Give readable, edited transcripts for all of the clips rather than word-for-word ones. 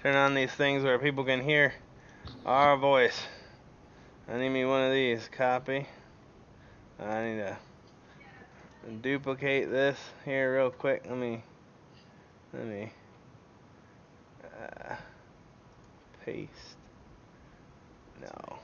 Turn on these things where people can hear our voice. I need me one of these. Copy. I need to duplicate this here real quick. Let me paste. No.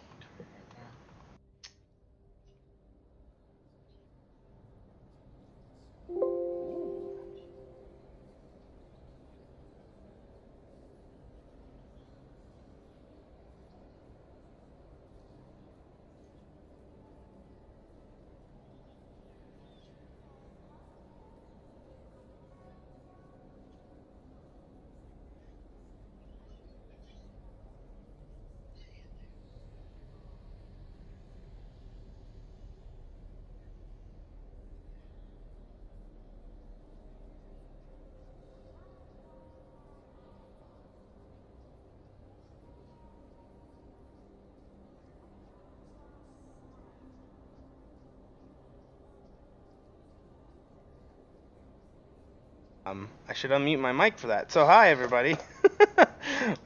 I should unmute my mic for that. So hi everybody,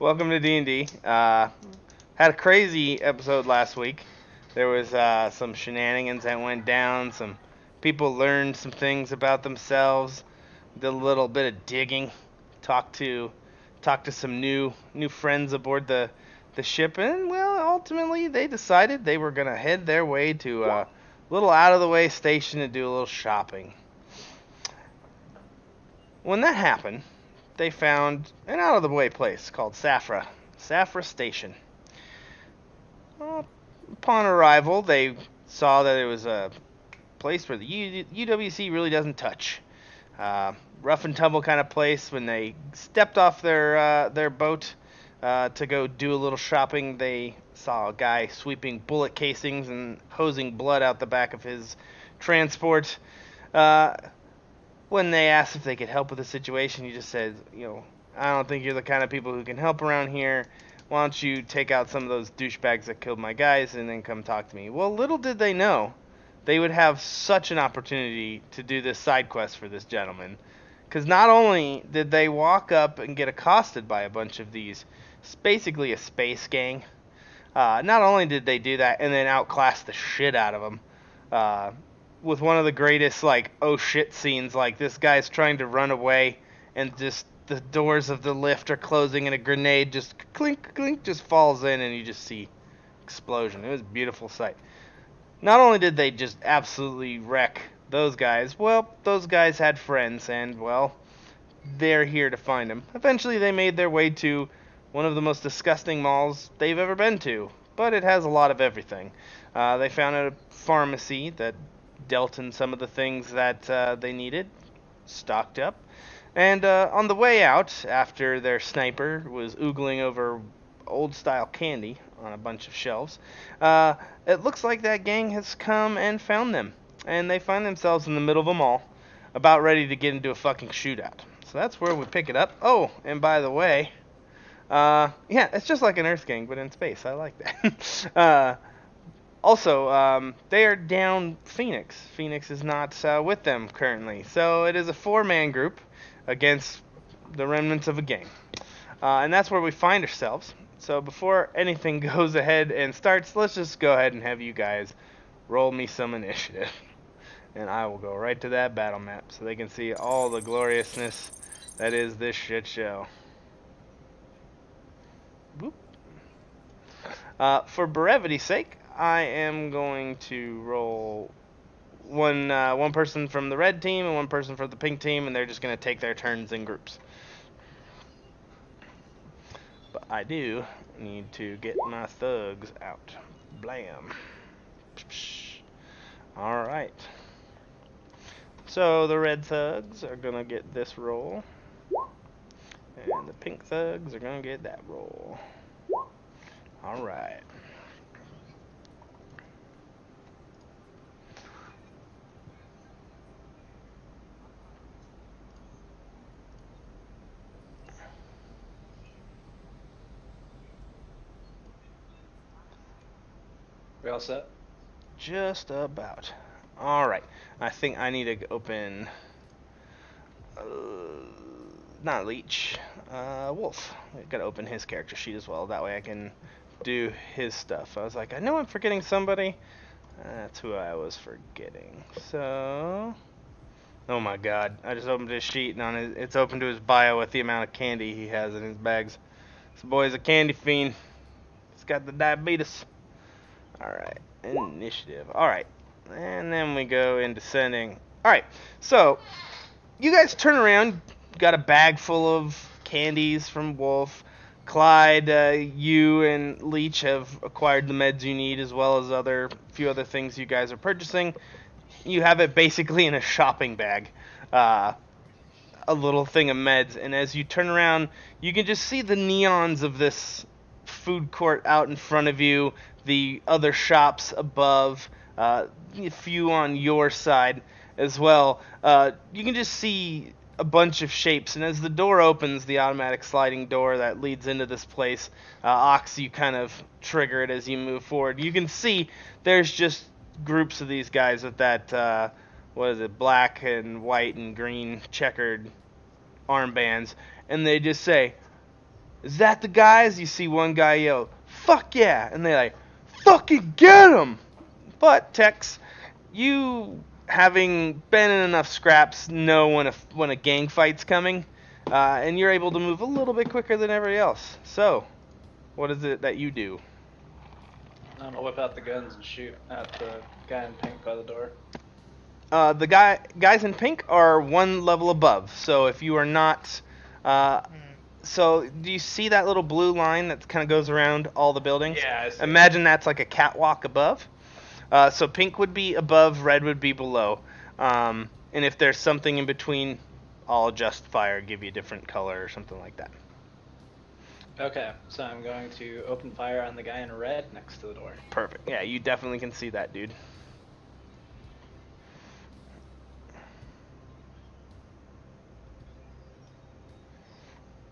welcome to D&D. Had a crazy episode last week. There was some shenanigans that went down. Some people learned some things about themselves. Did a little bit of digging. Talked to some new friends aboard the ship, and well, ultimately they decided they were gonna head their way to a little out of the way station to do a little shopping. When that happened, they found an out-of-the-way place called Safra Station. Upon arrival, they saw that it was a place where the UWC really doesn't touch. Rough and tumble kind of place. When they stepped off their boat to go do a little shopping, they saw a guy sweeping bullet casings and hosing blood out the back of his transport. When they asked if they could help with the situation, he just said, I don't think you're the kind of people who can help around here. Why don't you take out some of those douchebags that killed my guys and then come talk to me? Well, little did they know, they would have such an opportunity to do this side quest for this gentleman. Because not only did they walk up and get accosted by a bunch of these, basically a space gang, not only did they do that and then outclass the shit out of them, with one of the greatest, oh shit scenes. Like, this guy's trying to run away, and just the doors of the lift are closing, and a grenade just clink, clink, just falls in, and you just see explosion. It was a beautiful sight. Not only did they just absolutely wreck those guys, well, those guys had friends, and, well, they're here to find them. Eventually, they made their way to one of the most disgusting malls they've ever been to, but it has a lot of everything. They found a pharmacy that dealt in some of the things that they needed, stocked up. And on the way out, after their sniper was oogling over old-style candy on a bunch of shelves, it looks like that gang has come and found them. And they find themselves in the middle of a mall, about ready to get into a fucking shootout. So that's where we pick it up. Oh, and by the way, yeah, it's just like an Earth gang, but in space. I like that. Also, they are down Phoenix. Phoenix is not with them currently. So it is a 4-man group against the remnants of a gang. And that's where we find ourselves. So before anything goes ahead and starts, let's just go ahead and have you guys roll me some initiative. And I will go right to that battle map so they can see all the gloriousness that is this shit show. Boop. For brevity's sake, I am going to roll one person from the red team and one person from the pink team, and they're just going to take their turns in groups. But I do need to get my thugs out. Blam. Alright. So the red thugs are going to get this roll, and the pink thugs are going to get that roll. Alright. We all set? Just about. Alright. I think I need to open not Leech. Wolf. I gotta open his character sheet as well. That way I can do his stuff. I was like, I know I'm forgetting somebody. That's who I was forgetting. So, oh my God! I just opened his sheet, and it's open to his bio with the amount of candy he has in his bags. This boy's a candy fiend. He's got the diabetes. All right, initiative. All right, and then we go into sending. All right, so you guys turn around. Got a bag full of candies from Wolf. Clyde, you and Leech have acquired the meds you need, as well as few other things you guys are purchasing. You have it basically in a shopping bag, a little thing of meds. And as you turn around, you can just see the neons of this food court out in front of you, the other shops above, a few on your side as well. You can just see a bunch of shapes, and as the door opens, the automatic sliding door that leads into this place, Ox, you kind of trigger it as you move forward. You can see there's just groups of these guys with that, what is it, black and white and green checkered armbands, and they just say, "Is that the guys?" You see one guy yell, "Fuck yeah!" and they like, "Fucking get him!" But Tex, you, having been in enough scraps, know when a gang fight's coming, and you're able to move a little bit quicker than everybody else. So, what is it that you do? I'm gonna whip out the guns and shoot at the guy in pink by the door. The guys in pink are one level above. So if you are not, so do you see that little blue line that kind of goes around all the buildings? Yeah, I see. Imagine that's like a catwalk above. So pink would be above, red would be below. And if there's something in between, I'll adjust fire, give you a different color or something like that. Okay, so I'm going to open fire on the guy in red next to the door. Perfect. Yeah, you definitely can see that, dude.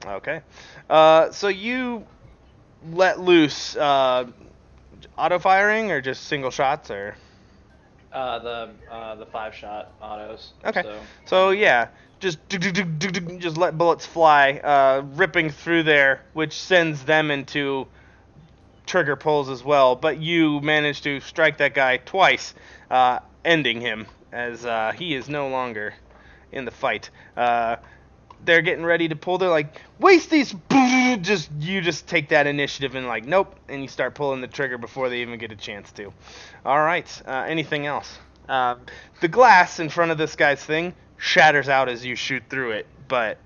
Okay. So you let loose auto firing or just single shots or? The 5-shot autos. Okay. So yeah, just let bullets fly, ripping through there, which sends them into trigger pulls as well. But you manage to strike that guy twice, ending him as he is no longer in the fight. They're getting ready to pull. They're like, waste these. You just take that initiative and like, nope, and you start pulling the trigger before they even get a chance to. All right. Anything else? The glass in front of this guy's thing shatters out as you shoot through it, but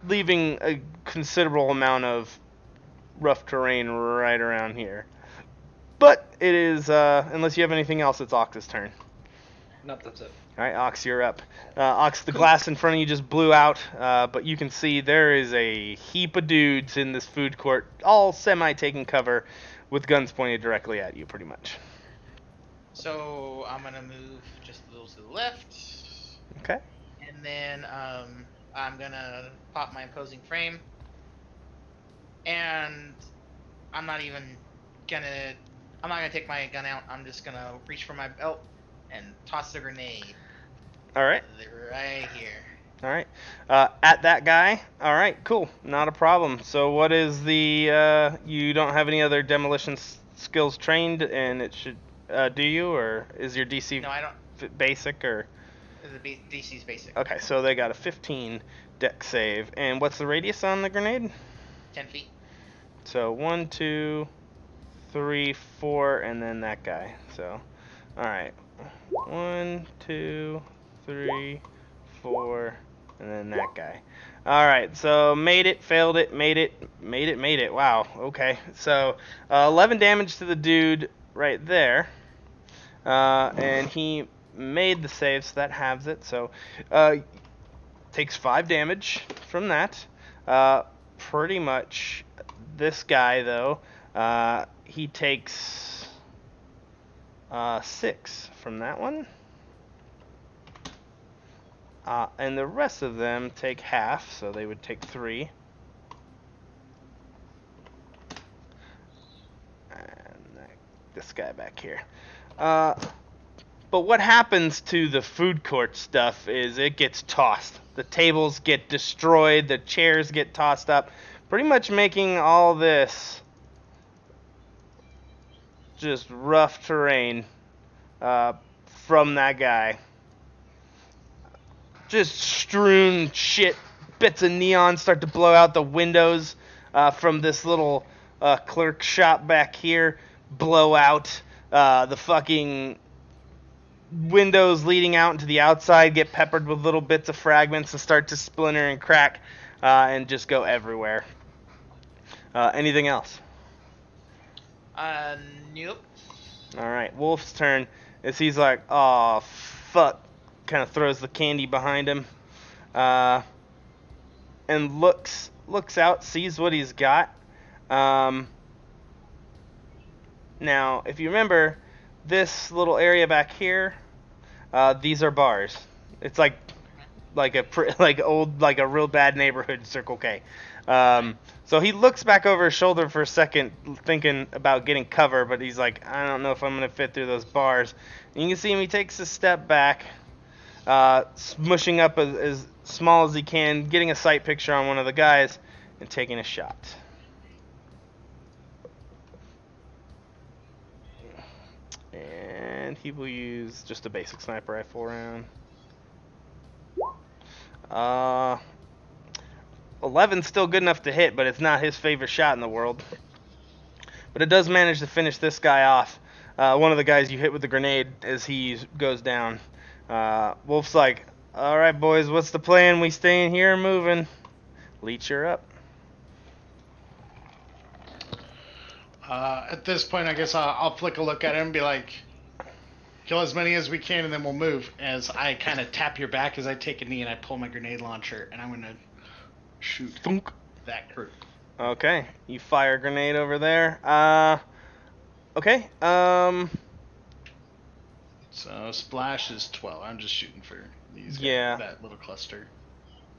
leaving a considerable amount of rough terrain right around here. But it is, unless you have anything else, it's Ox's turn. Nope, that's it. All right, Ox, you're up. Ox, the glass in front of you just blew out, but you can see there is a heap of dudes in this food court, all semi-taking cover, with guns pointed directly at you, pretty much. So I'm gonna move just a little to the left. Okay. And then I'm gonna pop my imposing frame. And I'm not gonna take my gun out. I'm just gonna reach for my belt and toss a grenade. All right. Right here. All right. At that guy. All right, cool. Not a problem. So what is the, you don't have any other demolition skills trained, and it should, do you, or is your DC No, I don't. Basic, or? The DC's basic. Okay, so they got a 15 dex save. And what's the radius on the grenade? 10 feet. So 1, 2, 3, 4, and then that guy. So, all right. 1, 2, 3, 4, and then that guy. All right, so made it, failed it, made it. Wow, okay. So 11 damage to the dude right there. And he made the save, so that halves it. So takes 5 damage from that. Pretty much this guy, though, he takes 6 from that one. And the rest of them take half, so they would take 3. And this guy back here. But what happens to the food court stuff is it gets tossed. The tables get destroyed, the chairs get tossed up, pretty much making all this just rough terrain from that guy. Just strewn shit. Bits of neon start to blow out the windows from this little clerk shop back here. Blow out. The fucking windows leading out into the outside get peppered with little bits of fragments and start to splinter and crack and just go everywhere. Anything else? Nope. Alright, Wolf's turn is he's like, oh fuck, kind of throws the candy behind him and looks out, sees what he's got. Now, if you remember, this little area back here, these are bars. It's like a real bad neighborhood Circle K. So he looks back over his shoulder for a second, thinking about getting cover, but he's like, I don't know if I'm gonna fit through those bars. And you can see him. He takes a step back, smushing up as small as he can, getting a sight picture on one of the guys, and taking a shot. And he will use just a basic sniper rifle round. 11's still good enough to hit, but it's not his favorite shot in the world. But it does manage to finish this guy off. One of the guys you hit with the grenade as he goes down. Wolf's like, alright boys, what's the plan? We staying here or moving? Leech, you're up. At this point, I guess I'll flick a look at him and be like, kill as many as we can and then we'll move. As I kind of tap your back as I take a knee and I pull my grenade launcher and I'm going to shoot that crew. Okay, you fire a grenade over there. Okay, So splash is 12. I'm just shooting for these guys, Yeah. that little cluster.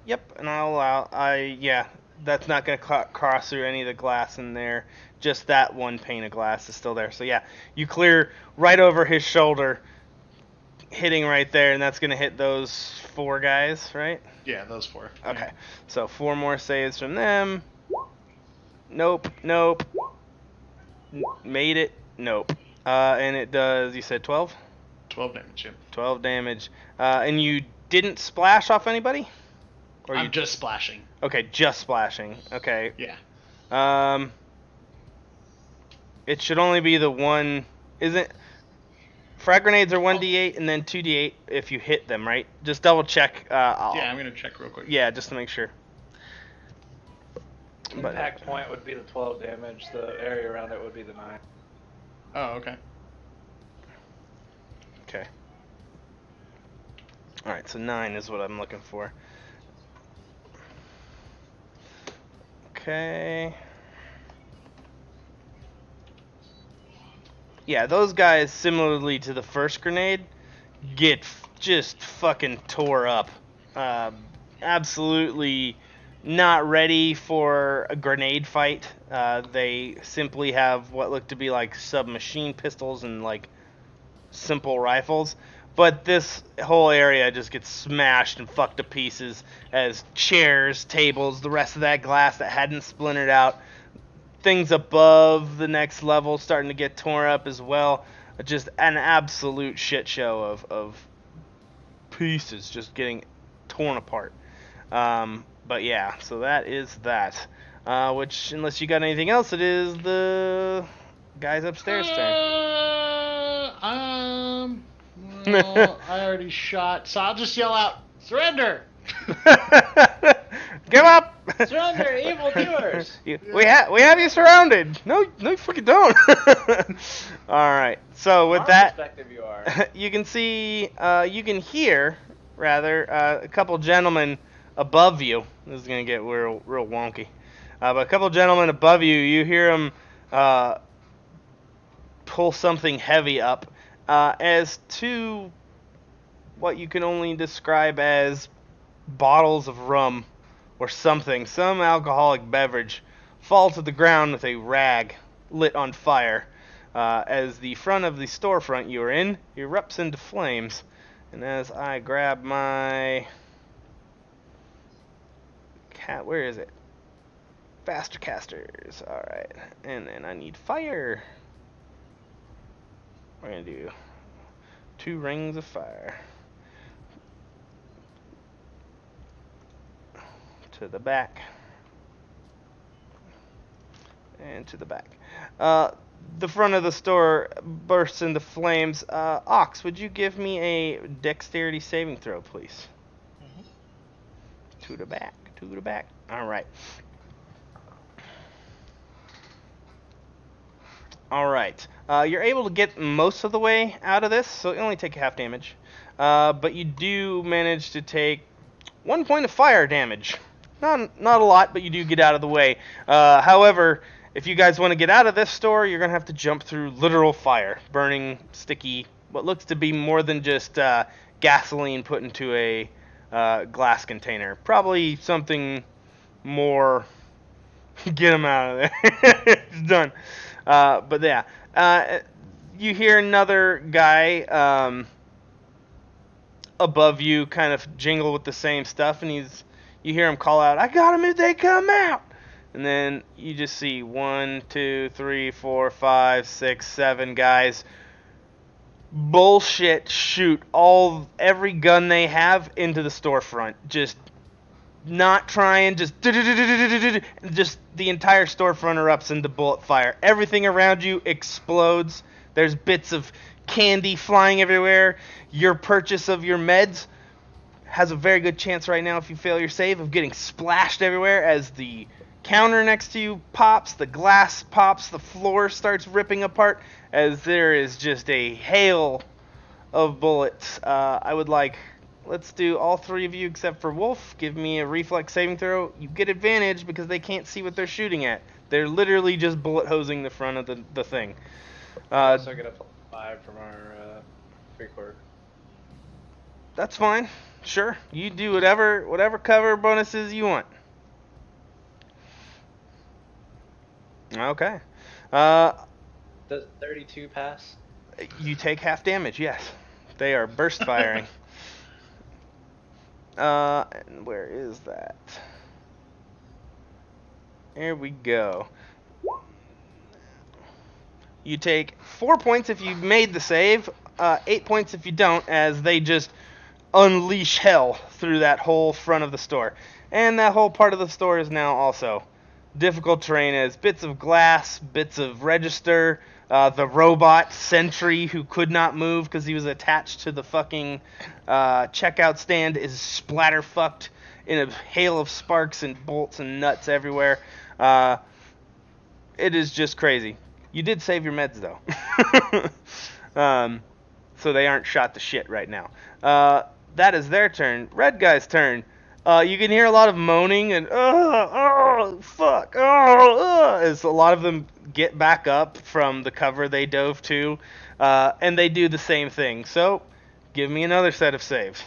Yep, and I'll allow, yeah, that's not going to cross through any of the glass in there. Just that one pane of glass is still there. So yeah, you clear right over his shoulder, hitting right there, and that's going to hit those 4 guys, right? Yeah, those 4. Okay, Yeah. so 4 more saves from them. Nope. Made it. Nope. And it does, you said 12? 12 damage, yep. 12 damage. And you didn't splash off anybody? Or I'm you just splashing. Okay, just splashing. Okay. Yeah. It should only be the one. Isn't frag grenades are 1d8 and then 2d8 if you hit them, right? Just double check. Yeah, I'm gonna check real quick. Yeah, just to make sure. Impact point would be the 12 damage. The area around it would be the 9. Oh, okay. Okay. All right, so 9 is what I'm looking for. Okay. Yeah, those guys, similarly to the first grenade, get just fucking tore up. Absolutely not ready for a grenade fight. They simply have what look to be like submachine pistols and like simple rifles. But this whole area just gets smashed and fucked to pieces as chairs, tables, the rest of that glass that hadn't splintered out, things above the next level starting to get torn up as well. Just an absolute shit show of pieces just getting torn apart. But yeah, so that is that. Which, unless you got anything else, it is the guys upstairs turn. Well, I already shot, so I'll just yell out, surrender! Give up! Surrender, evildoers! We have you surrounded. No, you fucking don't. All right. So with that, perspective you are. you can see, you can hear, rather, a couple gentlemen above you. This is gonna get real wonky. But a couple gentlemen above you, you hear them pull something heavy up. As to what you can only describe as bottles of rum or something, some alcoholic beverage, fall to the ground with a rag lit on fire. as the front of the storefront you are in erupts into flames. And as I grab my cat, where is it? Faster casters. Alright. And then I need fire. We're going to do 2 rings of fire. To the back. And to the back. The front of the store bursts into flames. Ox, would you give me a dexterity saving throw, please? To the back. To the back. Alright. Alright. You're able to get most of the way out of this, so you only take half damage. But you do manage to take 1 point of fire damage. Not a lot, but you do get out of the way. However, if you guys want to get out of this store, you're going to have to jump through literal fire. Burning, sticky, what looks to be more than just gasoline put into a glass container. Probably something more... Get them out of there. It's done. But yeah. You hear another guy above you kind of jingle with the same stuff, and you hear him call out, "I got him if they come out!" And then you just see 1, 2, 3, 4, 5, 6, 7 guys bullshit shoot every gun they have into the storefront. Just not trying, just the entire storefront erupts into bullet fire. Everything around you explodes. There's bits of candy flying everywhere. Your purchase of your meds has a very good chance right now, if you fail your save, of getting splashed everywhere as the counter next to you pops, the glass pops, the floor starts ripping apart as there is just a hail of bullets. I would like, let's do all 3 of you except for Wolf. Give me a reflex saving throw. You get advantage because they can't see what they're shooting at. They're literally just bullet hosing the front of the thing. So I get a +5 from our 3-quarter. That's fine. Sure. You do whatever cover bonuses you want. Okay. Does 32 pass? You take half damage, yes. They are burst firing. And where is that? There we go. You take 4 points if you've made the save, 8 points if you don't, as they just unleash hell through that whole front of the store. And that whole part of the store is now also difficult terrain, as bits of glass, bits of register, the robot sentry who could not move because he was attached to the fucking checkout stand is splatter-fucked in a hail of sparks and bolts and nuts everywhere. It is just crazy. You did save your meds, though. So they aren't shot to shit right now. That is their turn. Red guy's turn. You can hear a lot of moaning and fuck, as a lot of them get back up from the cover they dove to, and they do the same thing. So, give me another set of saves.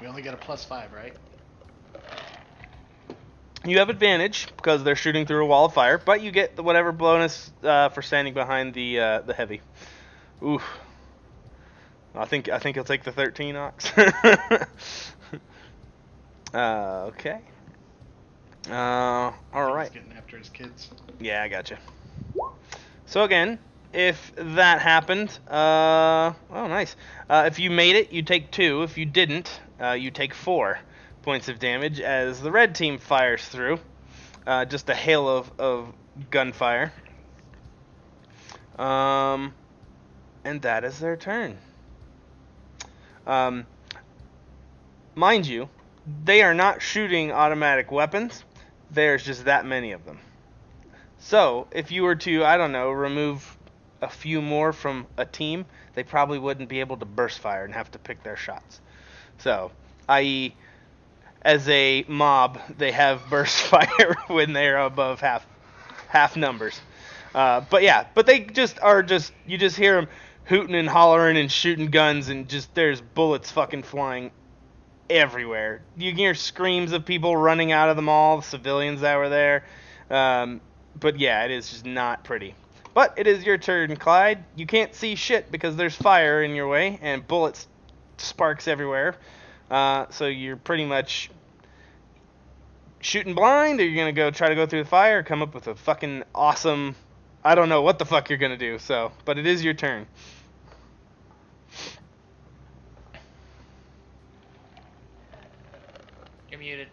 We only get a +5, right? You have advantage because they're shooting through a wall of fire, but you get whatever bonus for standing behind the heavy. Oof. I think he'll take the 13, Ox. Okay. All right. He's getting after his kids. Yeah, I gotcha. So again, if that happened, oh nice. If you made it, you take 2. If you didn't, you take 4 points of damage as the red team fires through. Just a hail of gunfire. And that is their turn. Mind you, they are not shooting automatic weapons. There's just that many of them. So, if you were to, I don't know, remove a few more from a team, they probably wouldn't be able to burst fire and have to pick their shots. So, i.e., as a mob, they have burst fire when they're above half numbers. But they you just hear them hooting and hollering and shooting guns, and just there's bullets fucking flying everywhere. You can hear screams of people running out of the mall, the civilians that were there. But yeah, it is just not pretty. But it is your turn, Clyde. You can't see shit because there's fire in your way and bullets, sparks everywhere. So you're pretty much shooting blind, or you're going to go try to go through the fire, or come up with a fucking awesome... I don't know what the fuck you're going to do, but it is your turn. You're muted.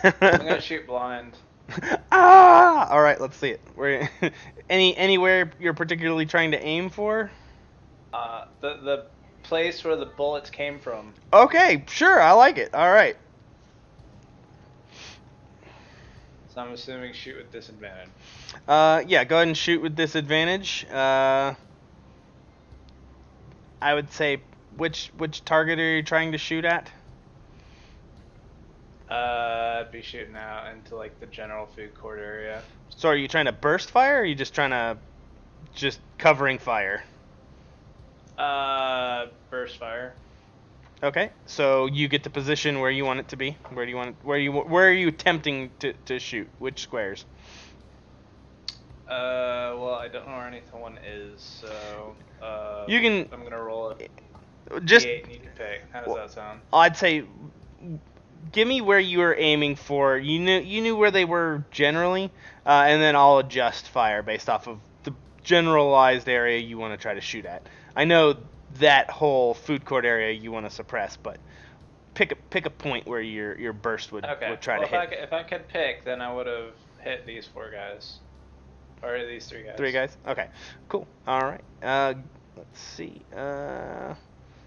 I'm gonna shoot blind. Ah! All right, let's see it. Where anywhere you're particularly trying to aim for? The place where the bullets came from. Okay, sure, I like it. All right. So I'm assuming shoot with disadvantage. Yeah, go ahead and shoot with disadvantage. I would say which target are you trying to shoot at? I'd be shooting out into like the general food court area. So are you trying to burst fire, or are you just trying to covering fire? Burst fire. Okay, so you get the position where you want it to be. Where are you attempting to shoot? Which squares? Well, I don't know where anyone is, so You can I'm gonna roll it. just. D8 and you can pick. How does that sound? I'd say, give me where you were aiming for. You knew where they were generally, and then I'll adjust fire based off of the generalized area you want to try to shoot at. I know that whole food court area you want to suppress, but pick a point where your burst would try to hit. If I could pick, then I would have hit these 4 guys. Or these 3 guys. 3 guys? Okay, cool. All right. Let's see.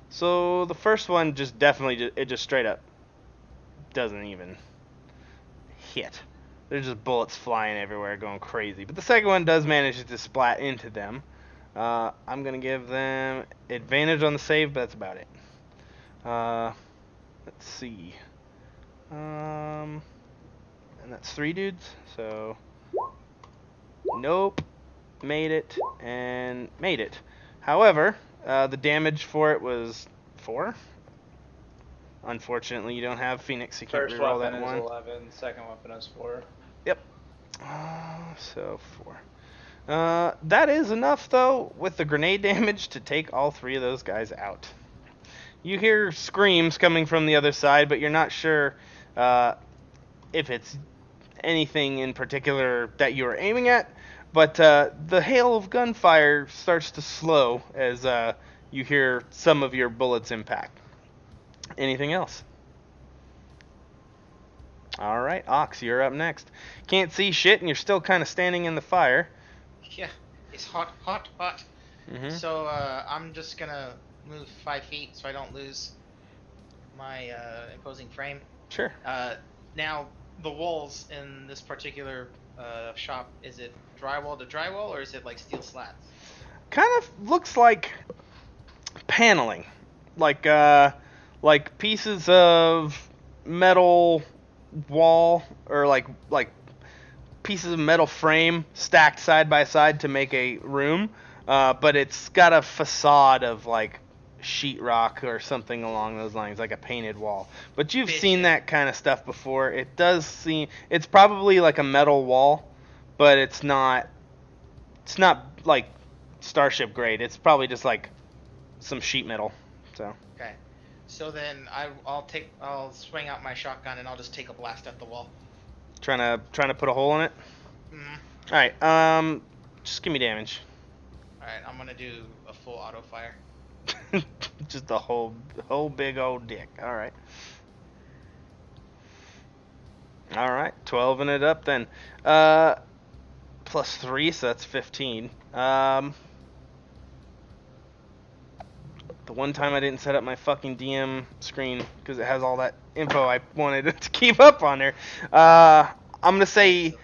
So the first one just definitely it just straight up doesn't even hit. There's just bullets flying everywhere, going crazy. But the second one does manage to splat into them. I'm gonna give them advantage on the save, but that's about it. Let's see. And that's 3 dudes. So nope, made it and made it. However, the damage for it was 4. Unfortunately, you don't have Phoenix. You can't First reroll weapon that is one. 11, second weapon is 4. Yep. So 4. That is enough, though, with the grenade damage to take all 3 of those guys out. You hear screams coming from the other side, but you're not sure if it's anything in particular that you are aiming at. But the hail of gunfire starts to slow as you hear some of your bullets impact. Anything else? All right, Ox, you're up next. Can't see shit, and you're still kind of standing in the fire. Yeah, it's hot, hot, hot. Mm-hmm. So I'm just gonna move 5 feet so I don't lose my imposing frame. Sure. Now the walls in this particular shop, is it drywall to drywall or is it like steel slats? Kind of looks like paneling, like pieces of metal wall or like pieces of metal frame stacked side by side to make a room, but it's got a facade of like sheetrock or something along those lines, like a painted wall. But you've seen that kind of stuff before. It does seem it's probably like a metal wall, but it's not like Starship grade. It's probably just like some sheet metal. So Okay. So then I'll swing out my shotgun and I'll just take a blast at the wall. trying to put a hole in it. Mm-hmm. All right. Just give me damage. All right, I'm gonna do a full auto fire. Just the whole big old dick. All right. All right. 12ing it up then. Plus 3, so that's 15. The one time I didn't set up my fucking DM screen because it has all that info I wanted to keep up on there. I'm gonna say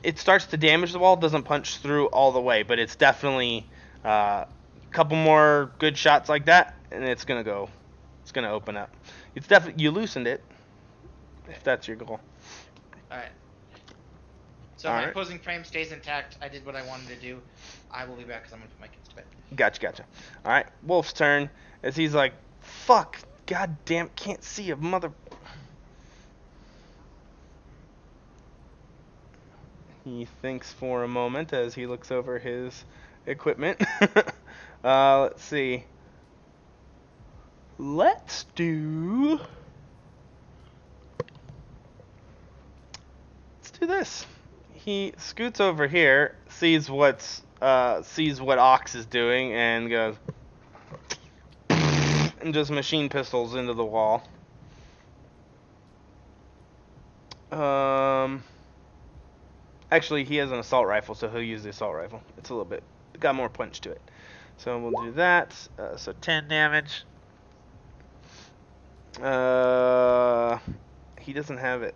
it starts to damage the wall, doesn't punch through all the way, but it's definitely a couple more good shots like that, and it's gonna open up. It's definitely you loosened it, if that's your goal. All right. So my opposing frame stays intact. I did what I wanted to do. I will be back because I'm gonna put my kids to bed. Gotcha. All right, Wolf's turn. As he's like, fuck, goddamn can't see a mother. He thinks for a moment as he looks over his equipment. Let's see. Let's do this. He scoots over here, sees what Ox is doing, and goes and just machine pistols into the wall. Actually, he has an assault rifle, so he'll use the assault rifle. It's a little bit got more punch to it. So we'll do that. So 10 damage. He doesn't have it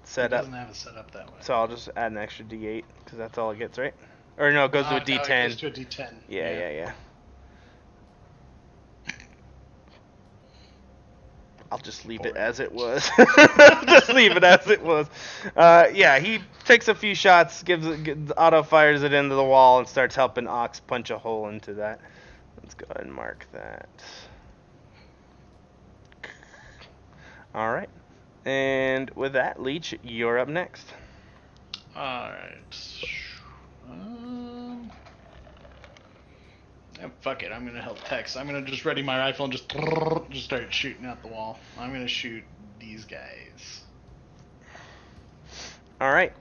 set up. Doesn't have it set up that way. So I'll just add an extra D8 because that's all it gets, right? Or no, it goes to a D10. It goes to a D10. Yeah. I'll just leave it as it was. Just leave it as it was. Yeah, he takes a few shots, auto fires it into the wall, and starts helping Ox punch a hole into that. Let's go ahead and mark that. All right. And with that, Leech, you're up next. Alright. Fuck it, I'm gonna help Tex. I'm gonna just ready my rifle and just start shooting out the wall. I'm gonna shoot these guys. All right.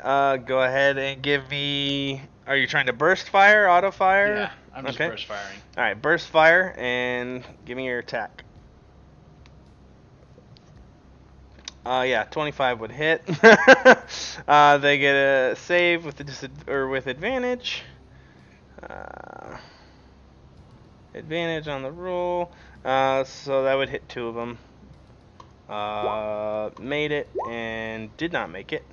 Go ahead and give me. Are you trying to burst fire, auto fire? Yeah, I'm just burst firing. All right, burst fire, and give me your attack. Yeah, 25 would hit. They get a save with with advantage. Advantage on the roll. So that would hit 2 of them. Made it and did not make it.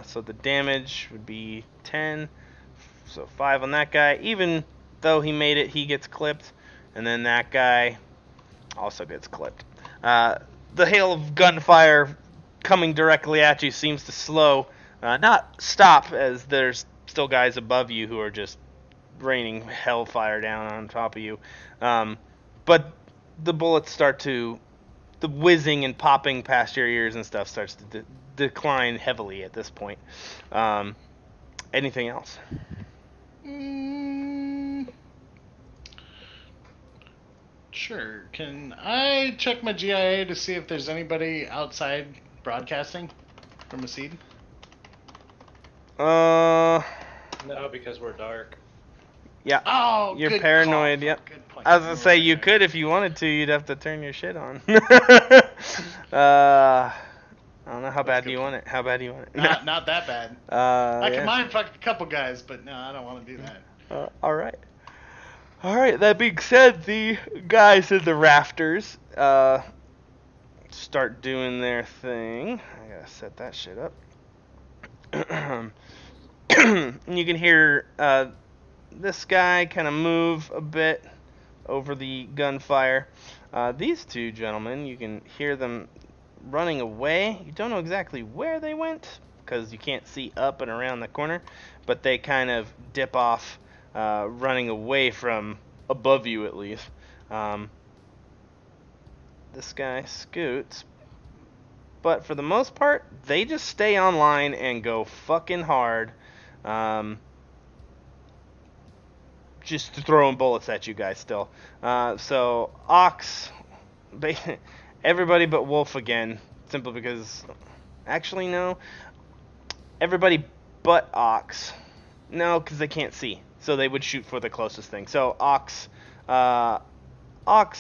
So the damage would be 10. So 5 on that guy. Even though he made it, he gets clipped. And then that guy also gets clipped. The hail of gunfire coming directly at you seems to slow, not stop, as there's still guys above you who are just raining hellfire down on top of you. But the bullets the whizzing and popping past your ears and stuff starts to decline heavily at this point. Anything else? Sure. Can I check my GIA to see if there's anybody outside broadcasting from a seed? No, because we're dark. Yeah. Oh, you're good paranoid. call. Yep. Good point. I was gonna say you could if you wanted to. You'd have to turn your shit on. I don't know how bad do you want it. How bad do you want it? Not that bad. I can mind fuck a couple guys, but no, I don't want to do that. All right. All right. That being said, the guys in the rafters start doing their thing. I gotta set that shit up. You can hear this guy kind of move a bit over the gunfire. These two gentlemen, you can hear them running away. You don't know exactly where they went because you can't see up and around the corner, but they kind of dip off, running away from above you at least. This guy scoots, but for the most part, they just stay online and go fucking hard. Just throwing bullets at you guys still. So Ox, everybody but Wolf again, simply because, actually no, everybody but Ox, no, because they can't see, so they would shoot for the closest thing. So Ox,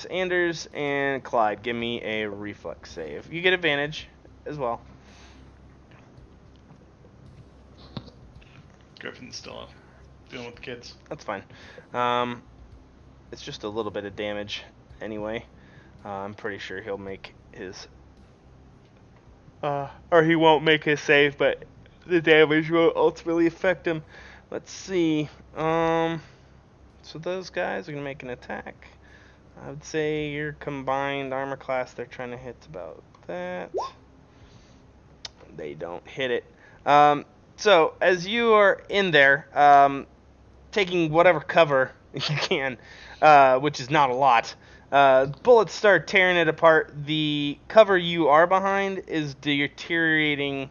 Anders, and Clyde, give me a reflex save. You get advantage as well. Griffin's still dealing with the kids. That's fine. It's just a little bit of damage anyway. I'm pretty sure he'll make his... or he won't make his save, but the damage will ultimately affect him. Let's see. So those guys are going to make an attack. I would say your combined armor class they're trying to hit about that. They don't hit it. So as you are in there, taking whatever cover You can, which is not a lot. Bullets start tearing it apart. The cover you are behind is deteriorating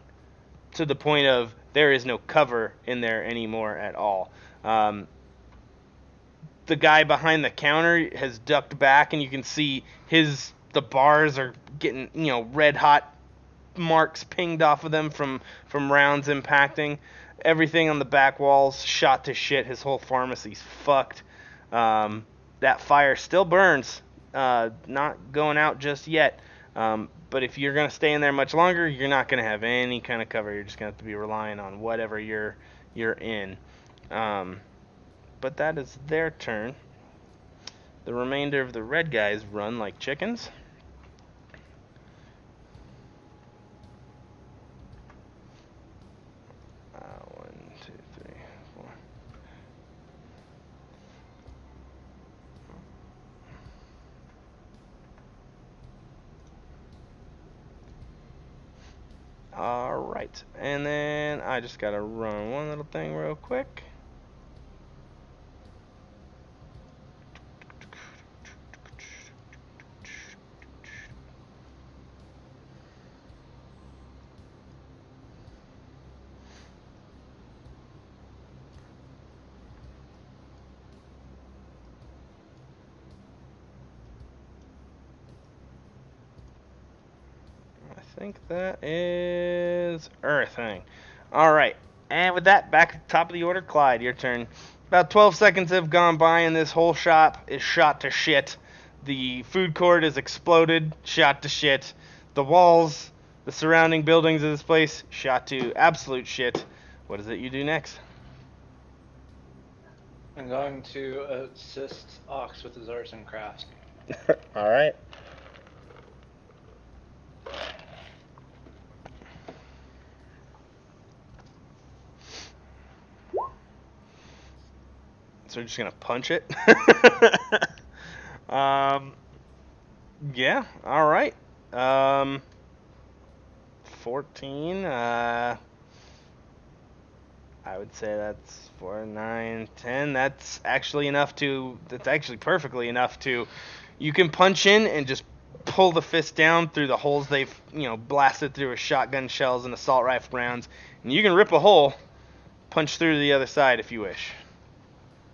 to the point of there is no cover in there anymore at all. The guy behind the counter has ducked back, and you can see the bars are getting red hot marks pinged off of them from rounds impacting. Everything on the back walls shot to shit. His whole pharmacy's fucked. That fire still burns, not going out just yet. But if you're gonna stay in there much longer, you're not gonna have any kind of cover. You're just gonna have to be relying on whatever you're in. But that is their turn. The remainder of the red guys run like chickens. One, two, three, four. Alright, and then I just gotta run one little thing real quick. I think that is Earthing. Alright, and with that, back at the top of the order, Clyde, your turn. About 12 seconds have gone by, and this whole shop is shot to shit. The food court is exploded, shot to shit. The walls, the surrounding buildings of this place, shot to absolute shit. What is it you do next? I'm going to assist Ox with his arts and crafts. Alright. So we're just gonna punch it. Yeah. All right. 14. I would say that's 4, 9, 10. That's actually enough to. That's actually perfectly enough to. You can punch in and just pull the fist down through the holes they've blasted through with shotgun shells and assault rifle rounds, and you can rip a hole, punch through to the other side if you wish.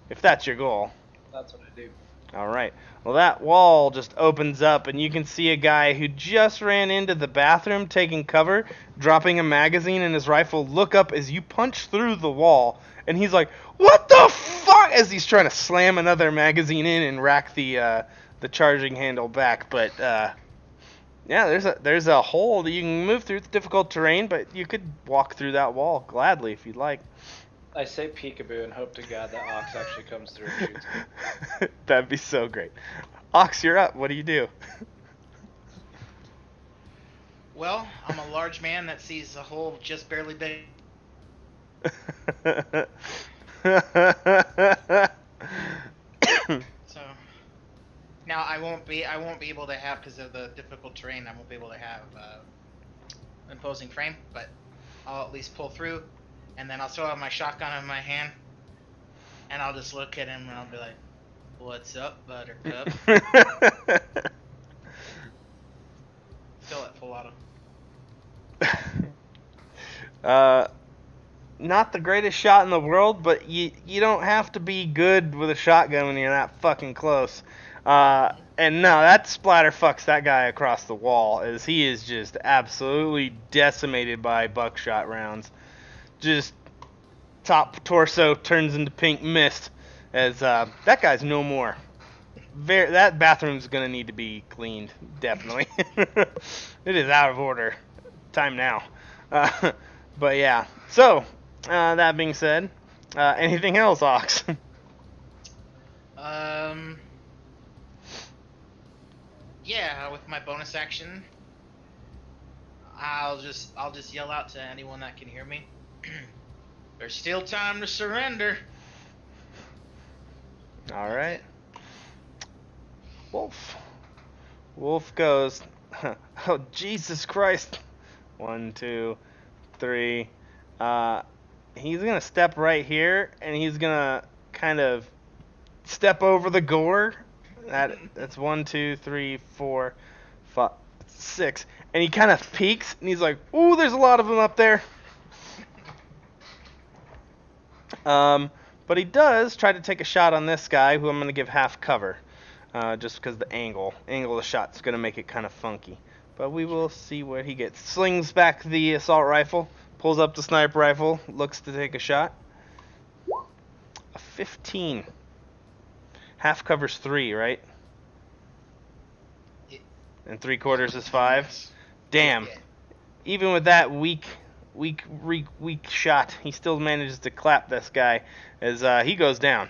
If that's your goal. That's what I do. Alright. Well, that wall just opens up, and you can see a guy who just ran into the bathroom taking cover, dropping a magazine in his rifle, look up as you punch through the wall, and he's like, "What the fuck?" as he's trying to slam another magazine in and rack the charging handle back. But, yeah, there's a hole that you can move through. It's difficult terrain, but you could walk through that wall gladly if you'd like. I say peekaboo and hope to God that Ox actually comes through and shoots me. That'd be so great. Ox, you're up. What do you do? Well, I'm a large man that sees a hole just barely big. So now I won't be able to have, because of the difficult terrain, I won't be able to have imposing frame, but I'll at least pull through, and then I'll still have my shotgun in my hand, and I'll just look at him and I'll be like, "What's up, Buttercup?" Still at full auto. Not the greatest shot in the world, but you don't have to be good with a shotgun when you're that fucking close. And no, that splatter fucks that guy across the wall, as he is just absolutely decimated by buckshot rounds. Just top torso turns into pink mist, as that guy's no more. That bathroom's gonna need to be cleaned, definitely. It is out of order. Time now. But yeah, so that being said, anything else, Ox? Yeah, with my bonus action, I'll just yell out to anyone that can hear me. There's still time to surrender. All right. Wolf goes, "Oh, Jesus Christ." 1, 2, 3. He's going to step right here, and he's going to kind of step over the gore. That's 1, 2, 3, 4, 5, 6. And he kind of peeks, and he's like, ooh, there's a lot of them up there. But he does try to take a shot on this guy, who I'm going to give half cover. Just because the angle of the shot's going to make it kind of funky. But we will see what he gets. Slings back the assault rifle, pulls up the sniper rifle, looks to take a shot. A 15. Half covers 3, right? And 3/4 is 5. Damn. Even with that weak shot, he still manages to clap this guy as he goes down.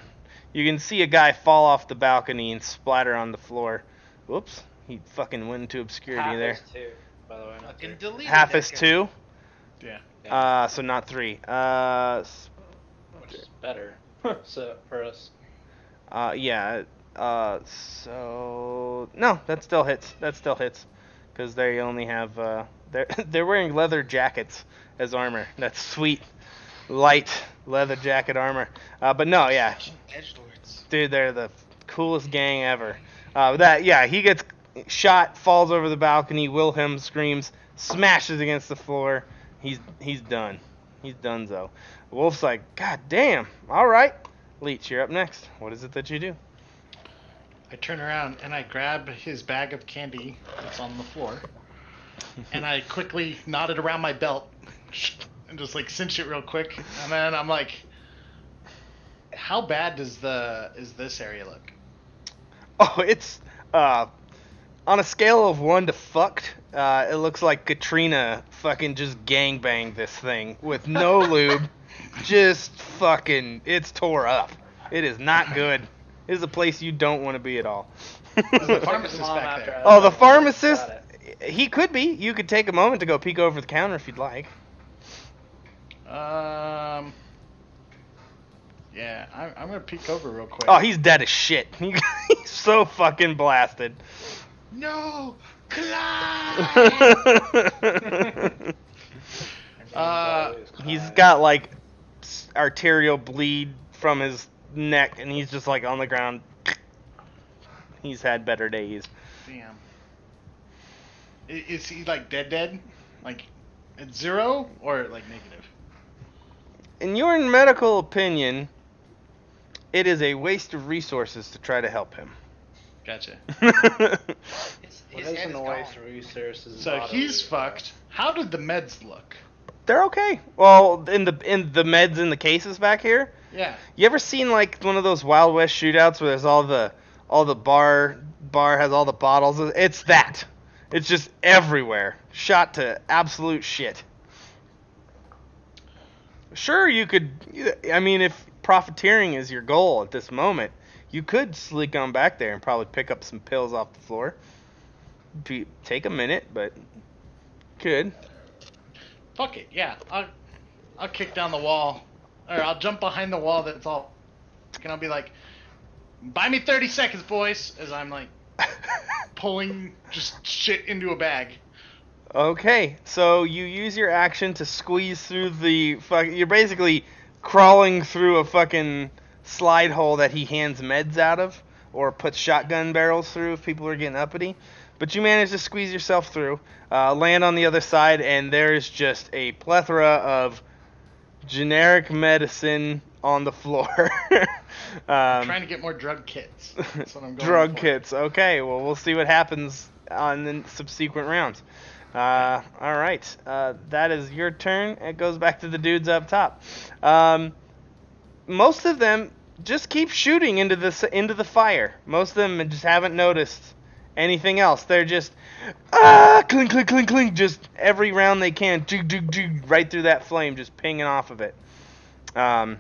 You can see a guy fall off the balcony and splatter on the floor. Whoops. He fucking went into obscurity Half there. is 2, by the way. Not Fucking 3. deleted Half that is guy. 2? Yeah. So not 3. Which is better so for us. Yeah. So no, that still hits. Because they only have they're wearing leather jackets as armor. That's sweet, light leather jacket armor. But no, yeah, Edgelords. dude, they're the coolest gang ever. He gets shot, falls over the balcony. Wilhelm screams, smashes against the floor. He's done. He's donezo. Wolf's like, God damn. All right, Leech, you're up next. What is it that you do? I turn around and I grab his bag of candy that's on the floor, and I quickly knot it around my belt and just like cinch it real quick. And then I'm like, how bad is this area look? Oh, it's on a scale of 1 to fucked. It looks like Katrina fucking just gangbanged this thing with no lube. Just fucking, it's tore up. It is not good. It is a place you don't want to be at all. There's a pharmacist back there. Oh, the pharmacist. He could be. You could take a moment to go peek over the counter if you'd like. Yeah, I'm gonna peek over real quick. Oh, he's dead as shit. He's so fucking blasted. No, Clyde! He's got like arterial bleed from his neck, and he's just like on the ground. He's had better days. Damn. Is he like dead? Like at 0 or like negative? In your medical opinion, it is a waste of resources to try to help him. Gotcha. What is head in the is waste gone. resources? So bodily he's fucked. How did the meds look? They're okay. Well, in the meds in the cases back here. Yeah. You ever seen like one of those Wild West shootouts where there's all the bar has all the bottles? It's that. It's just everywhere. Shot to absolute shit. Sure, you could. I mean, if profiteering is your goal at this moment, you could sneak on back there and probably pick up some pills off the floor. Take a minute, but could. Fuck it. Yeah. I'll kick down the wall, or I'll jump behind the wall that's all, and I'll be like, "Buy me 30 seconds, boys," as I'm like pulling just shit into a bag. Okay, so you use your action to squeeze through the you're basically crawling through a fucking slide hole that he hands meds out of, or puts shotgun barrels through if people are getting uppity. But you manage to squeeze yourself through, land on the other side, and there's just a plethora of generic medicine on the floor. I'm trying to get more drug kits. That's what I'm going Drug for. kits. Okay, well, we'll see what happens on the subsequent rounds. All right, that is your turn. It goes back to the dudes up top. Most of them just keep shooting into the fire. Most of them just haven't noticed anything else. They're just cling, cling, cling, cling, just every round they can, right through that flame, just pinging off of it. That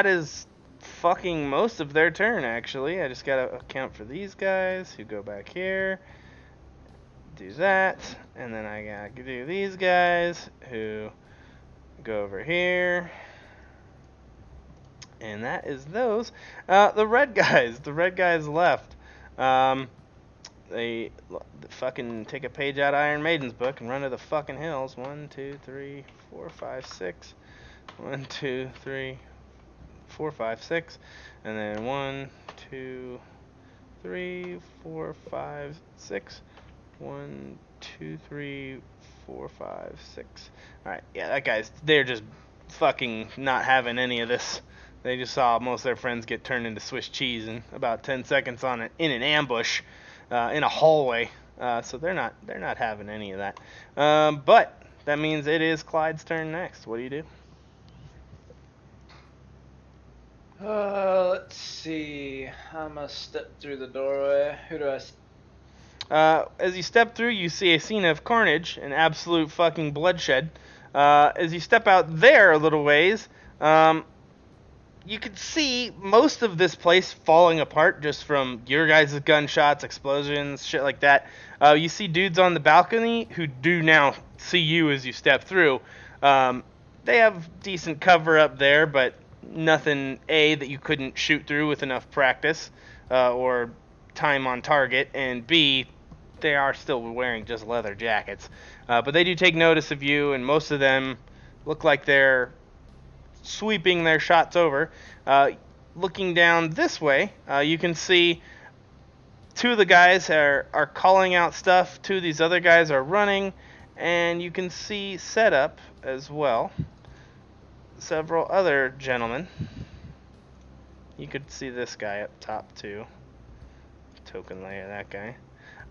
is fucking most of their turn, actually. I just gotta account for these guys who go back here. Do that, and then I gotta do these guys who go over here. And that is those. The red guys left. They fucking take a page out of Iron Maiden's book and run to the fucking hills. 1, 2, 3, 4, 5, 6. 1, 2, 3, 4, 5, 6, and then 1, 2, 3, 4, 5, 6. 1, 2, 3, 4, 5, 6. Alright, yeah, they're just fucking not having any of this. They just saw most of their friends get turned into Swiss cheese in about 10 seconds in an ambush, in a hallway. So they're not having any of that. But that means it is Clyde's turn next. What do you do? Let's see. I'm gonna step through the doorway. Who do I see? As you step through, you see a scene of carnage and absolute fucking bloodshed. As you step out there a little ways, you can see most of this place falling apart just from your guys' gunshots, explosions, shit like that. You see dudes on the balcony who do now see you as you step through. They have decent cover up there, but nothing, A, that you couldn't shoot through with enough practice or time on target, and B, they are still wearing just leather jackets. But they do take notice of you, and most of them look like they're sweeping their shots over. Looking down this way, you can see two of the guys are calling out stuff, two of these other guys are running, and you can see setup as well. Several other gentlemen. You could see this guy up top too. Token layer, that guy.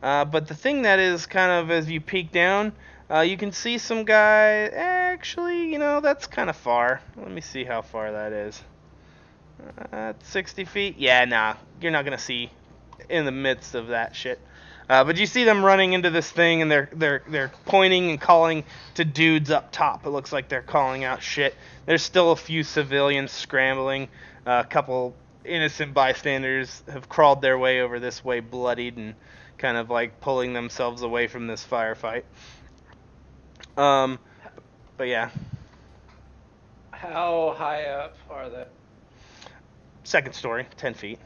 But the thing that is kind of, as you peek down, you can see some guy. Actually, that's kind of far. Let me see how far that is. 60 feet? Yeah, nah. You're not going to see in the midst of that shit. But you see them running into this thing, and they're pointing and calling to dudes up top. It looks like they're calling out shit. There's still a few civilians scrambling. A couple innocent bystanders have crawled their way over this way, bloodied and kind of like pulling themselves away from this firefight. But yeah. How high up are they? Second story, 10 feet.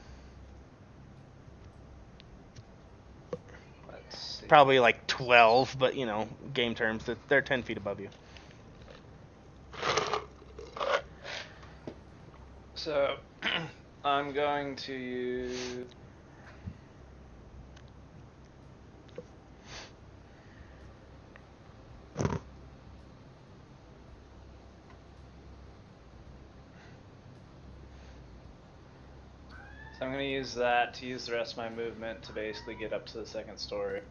Let's see. Probably like 12, but game terms, they're 10 feet above you. So, I'm going to use... So I'm going to use that to use the rest of my movement to basically get up to the second story.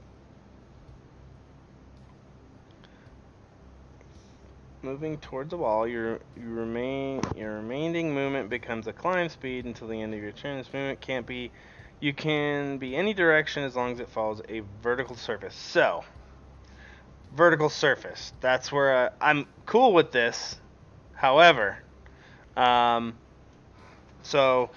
Moving towards the wall, your remaining movement becomes a climb speed until the end of your turn. This movement you can be any direction as long as it follows a vertical surface. So, vertical surface. That's where I'm cool with this. However, so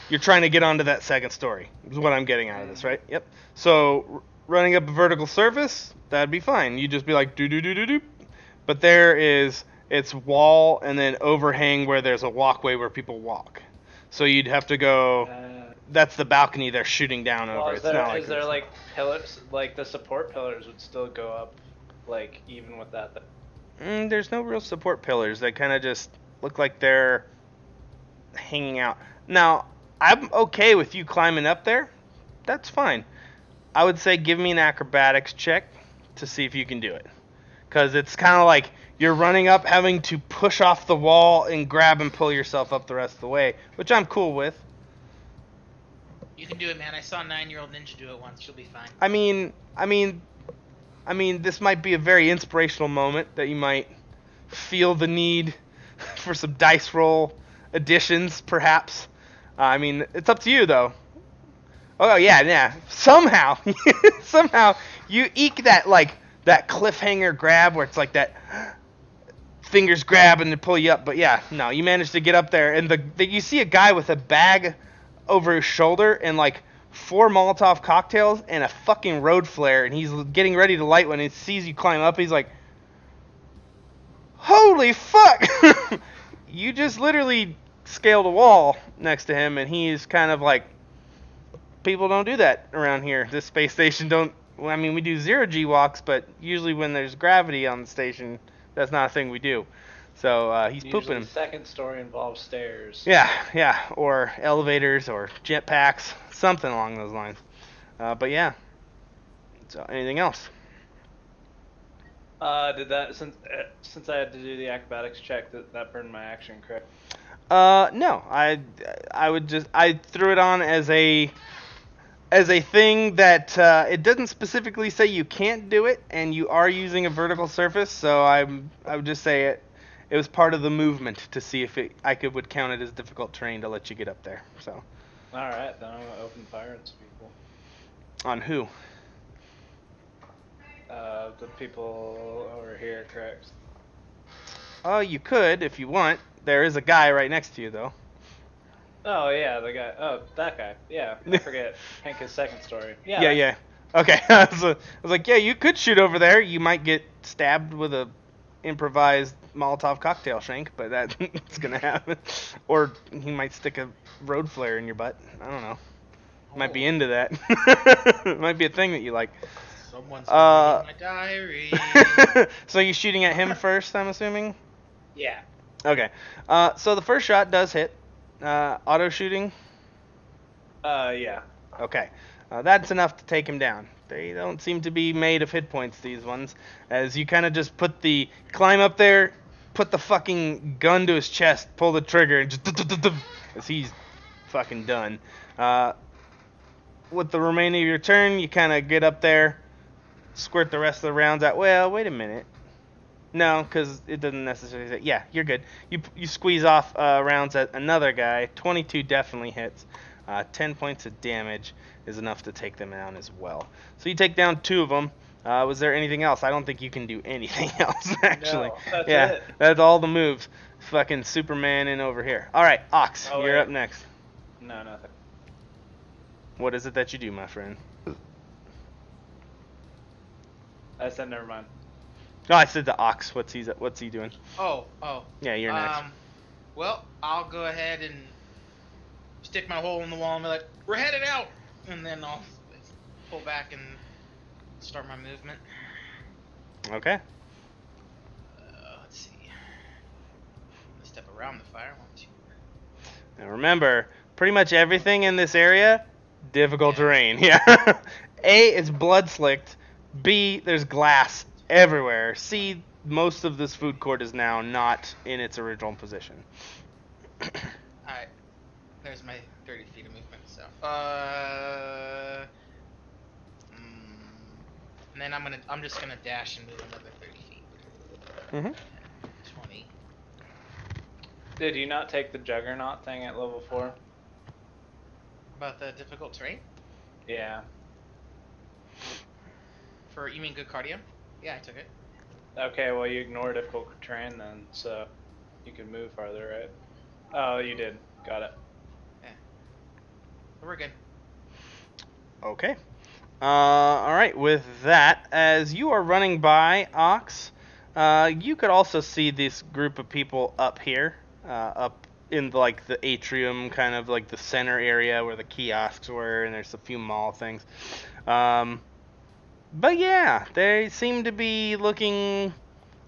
you're trying to get onto that second story, is what I'm getting out of this, right? Yep. So, running up a vertical surface, that'd be fine. You just be like, do. But it's wall and then overhang where there's a walkway where people walk. So you'd have to go, that's the balcony they're shooting down over. Is there like pillars, like the support pillars would still go up, like even with that? There's no real support pillars. They kind of just look like they're hanging out. Now, I'm okay with you climbing up there. That's fine. I would say give me an acrobatics check to see if you can do it. Because it's kind of like you're running up, having to push off the wall and grab and pull yourself up the rest of the way, which I'm cool with. You can do it, man. I saw a 9-year-old ninja do it once. She'll be fine. I mean, this might be a very inspirational moment that you might feel the need for some dice roll additions, perhaps. It's up to you, though. Oh, yeah. Somehow you eke that cliffhanger grab where it's like that fingers grab and they pull you up. But yeah, no, you managed to get up there, and you see a guy with a bag over his shoulder and like 4 Molotov cocktails and a fucking road flare, and he's getting ready to light one. And he sees you climb up. He's like, "Holy fuck!" You just literally scaled a wall next to him, and he's kind of like, people don't do that around here. This space station don't. We do 0G walks, but usually when there's gravity on the station, that's not a thing we do. So he's Usually pooping him. second story involves stairs. Yeah, or elevators or jetpacks, something along those lines. But yeah. So anything else? Did that since I had to do the acrobatics check that burned my action, correct? No. I threw it on as a thing that it doesn't specifically say you can't do it, and you are using a vertical surface. So I would just say it was part of the movement to see if would count it as difficult terrain to let you get up there. So. All right, then I'm gonna open fire on some people. On who? The people over here, correct? Oh, you could if you want. There is a guy right next to you, though. Oh yeah, the guy. Oh, that guy. Yeah, I forget. Hank is second story. Yeah. Yeah. Okay. I was like, yeah, you could shoot over there. You might get stabbed with a improvised Molotov cocktail, Shank, but that's gonna happen. Or he might stick a road flare in your butt. I don't know. Might be into that. Might be a thing that you like. Someone's reading my diary. So you're shooting at him first, I'm assuming? Yeah. Okay. So the first shot does hit. Auto shooting? Yeah. Okay. That's enough to take him down. They don't seem to be made of hit points, these ones. As you kind of just climb up there, put the fucking gun to his chest, pull the trigger, and just as he's fucking done. With the remaining of your turn, you kind of get up there, squirt the rest of the rounds out. Well, wait a minute. No, because it doesn't necessarily say. Yeah, you're good. You squeeze off rounds at another guy. 22 definitely hits. 10 points of damage is enough to take them down as well. So you take down 2 of them. Was there anything else? I don't think you can do anything else, actually. No, that's yeah, it. that's all the moves. Fucking Superman in over here. All right, Ox, Oh, you're wait. up next. No, nothing. What is it that you do, my friend? I said never mind. Oh, I said the Ox. What's he doing? Oh. Yeah, you're next. Well, I'll go ahead and stick my hole in the wall and be like, "We're headed out," and then I'll pull back and start my movement. Okay. Let's see. I'm gonna step around the fire. 1, 2. Now remember, pretty much everything in this area, difficult Yeah. terrain. Yeah. A, it's blood slicked. B, there's glass everywhere. C, most of this food court is now not in its original position. Alright. There's my 30 feet of movement, so. And then I'm just gonna dash and move another 30 feet. Mm-hmm. 20. Did you not take the Juggernaut thing at level 4? About the difficult terrain? Yeah. You mean good cardio? Yeah, I took it. Okay, well you ignore difficult terrain then, so you can move farther, right? Oh, you did. Got it. Yeah. But we're good. Okay. All right. With that, as you are running by Ox, you could also see this group of people up here, up in like the atrium, kind of like the center area where the kiosks were, and there's a few mall things. But yeah, they seem to be looking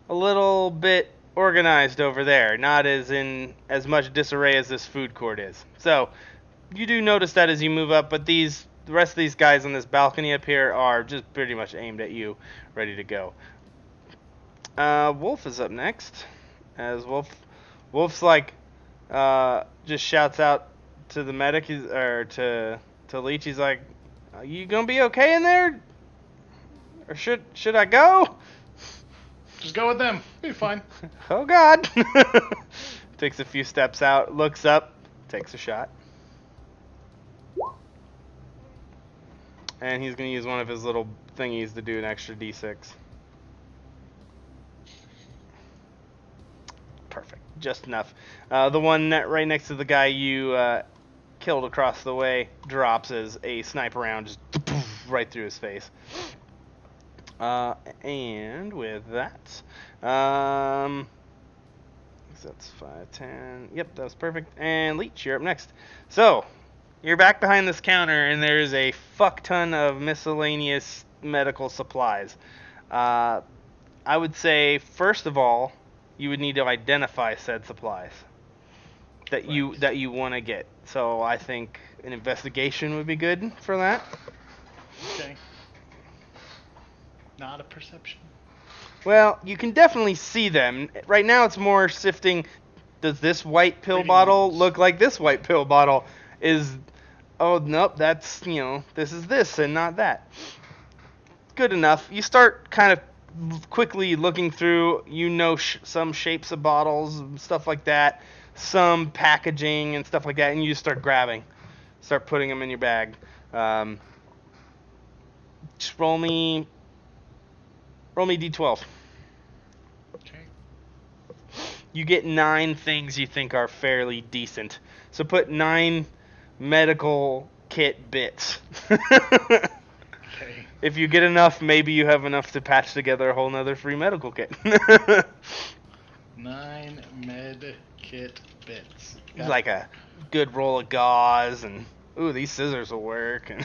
a little bit organized over there, not in as much disarray as this food court is. So you do notice that as you move up, but the rest of these guys on this balcony up here are just pretty much aimed at you, ready to go. Wolf is up next. As Wolf's like, just shouts out to the medic, or to Leech. He's like, "Are you gonna be okay in there? Or should I go?" Just go with them. Be fine. Oh God. Takes a few steps out, looks up, takes a shot. And he's going to use one of his little thingies to do an extra d6. Perfect. Just enough. The one right next to the guy you killed across the way drops as a sniper round just right through his face. And with that, that's 5, 10. Yep, that was perfect. And Leech, you're up next. So, you're back behind this counter, and there's a fuck ton of miscellaneous medical supplies. I would say, first of all, you would need to identify said supplies that you want to get. So I think an investigation would be good for that. Okay. Not a perception. Well, you can definitely see them. Right now it's more sifting. Does this white pill Reading bottle labels. look like this white pill bottle? Oh, nope, that's, this is this and not that. Good enough. You start kind of quickly looking through, some shapes of bottles and stuff like that, some packaging and stuff like that, and you just start grabbing. Start putting them in your bag. Just roll me D12. Okay. You get 9 things you think are fairly decent. So put 9 medical kit bits. Okay. If you get enough, maybe you have enough to patch together a whole nother free medical kit. 9 med kit bits. It's like a good roll of gauze, and ooh, these scissors will work. And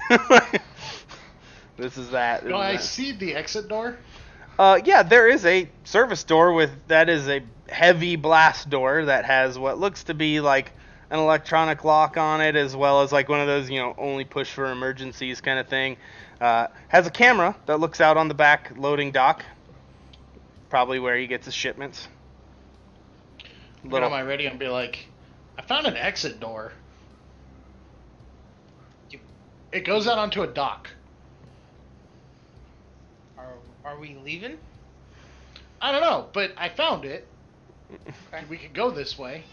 this is that. Do I see the exit door? Yeah, there is a service door that is a heavy blast door that has what looks to be like an electronic lock on it, as well as like one of those, only push for emergencies kind of thing. Has a camera that looks out on the back loading dock, probably where he gets his shipments. Get on my radio and be like, I found an exit door. It goes out onto a dock. Are we leaving? I don't know, but I found it. Okay. We could go this way.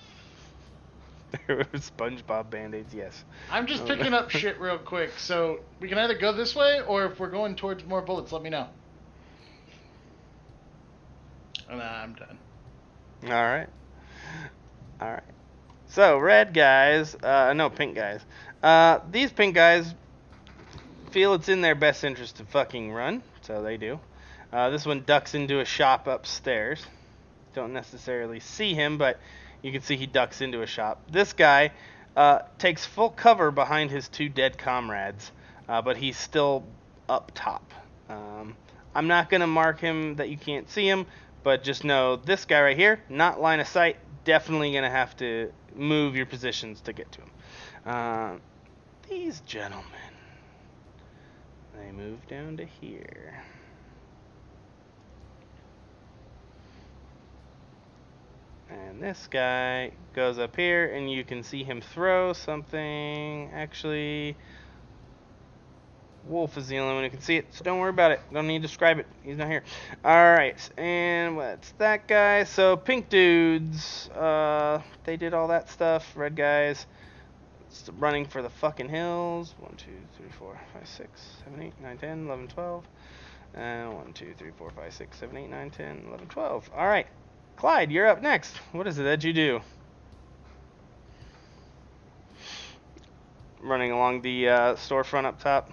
SpongeBob Band-Aids, yes. I'm just picking up shit real quick, so we can either go this way, or if we're going towards more bullets, let me know. And I'm done. Alright. So, red guys, pink guys. These pink guys feel it's in their best interest to fucking run, so they do. This one ducks into a shop upstairs. Don't necessarily see him, but you can see he ducks into a shop. This guy takes full cover behind his 2 dead comrades, but he's still up top. I'm not going to mark him that you can't see him, but just know this guy right here, not line of sight, definitely going to have to move your positions to get to him. These gentlemen, they move down to here. And this guy goes up here, and you can see him throw something. Actually, Wolf is the only one who can see it, so don't worry about it. Don't need to describe it. He's not here. Alright, and what's that guy? So, pink dudes, they did all that stuff. Red guys, running for the fucking hills. 1, 2, 3, 4, 5, 6, 7, 8, 9, 10, 11, 12. 1, 2, 3, 4, 5, 6, 7, 8, 9, 10, 11, 12. Alright. Clyde, you're up next. What is it that you do? Running along the storefront up top.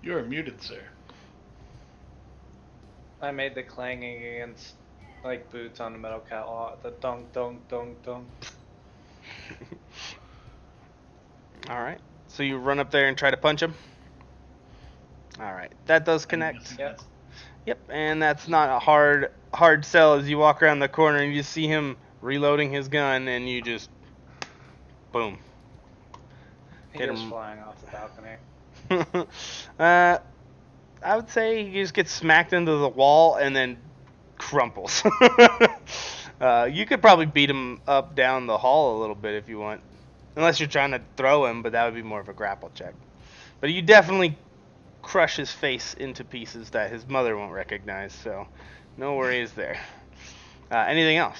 You are muted, sir. I made the clanging against, like, boots on the metal catwalk. The dunk, dunk, dunk, dunk. Alright. So you run up there and try to punch him? Alright. That does connect. Yep. Yep, and that's not a hard sell as you walk around the corner and you see him reloading his gun and you just boom. He Hit goes him. flying off the balcony. I would say he just gets smacked into the wall and then crumples. You could probably beat him up down the hall a little bit if you want. Unless you're trying to throw him, but that would be more of a grapple check. But you definitely crush his face into pieces that his mother won't recognize, so no worries there. Anything else?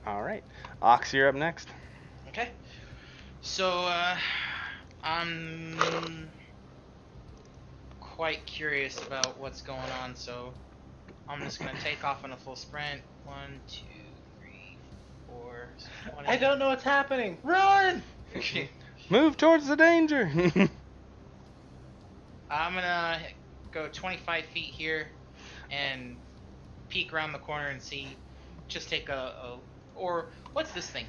Alright. Ox, you're up next. Okay. So, I'm quite curious about what's going on, so I'm just gonna take off on a full sprint. 1, 2, 3, 4. 20. I don't know what's happening. Run! Move towards the danger. I'm gonna go 25 feet here and peek around the corner and see. Just take or what's this thing?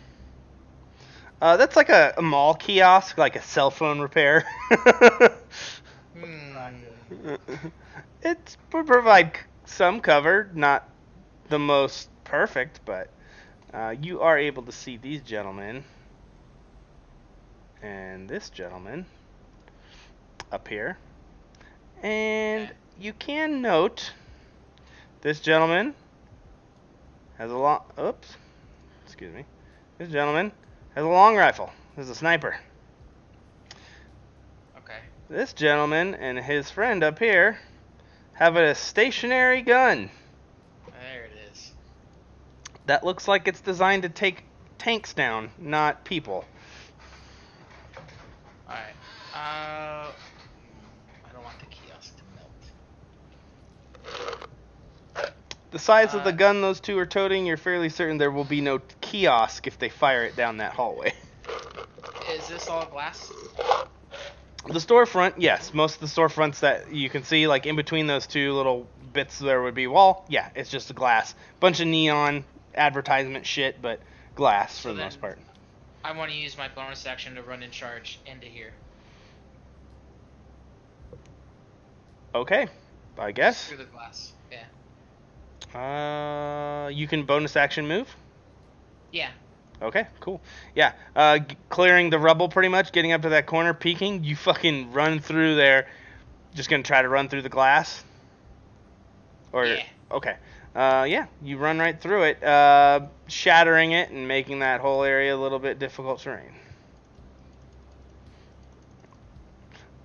That's like a mall kiosk, like a cell phone repair. It would provide some cover, not the most perfect, but you are able to see these gentlemen and this gentleman up here. And you can note this gentleman has a long, excuse me. This gentleman has a long rifle. This is a sniper. Okay. This gentleman and his friend up here have a stationary gun. There it is. That looks like it's designed to take tanks down, not people. Alright. I don't want the kiosk to melt. The size of the gun those two are toting, you're fairly certain there will be no kiosk if they fire it down that hallway. Is this all glass? The storefront, yes. Most of the storefronts that you can see, like in between those two little bits there would be wall. Yeah, it's just a glass. Bunch of neon advertisement shit, but glass for the most part. I want to use my bonus action to run in charge into here. Okay, I guess. Through the glass. Yeah. You can bonus action move? Yeah. Okay, cool. Yeah, clearing the rubble pretty much, getting up to that corner, peeking. You fucking run through there. Just gonna try to run through the glass? Or, yeah. Okay. Yeah, you run right through it, shattering it and making that whole area a little bit difficult terrain.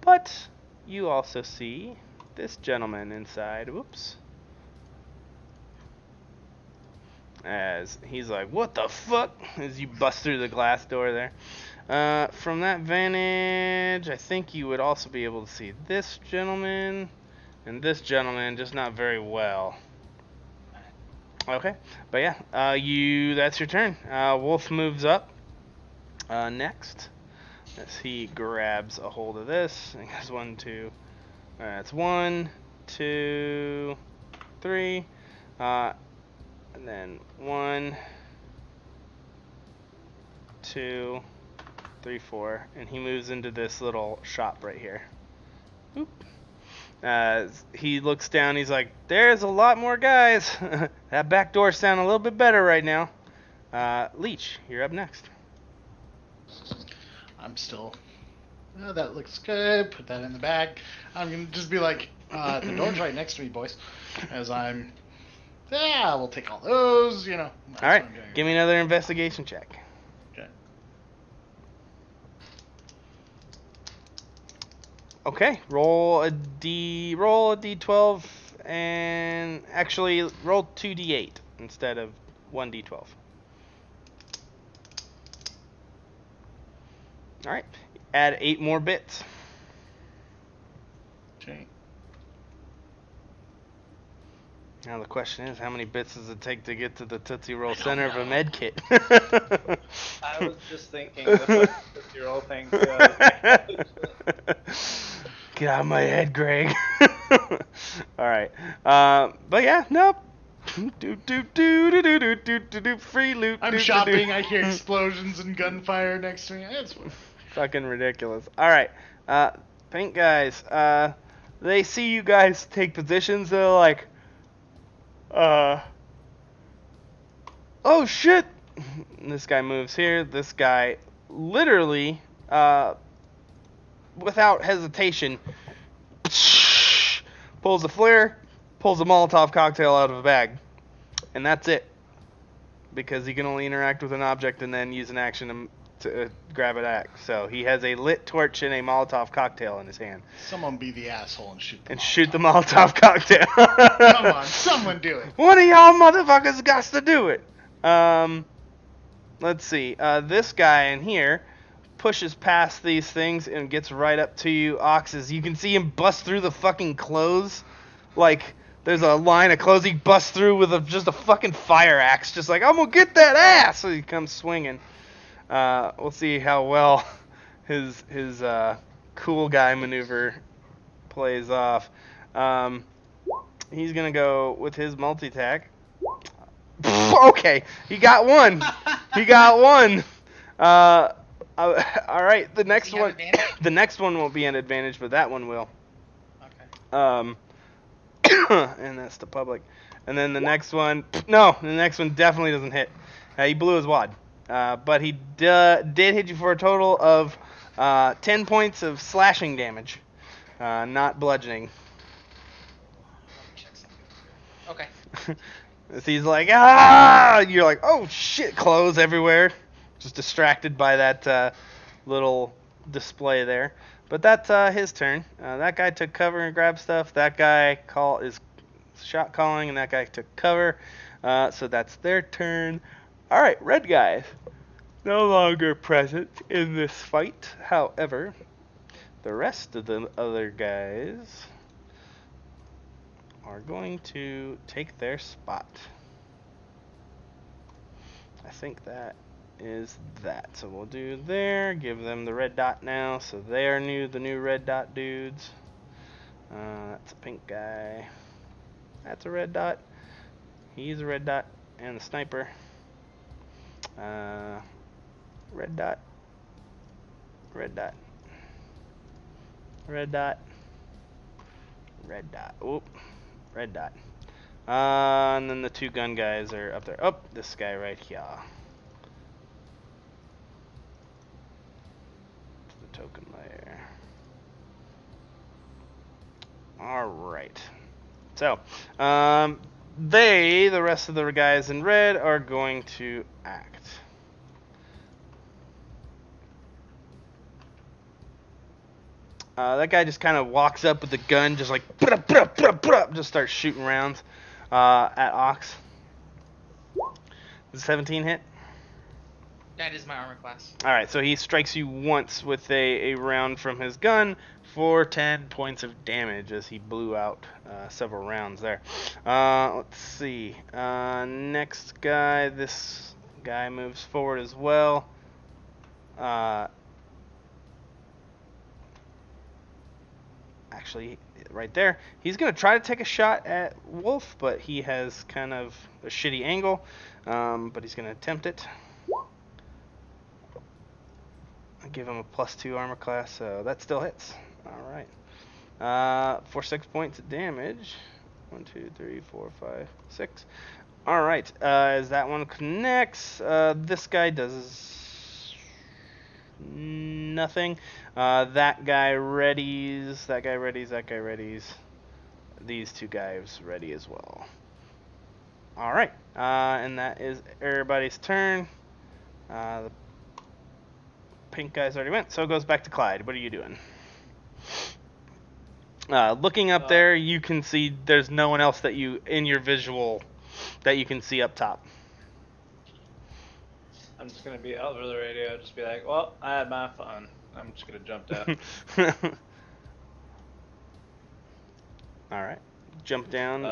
But you also see this gentleman inside. Whoops. As he's like, what the fuck? As you bust through the glass door there. From that vantage, I think you would also be able to see this gentleman and this gentleman, just not very well. Okay, but yeah, that's your turn. Wolf moves up next as he grabs a hold of this. And goes 1, 2. That's 1, 2, 3. And then 1, 2, 3, 4, and he moves into this little shop right here. Oop. He looks down, he's like, there's a lot more guys. That back door sounds a little bit better right now. Leech, you're up next. I'm still. Oh, that looks good. Put that in the bag. I'm gonna just be like, the door's right next to me, boys. As I'm. Yeah, we'll take all those. You know. All right, give me another investigation check. Okay. Okay, roll a d12, and actually roll 2d8 instead of 1d12. All right, add 8 more bits. Okay. Now the question is, how many bits does it take to get to the Tootsie Roll center of a med kit? I was just thinking the Roll thing. Get out of my head, Greg. All right, but yeah, nope. Free loot. I'm shopping. I hear explosions and gunfire next to me. It's fucking ridiculous. All right, pink guys. They see you guys take positions. They're like, oh shit. This guy moves here. This guy literally, without hesitation, pulls a flare, pulls a Molotov cocktail out of a bag, and that's it. Because he can only interact with an object and then use an action to grab an axe. So he has a lit torch and a Molotov cocktail in his hand. Someone be the asshole and shoot the Molotov. Shoot the Molotov cocktail. Come on, someone do it. One of y'all motherfuckers got to do it. Let's see. This guy in here pushes past these things and gets right up to you, Oxes. You can see him bust through the fucking clothes. Like, there's a line of clothes he busts through with just a fucking fire axe. Just like, I'm gonna get that ass! So he comes swinging. We'll see how well his cool guy maneuver plays off. He's gonna go with his multi-attack. Okay, he got one. He got one. All right, the next one. The next one won't be an advantage, but that one will. Okay. And that's the public. And then the next one, no, the next one definitely doesn't hit. He blew his wad. But he did hit you for a total of 10 points of slashing damage, not bludgeoning. Let me check something. Okay. So he's like, ah! You're like, oh shit, clothes everywhere. Just distracted by that little display there. But that's his turn. That guy took cover and grabbed stuff. That guy is shot calling, and that guy took cover. So that's their turn. All right, red guys. No longer present in this fight. However, the rest of the other guys are going to take their spot. I think that is that. So we'll do there, give them the red dot now, so they are the new red dot dudes. That's a pink guy. That's a red dot. He's a red dot, and the sniper. Red dot. Red dot. Red dot. Red dot. Oop. Red dot. And then the two gun guys are up there. Oh, this guy right here. The token layer. Alright. So, the rest of the guys in red, are going to act. That guy just kind of walks up with the gun, just like, just starts shooting rounds at Ox. Does 17 hit? That is my armor class. Alright, so he strikes you once with a round from his gun for 10 points of damage as he blew out several rounds there. Let's see. Next guy, this guy moves forward as well. Actually, right there. He's going to try to take a shot at Wolf, but he has kind of a shitty angle. But he's going to attempt it. I'll give him a +2 armor class, so that still hits. Alright. For 6 points of damage. 1, 2, 3, 4, 5, 6. Alright. As that one connects, this guy does nothing. That guy readies. That guy readies. That guy readies. These two guys ready as well. Alright. And that is everybody's turn. The pink guys already went, so it goes back to Clyde. What are you doing? Looking up there, you can see there's no one else that you, in your visual, that you can see up top. I'm just gonna be over the radio, just be like, well, I had my fun. I'm just gonna jump down. Alright. Jump down.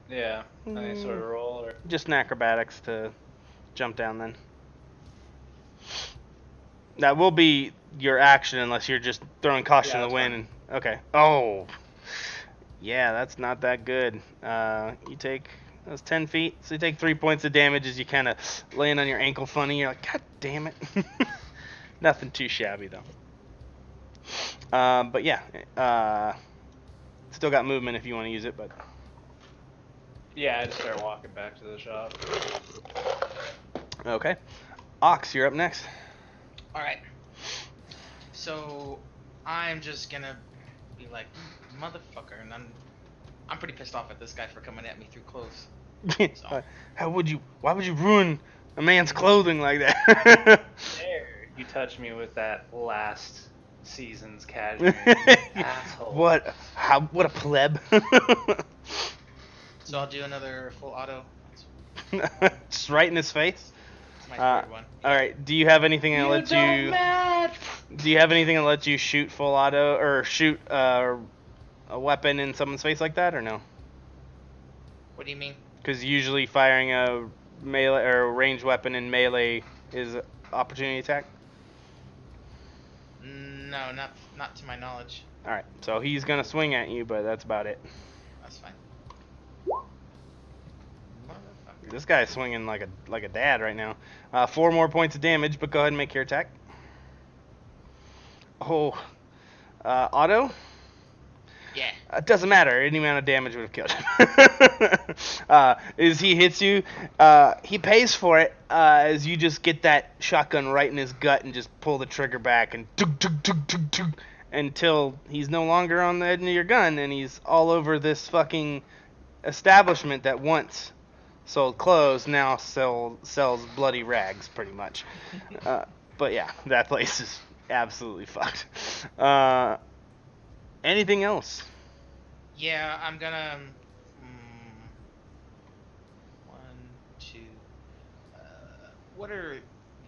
Yeah, any sort of roll or just an acrobatics to jump down then. That will be your action unless you're just throwing caution to the wind. Okay. Oh. Yeah, that's not that good. You take those 10 feet, so you take 3 points of damage as you kind of land on your ankle funny. You're like, God damn it. Nothing too shabby though. But yeah, still got movement if you want to use it, but. yeah, I just start walking back to the shop. Okay. Ox, you're up next. Alright. So, I'm just gonna be like, motherfucker, and I'm pretty pissed off at this guy for coming at me through clothes. So. Why would you ruin a man's clothing like that? There, you touched me with that last season's cashmere. Asshole. What a pleb. So I'll do another full auto. Just right in his face. It's my third one. All right. Do you have anything that lets you? Do you have anything that lets you shoot full auto or shoot a weapon in someone's face like that, or no? What do you mean? Because usually firing a melee or a ranged weapon in melee is opportunity attack. No, not to my knowledge. All right. So he's gonna swing at you, but that's about it. That's fine. This guy's swinging like a dad right now. 4 more points of damage, but go ahead and make your attack. Oh, auto. Yeah. It doesn't matter. Any amount of damage would have killed him. As he hits you, he pays for it as you just get that shotgun right in his gut and just pull the trigger back and tug, tug, tug, tug, tug, until he's no longer on the edge of your gun and he's all over this fucking establishment that once sold clothes now sells bloody rags, pretty much. But yeah, that place is absolutely fucked. Anything else? Yeah, I'm gonna. One, two. What are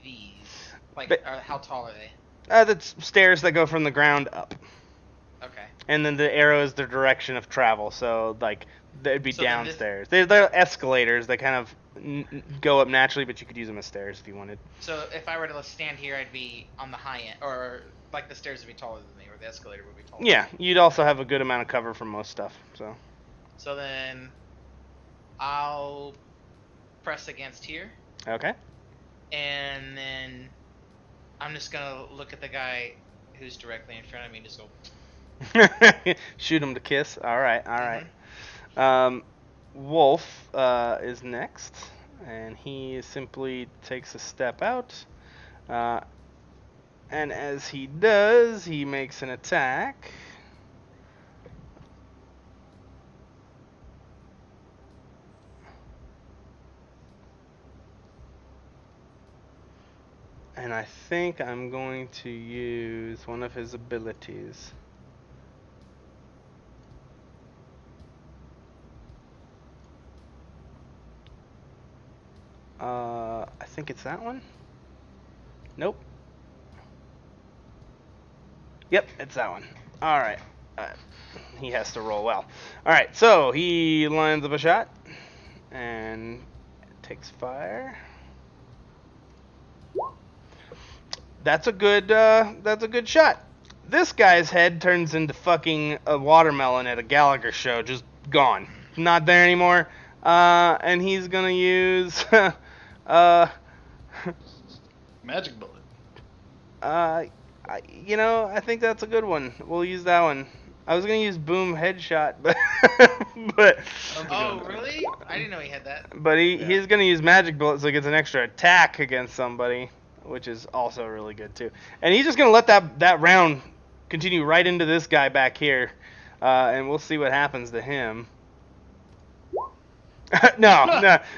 these? Like, how tall are they? That's stairs that go from the ground up. Okay. And then the arrow is the direction of travel, so like they'd be So then downstairs. They're escalators. They kind of go up naturally, but you could use them as stairs if you wanted. So if I were to stand here, I'd be on the high end, or like the stairs would be taller than me, or the escalator would be taller. Yeah, you'd also have a good amount of cover from most stuff. So then, I'll press against here, Okay. and then I'm just gonna look at the guy who's directly in front of me, and just go. Shoot him to kiss. All right. Mhm. Wolf is next, and he simply takes a step out. And as he does, he makes an attack. And I think I'm going to use one of his abilities. I think it's that one. Nope. Yep, it's that one. All right. He has to roll well. All right, so he lines up a shot and takes fire. That's a good shot. This guy's head turns into fucking a watermelon at a Gallagher show, just gone, not there anymore. And he's gonna use Magic bullet. I think that's a good one. We'll use that one. I was gonna use boom headshot, but Oh, really? I didn't know he had that. But he's gonna use magic bullet, so he gets an extra attack against somebody, which is also really good too. And he's just gonna let that round continue right into this guy back here, and we'll see what happens to him. no,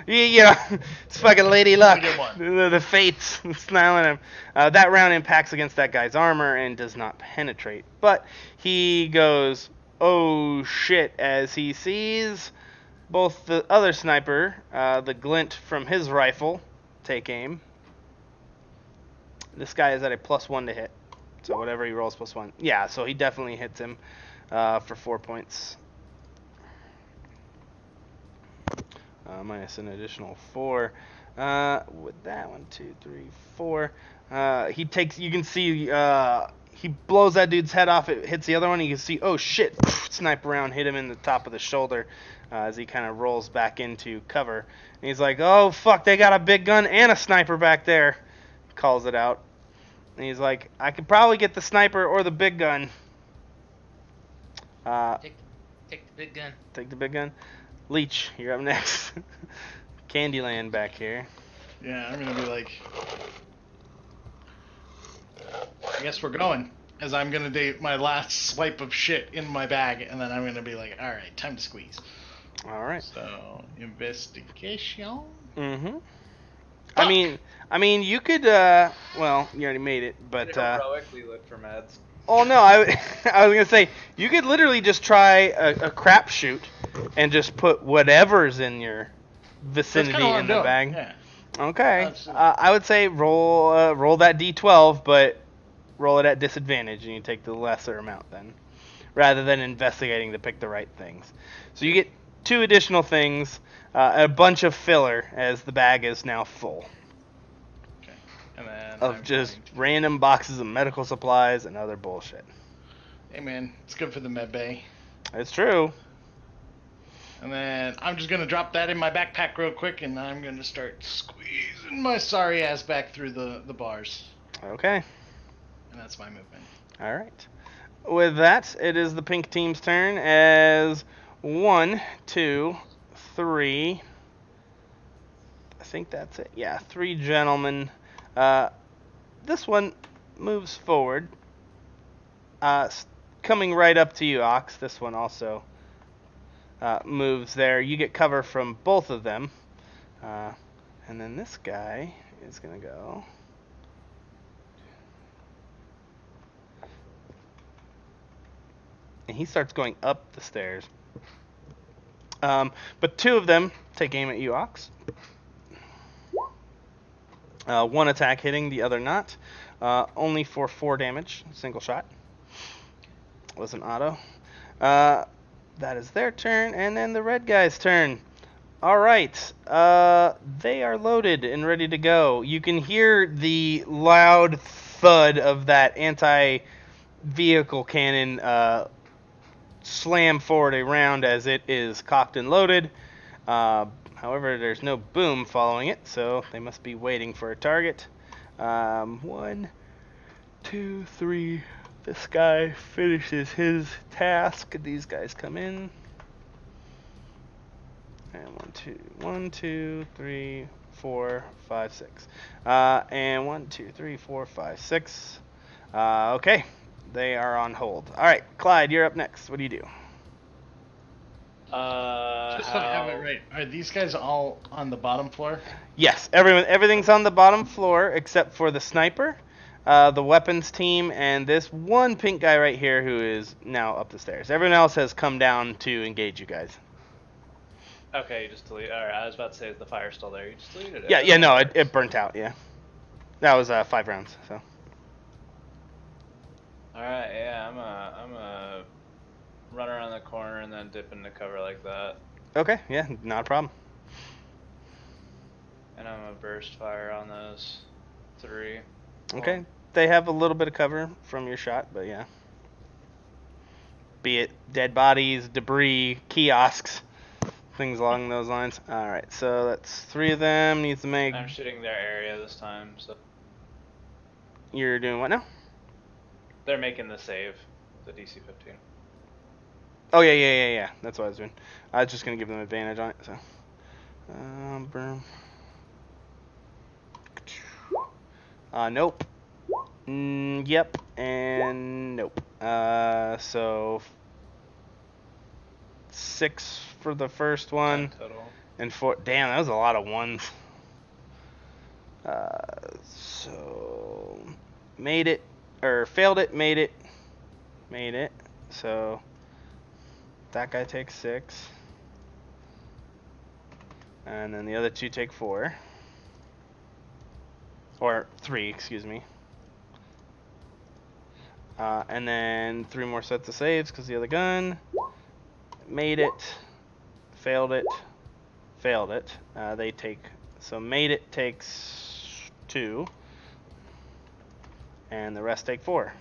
it's fucking Lady Luck. The fates smiling at him. That round impacts against that guy's armor and does not penetrate. But he goes, oh shit, as he sees both the other sniper, the glint from his rifle, take aim. This guy is at a +1 to hit. So whatever he rolls +1. Yeah, so he definitely hits him for 4 points. Minus an additional 4. With that, 1, 2, 3, 4. He takes. You can see. He blows that dude's head off. It hits the other one. You can see. Oh shit! Sniper round hit him in the top of the shoulder as he kind of rolls back into cover. And he's like, "Oh fuck! They got a big gun and a sniper back there." Calls it out. And he's like, "I could probably get the sniper or the big gun." Take the big gun. Take the big gun. Leech, you're up next. Candyland back here. Yeah, I'm gonna be like, I guess we're going. As I'm gonna do my last swipe of shit in my bag, and then I'm gonna be like, all right, time to squeeze. All right. So investigation. Mm-hmm. I mean, you could. Well, you already made it, but. Heroically look for meds. Oh no, I was gonna say you could literally just try a crapshoot and just put whatever's in your vicinity in the bag. Yeah. Okay. I would say roll that D12, but roll it at disadvantage, and you take the lesser amount then, rather than investigating to pick the right things. So you get 2 additional things, a bunch of filler as the bag is now full. Okay. And then Of just random boxes of medical supplies and other bullshit. Hey man, it's good for the med bay. It's true. And then I'm just gonna drop that in my backpack real quick, and I'm gonna start squeezing my sorry ass back through the bars. Okay. And that's my movement. All right. with that, it is the pink team's turn as 1, 2, 3. I think that's it. Yeah, 3 gentlemen. This one moves forward. Coming right up to you, Ox. This one also moves there. You get cover from both of them. And then this guy is going to go. And he starts going up the stairs. But 2 of them take aim at you, Ox. One attack hitting, the other not. Only for 4 damage, single shot. Was an auto. That is their turn, and then the red guy's turn. All right, they are loaded and ready to go. You can hear the loud thud of that anti-vehicle cannon slam forward a round as it is cocked and loaded. However, there's no boom following it, so they must be waiting for a target. 1, 2, 3. This guy finishes his task. These guys come in. And 1, 2, 3, 4, 5, 6. And 1, 2, 3, 4, 5, 6. Okay, they are on hold. All right, Clyde, you're up next. What do you do? Just so I have it right. Are these guys all on the bottom floor? Yes, everything's on the bottom floor except for the sniper, the weapons team, and this one pink guy right here who is now up the stairs. Everyone else has come down to engage you guys. Okay, you just delete. Alright, I was about to say, is the fire still there? You just deleted it. Yeah, no, it burnt out, yeah. That was 5 rounds, so. Alright, yeah, I'm a run around the corner and then dip into cover like that. Okay, yeah, not a problem. And I'm gonna burst fire on those 3. Okay, they have a little bit of cover from your shot, but yeah. Be it dead bodies, debris, kiosks, things along those lines. Alright, so that's 3 of them. Needs to make... I'm shooting their area this time, so... You're doing what now? They're making the save, the DC 15. Oh, yeah. That's what I was doing. I was just going to give them advantage on it, so. Boom. Nope. Yep, and nope. So 6 for the first one. 10 total. And 4. Damn, that was a lot of ones. So made it, or failed it, made it. So that guy takes 6. And then the other 2 take 4. Or 3, excuse me. And then 3 more sets of saves because the other gun. Made it. Failed it. Failed it. They take... So made it takes 2. And the rest take 4.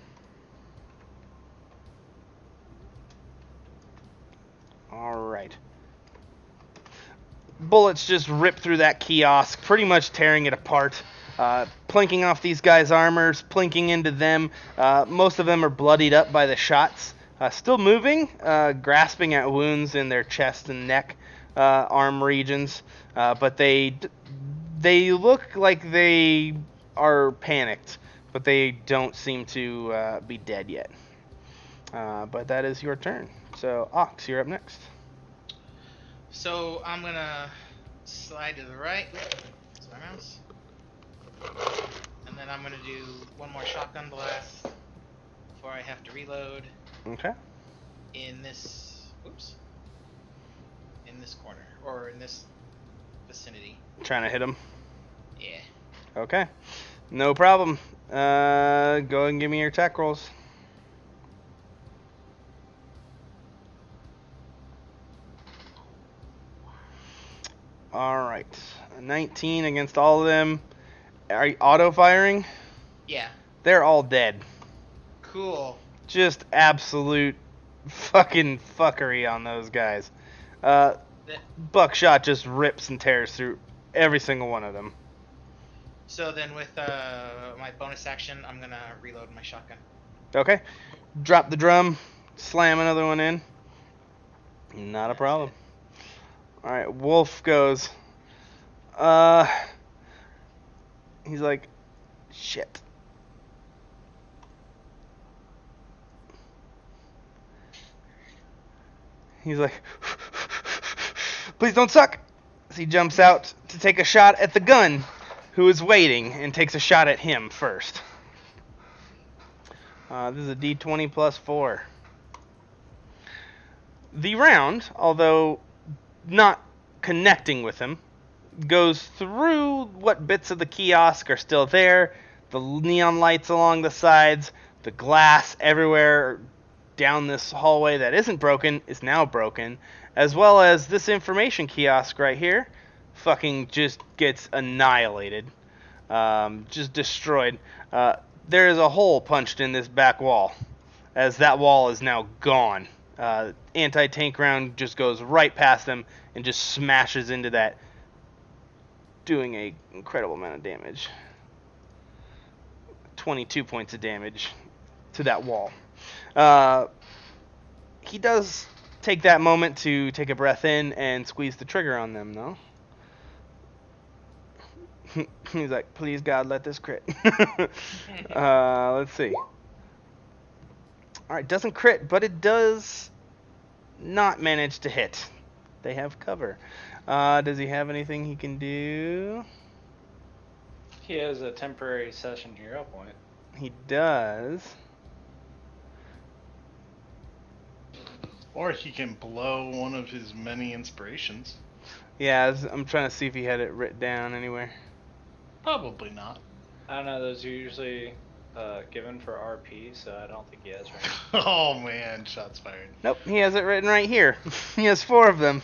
Alright. Bullets just rip through that kiosk, pretty much tearing it apart. Plinking off these guys' armors, plinking into them. Most of them are bloodied up by the shots. Still moving, grasping at wounds in their chest and neck, arm regions. But they look like they are panicked, but they don't seem to be dead yet. But that is your turn. So, Ox, you're up next. So I'm gonna slide to the right. That's my mouse. And then I'm gonna do one more shotgun blast before I have to reload. Okay. In this, in this corner or in this vicinity. Trying to hit him. Yeah. Okay. No problem. Go ahead and give me your attack rolls. Alright. 19 against all of them. Are you auto-firing? Yeah. They're all dead. Cool. Just absolute fucking fuckery on those guys. Buckshot just rips and tears through every single one of them. So then with my bonus action, I'm gonna reload my shotgun. Okay. Drop the drum. Slam another one in. Not a problem. All right. Wolf goes. He's like, shit. He's like, please don't suck. So he jumps out to take a shot at the gun, who is waiting, and takes a shot at him first. This is a D20 plus 4. The round, although not connecting with him, goes through what bits of the kiosk are still there, the neon lights along the sides, the glass everywhere down this hallway that isn't broken is now broken, as well as this information kiosk right here fucking just gets annihilated, just destroyed. There is a hole punched in this back wall, as that wall is now gone. Anti-tank round just goes right past them and just smashes into that, doing a incredible amount of damage. 22 points of damage to that wall. He does take that moment to take a breath in and squeeze the trigger on them, though. He's like, please God, let this crit. Let's see. Alright, doesn't crit, but it does not manage to hit. They have cover. Does he have anything he can do? He has a temporary session hero point. He does. Or he can blow one of his many inspirations. Yeah, I'm trying to see if he had it written down anywhere. Probably not. I don't know, those are usually given for RP, so I don't think he has right. Oh man, shots fired. Nope, he has it written right here. He has 4 of them.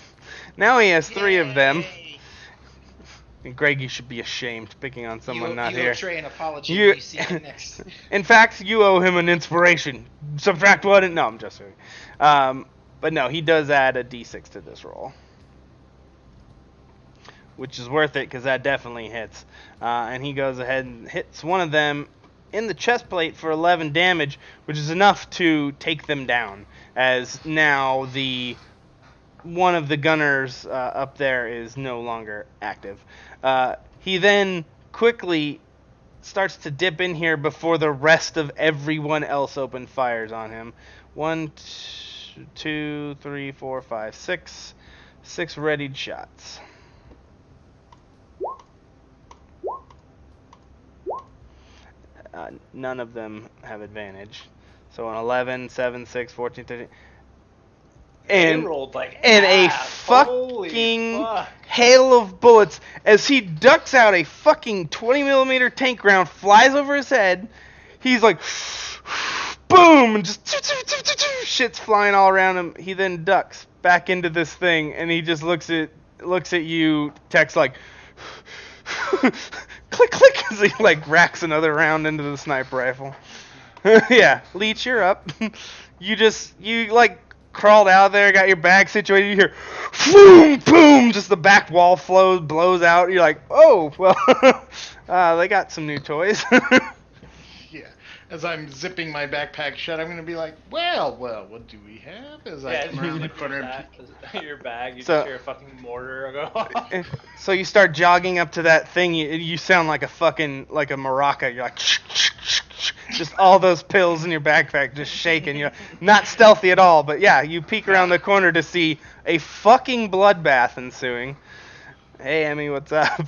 Now he has 3 of them. Yay! And Greg, you should be ashamed picking on someone not you here. owe Trey an apology You- when you see it next. In fact, you owe him an inspiration. Subtract 1 and... No, I'm just kidding. But no, he does add a d6 to this roll. Which is worth it, because that definitely hits. And he goes ahead and hits one of them in the chest plate for 11 damage, which is enough to take them down. As now one of the gunners up there is no longer active. He then quickly starts to dip in here before the rest of everyone else open fires on him. 1, 2, 3, 4, 5, 6. 6 readied shots. None of them have advantage. So an 11, 7, 6, 14, 13. They rolled like And a ass. Holy fucking fuck. hail of bullets as he ducks out a fucking 20mm tank round, flies over his head. He's like, boom, and just shit's flying all around him. He then ducks back into this thing, and he just looks at you, Tex, like, click, click, as he like racks another round into the sniper rifle. Yeah, Leech, you're up. You like crawled out there, got your bag situated. You hear, boom, boom, just the back wall blows out. You're like, oh, well, they got some new toys. Yeah. As I'm zipping my backpack shut, I'm gonna be like, well, what do we have? As I come around the corner. Your bag, you So- just hear a fucking mortar go off. So you start jogging up to that thing. You sound like a maraca. You're like, just all those pills in your backpack just shaking. You're not stealthy at all. But yeah, you peek around the corner to see a fucking bloodbath ensuing. Hey, Emmy, what's up?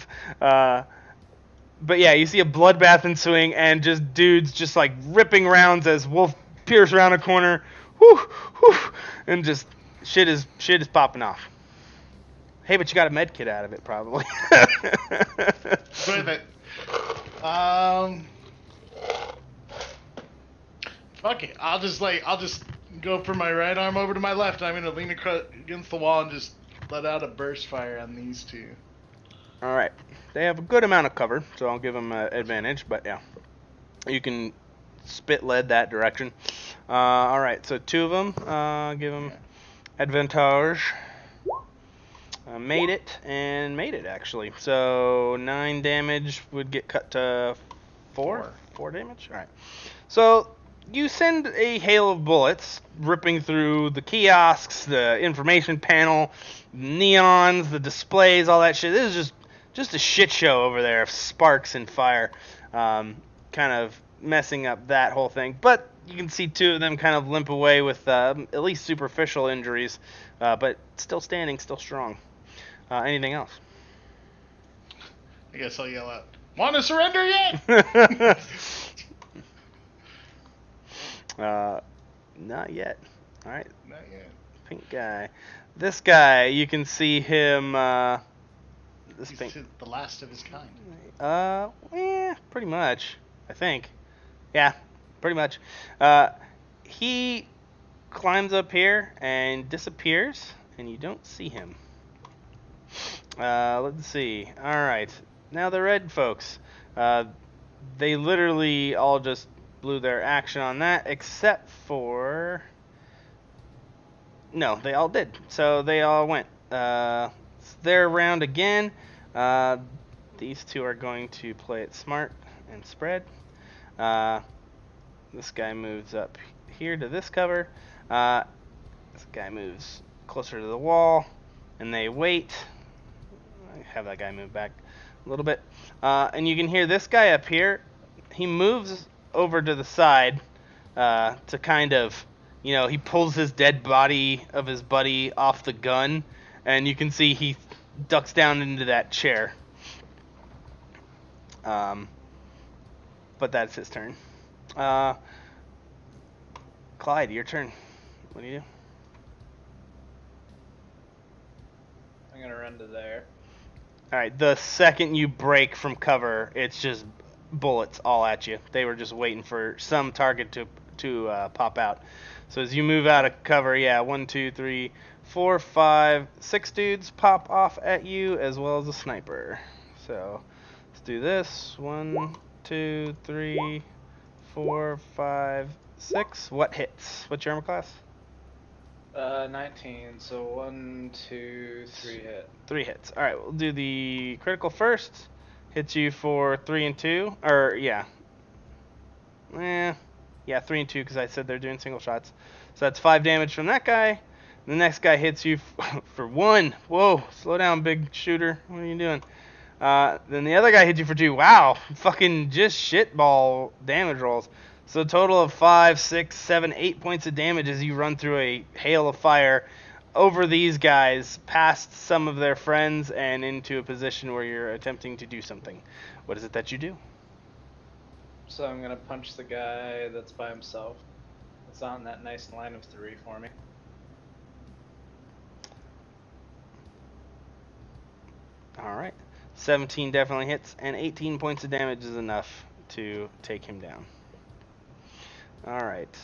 But yeah, you see a bloodbath ensuing, and just dudes just like ripping rounds as Wolf peers around a corner, whoo, whoo, and just shit is popping off. Hey, but you got a med kit out of it, probably. With it. Fuck it. I'll just go from my right arm over to my left. I'm gonna lean against the wall and just let out a burst fire on these two. All right, they have a good amount of cover, so I'll give them advantage. But yeah, you can spit lead that direction. All right, so 2 of them, give them advantage. Made it actually. So 9 damage would get cut to 4 damage. All right. So you send a hail of bullets ripping through the kiosks, the information panel, neons, the displays, all that shit. This is just a shit show over there of sparks and fire, kind of messing up that whole thing. But you can see two of them kind of limp away with at least superficial injuries, but still standing, still strong. Anything else? I guess I'll yell out, "Want to surrender yet?" Not yet. All right, Not yet. pink guy. This guy, you can see him. This He's pink. the last of his kind. Pretty much. I think. Yeah, pretty much. He climbs up here and disappears, and you don't see him. Let's see. All right. Now the red folks. They literally all just blew their action on that, except for... No, they all did. So they all went. It's their round again. These two are going to play it smart and spread. This guy moves up here to this cover. This guy moves closer to the wall, and they wait. Have that guy move back a little bit. And you can hear this guy up here. He moves over to the side to kind of, he pulls his dead body of his buddy off the gun, and you can see he ducks down into that chair. But that's his turn. Clyde, your turn. What do you do? I'm gonna run to there. Alright, the second you break from cover, it's just bullets all at you. They were just waiting for some target to pop out. So as you move out of cover, 1, 2, 3, 4, 5, 6 dudes pop off at you, as well as a sniper. So let's do this. 1, 2, 3, 4, 5, 6. What hits? What's your armor class? 19. So 1, 2, 3 hit. 3 hits. All right, we'll do the critical first. Hits you for 3 and 2. Or 3 and 2 because I said they're doing single shots. So that's 5 damage from that guy. The next guy hits you for 1. Whoa, slow down, big shooter. What are you doing? Then the other guy hits you for 2. Wow, fucking just shitball damage rolls. So a total of 5, 6, 7, 8 points of damage as you run through a hail of fire over these guys, past some of their friends, and into a position where you're attempting to do something. What is it that you do? So I'm gonna punch the guy that's by himself. It's on that nice line of 3 for me. Alright. 17 definitely hits, and 18 points of damage is enough to take him down. Alright.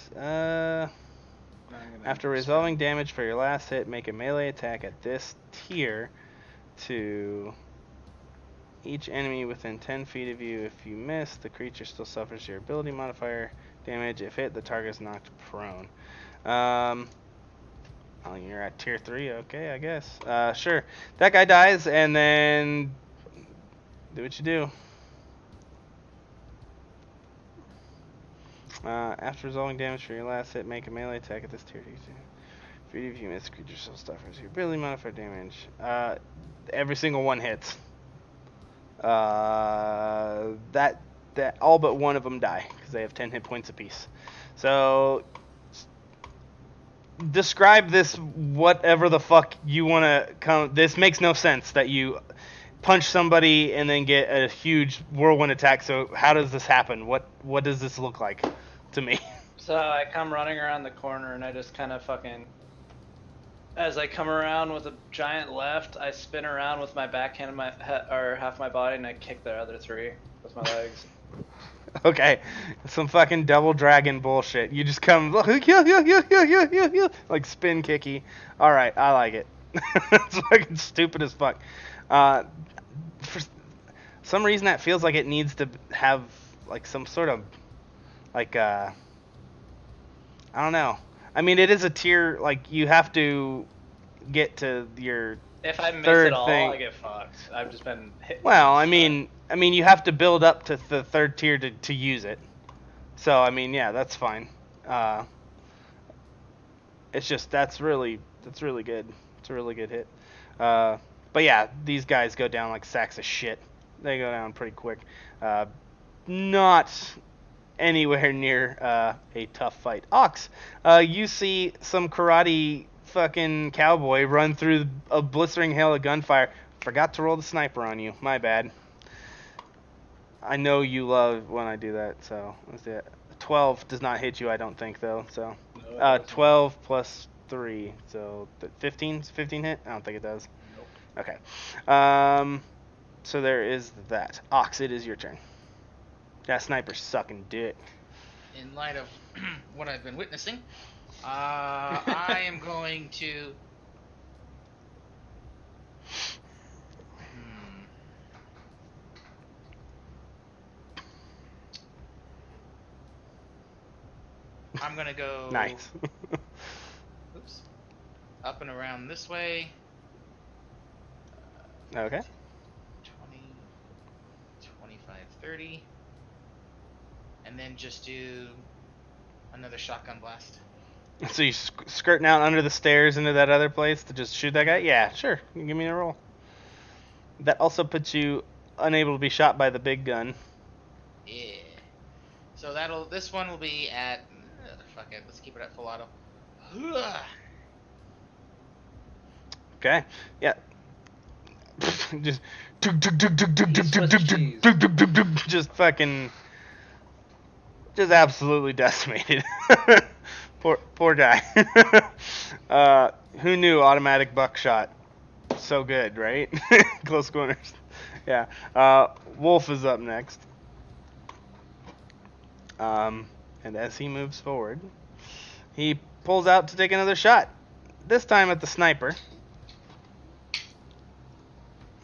After resolving damage for your last hit, make a melee attack at this tier to each enemy within 10 feet of you. If you miss, the creature still suffers your ability modifier damage. If hit, the target is knocked prone. Oh, you're at tier 3, okay, I guess. Sure. That guy dies, and then do what you do. After resolving damage for your last hit, make a melee attack at this tier. If you miss, the creature still suffers your ability modifier damage. Every single one hits. That all but one of them die because they have 10 hit points apiece. So describe this whatever the fuck you want to come. This makes no sense that you punch somebody and then get a huge whirlwind attack. So how does this happen? What does this look like to me? So I come running around the corner and I just kind of fucking... As I come around with a giant left, I spin around with my backhand and half my body, and I kick the other 3 with my legs. Okay, some fucking double dragon bullshit. You just come like spin kicky. All right, I like it. It's fucking stupid as fuck. For some reason, that feels like it needs to have like some sort of like I don't know. I mean, it is a tier, like, you have to get to your If I miss third it all, thing. I get fucked. I've just been hit. Well, I mean, you have to build up to the 3rd tier to use it. So I mean, yeah, that's fine. It's just that's really good. It's a really good hit. But yeah, these guys go down like sacks of shit. They go down pretty quick. Not anywhere near a tough fight. Ox, you see some karate fucking cowboy run through a blistering hail of gunfire. Forgot to roll the sniper on you. My bad. I know you love when I do that, so let's do it. 12 does not hit you, I don't think, though. So, No, it doesn't. 12 plus 3, so 15. 15 hit? I don't think it does. Nope. Okay. So there is that. Ox, it is your turn. That sniper's sucking dick. In light of what I've been witnessing, I am going to. I'm gonna go. Nice. Oops. Up and around this way. Okay. 20, 25, 30. And then just do another shotgun blast. So you skirting out under the stairs into that other place to just shoot that guy? Yeah, sure. You can give me a roll. That also puts you unable to be shot by the big gun. Yeah. So this one will be at, fuck it, let's keep it at full auto. Okay. Yeah. Just just fucking just absolutely decimated. poor guy. Who knew automatic buckshot? So good, right? Close corners. Yeah. Wolf is up next. And as he moves forward, he pulls out to take another shot. This time at the sniper,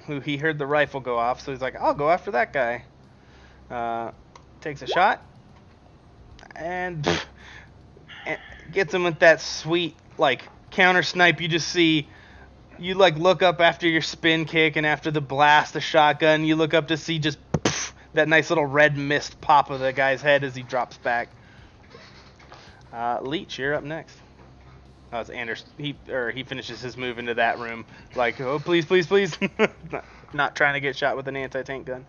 who he heard the rifle go off, so he's like, I'll go after that guy. Takes a shot, and gets him with that sweet, like, counter snipe. You just see, you, like, look up after your spin kick and after the blast of shotgun, you look up to see just that nice little red mist pop of the guy's head as he drops back. Leech, you're up next. Oh, it's Anders. He finishes his move into that room like, oh, please, please, please. not trying to get shot with an anti-tank gun.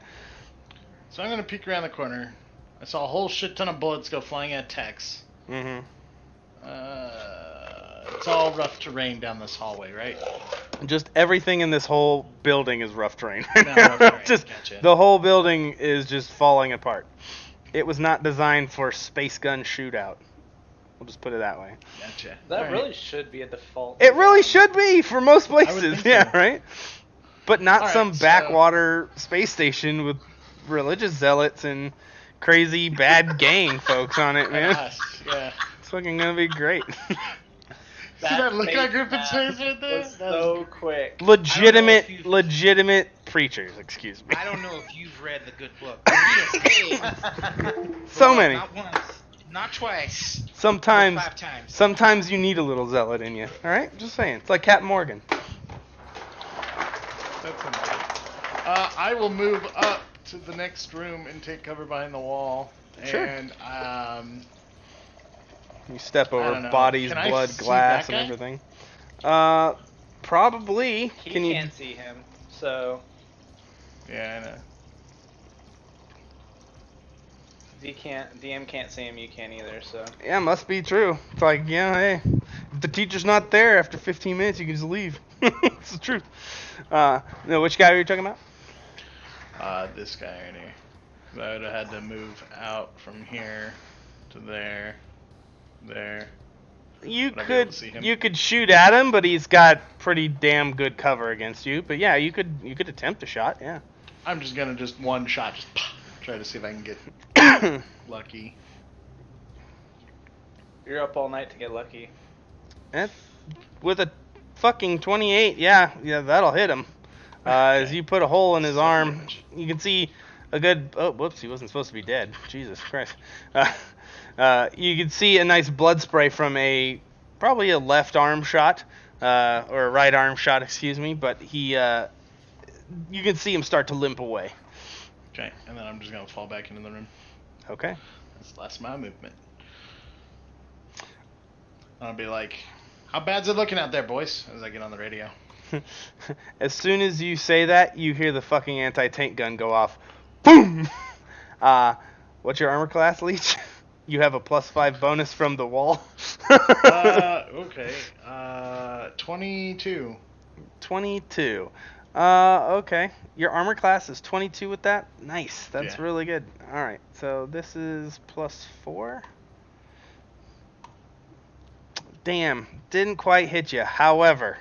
So I'm going to peek around the corner. I saw a whole shit ton of bullets go flying at Tex. Mm-hmm. It's all rough terrain down this hallway, right? Just everything in this whole building is rough terrain. No, rough terrain. Just Gotcha. the whole building is just falling apart. It was not designed for space gun shootout. We'll just put it that way. Gotcha. That All really right. should be a default. It really should be for most I would places, think yeah, so. right? But not All right, some so- backwater space station with religious zealots and crazy bad gang folks on it, man. Yeah. It's fucking gonna be great. See that look on face Griffin's mask face right there? was so quick. legitimate preachers, excuse me. I don't know if you've read the good book. But he has saved So blood, many. Not once, not twice, but Sometimes 5 times. Sometimes you need a little zealot in you. All right, just saying. It's like Captain Morgan. That's enough. I will move up to the next room and take cover behind the wall. Sure. And You step I over don't know. bodies, Can I blood, see glass, that and guy? everything. Probably. He Can you? can't see him, so yeah, I know. DM can't see him. You can't either. So Yeah, must be true. It's like, yeah, hey, if the teacher's not there after 15 minutes, you can just leave. It's the truth. No, which guy are you talking about? This guy right here. I would have had to move out from here to there. You Would I be able could to see him? you could shoot at him, but he's got pretty damn good cover against you. But yeah, you could attempt a shot. Yeah. I'm just gonna one shot, just try to see if I can get lucky. you're up all night to get lucky. And with a fucking 28, yeah, that'll hit him. As you put a hole in his Seven arm, damage. you can see a good. Oh, whoops! He wasn't supposed to be dead. Jesus Christ. You can see a nice blood spray from probably a left arm shot, or a right arm shot, excuse me. But you can see him start to limp away. Okay, and then I'm just gonna fall back into the room. Okay. It's less amount of movement. I'll be like, how bad's it looking out there, boys? As I get on the radio. As soon as you say that, you hear the fucking anti-tank gun go off. Boom! What's your armor class, Leech? You have a +5 bonus from the wall. Okay. 22. 22. Okay. Your armor class is 22 with that? Nice. That's Yeah. really good. Alright, so this is +4. Damn, didn't quite hit you. However,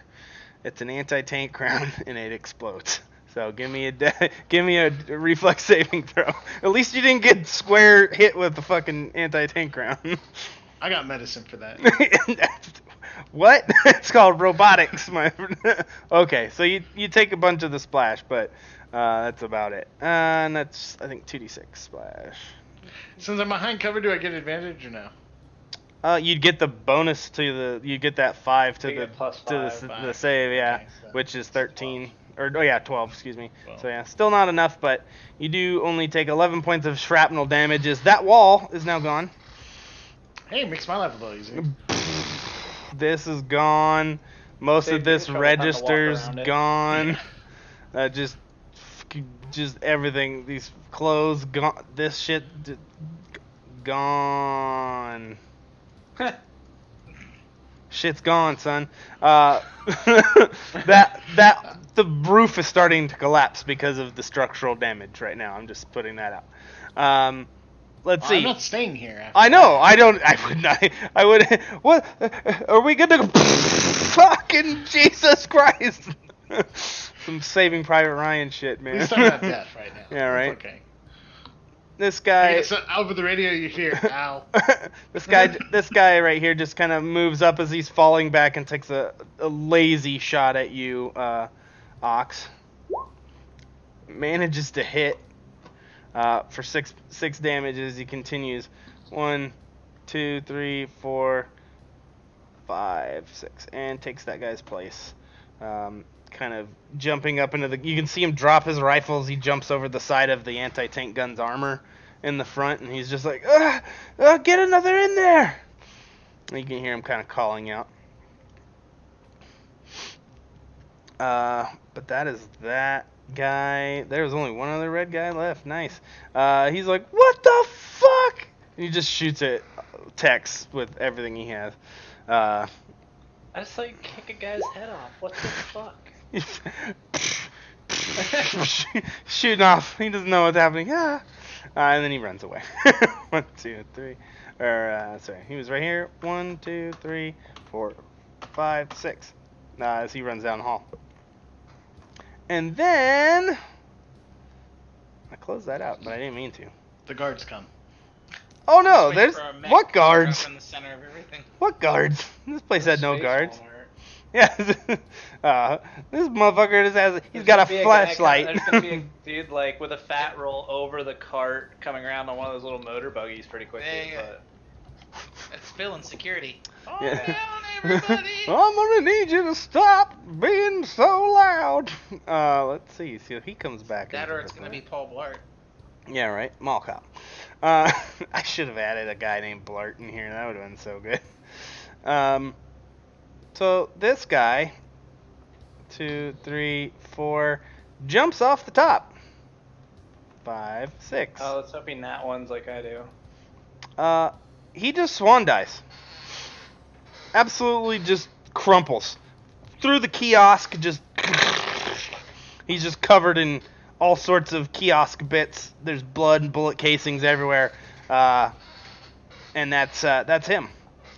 it's an anti-tank round and it explodes. So give me a reflex saving throw. At least you didn't get square hit with the fucking anti-tank round. I got medicine for that. What? It's called robotics, my. Okay, so you take a bunch of the splash, but that's about it. And that's, I think, 2d6 splash. Since I'm behind cover, do I get advantage or no? You'd get the bonus to the. You get that 5 to You the get +5, to the save, yeah, Okay, so which is 13. Or 12, excuse me. 12. So yeah, still not enough, but you do only take 11 points of shrapnel damages. That wall is now gone. Hey, makes my life a little easier. This is gone. Most Save of this you trouble trying to walk register's around it. gone. Just everything. These clothes gone. This shit gone. Shit's gone, son. The roof is starting to collapse because of the structural damage right now. I'm just putting that out. Let's see. I'm not staying here. After I know. I would not. I would. What? Are we gonna? Fucking Jesus Christ! Some Saving Private Ryan shit, At man. least I'm not deaf right now. Yeah, right. It's okay. This guy. So over the radio, you hear, ow. This guy right here just kind of moves up as he's falling back and takes a lazy shot at you, Ox. Manages to hit for six damage as he continues. 1, 2, 3, 4, 5, 6, and takes that guy's place. Kind of jumping up into the. You can see him drop his rifle as he jumps over the side of the anti-tank gun's armor in the front, and he's just like, get another in there. And you can hear him kind of calling out. But that is that guy. There's only one other red guy left. Nice. He's like, what the fuck? And he just shoots at Tex with everything he has. I just saw you kick a guy's head off. What the fuck? Shooting off. He doesn't know what's happening. And then he runs away. 1, 2, 3. Sorry. He was right here. 1, 2, 3, 4, 5, 6. As he runs down the hall. And then I closed that out, but I didn't mean to. The guards come. Oh no! Just wait There's for a mech what to drop guards? in the center of everything. What guards? This place had no Space guards. Walmart. Yeah. This motherfucker just has. He's got a There's gonna be flashlight. There's gonna be a dude like with a fat roll over the cart coming around on one of those little motor buggies pretty quickly. Yeah. But That's Phil in security. Calm Yeah. down, everybody. I'm gonna need you to stop being so loud. Let's see. So he comes back. That into or it's this, gonna be right? Paul Blart. Yeah, right. Mall cop. I should have added a guy named Blart in here. That would have been so good. So this guy, 2, 3, 4, jumps off the top. 5, 6. oh, let's hope he nat ones like I do. He just swan dives. Absolutely just crumples. Through the kiosk, just. He's just covered in all sorts of kiosk bits. There's blood and bullet casings everywhere. And that's him.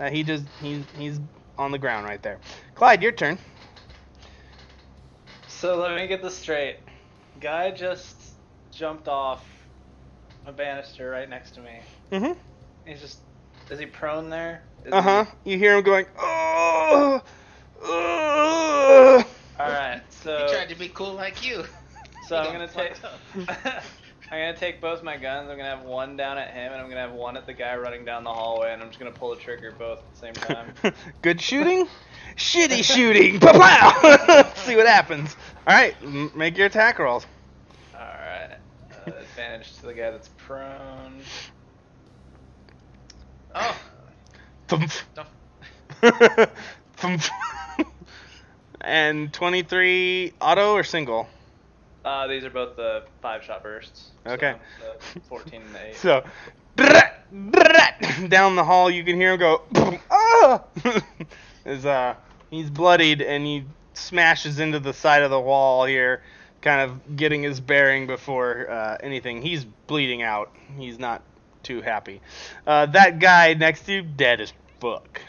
He's on the ground right there. Clyde, your turn. So let me get this straight. Guy just jumped off a banister right next to me. Mm-hmm. Is he prone there? Is Uh-huh. You hear him going, oh! Oh! Alright, He so tried to be cool like you. So He I'm gonna got take fucked up. I'm gonna take both my guns. I'm gonna have one down at him, and I'm gonna have one at the guy running down the hallway, and I'm just gonna pull the trigger both at the same time. Good shooting? Shitty shooting! Pow! See what happens. Alright, make your attack rolls. Alright. Advantage to the guy that's prone. Thumph. Don't- Thumph. And 23 auto or single? These are both the 5-shot bursts. Okay. So the 14 and the 8. So, down the hall, you can hear him go, ah! He's bloodied, and he smashes into the side of the wall here, kind of getting his bearing before anything. He's bleeding out. He's not too happy. That guy next to you, dead as fuck.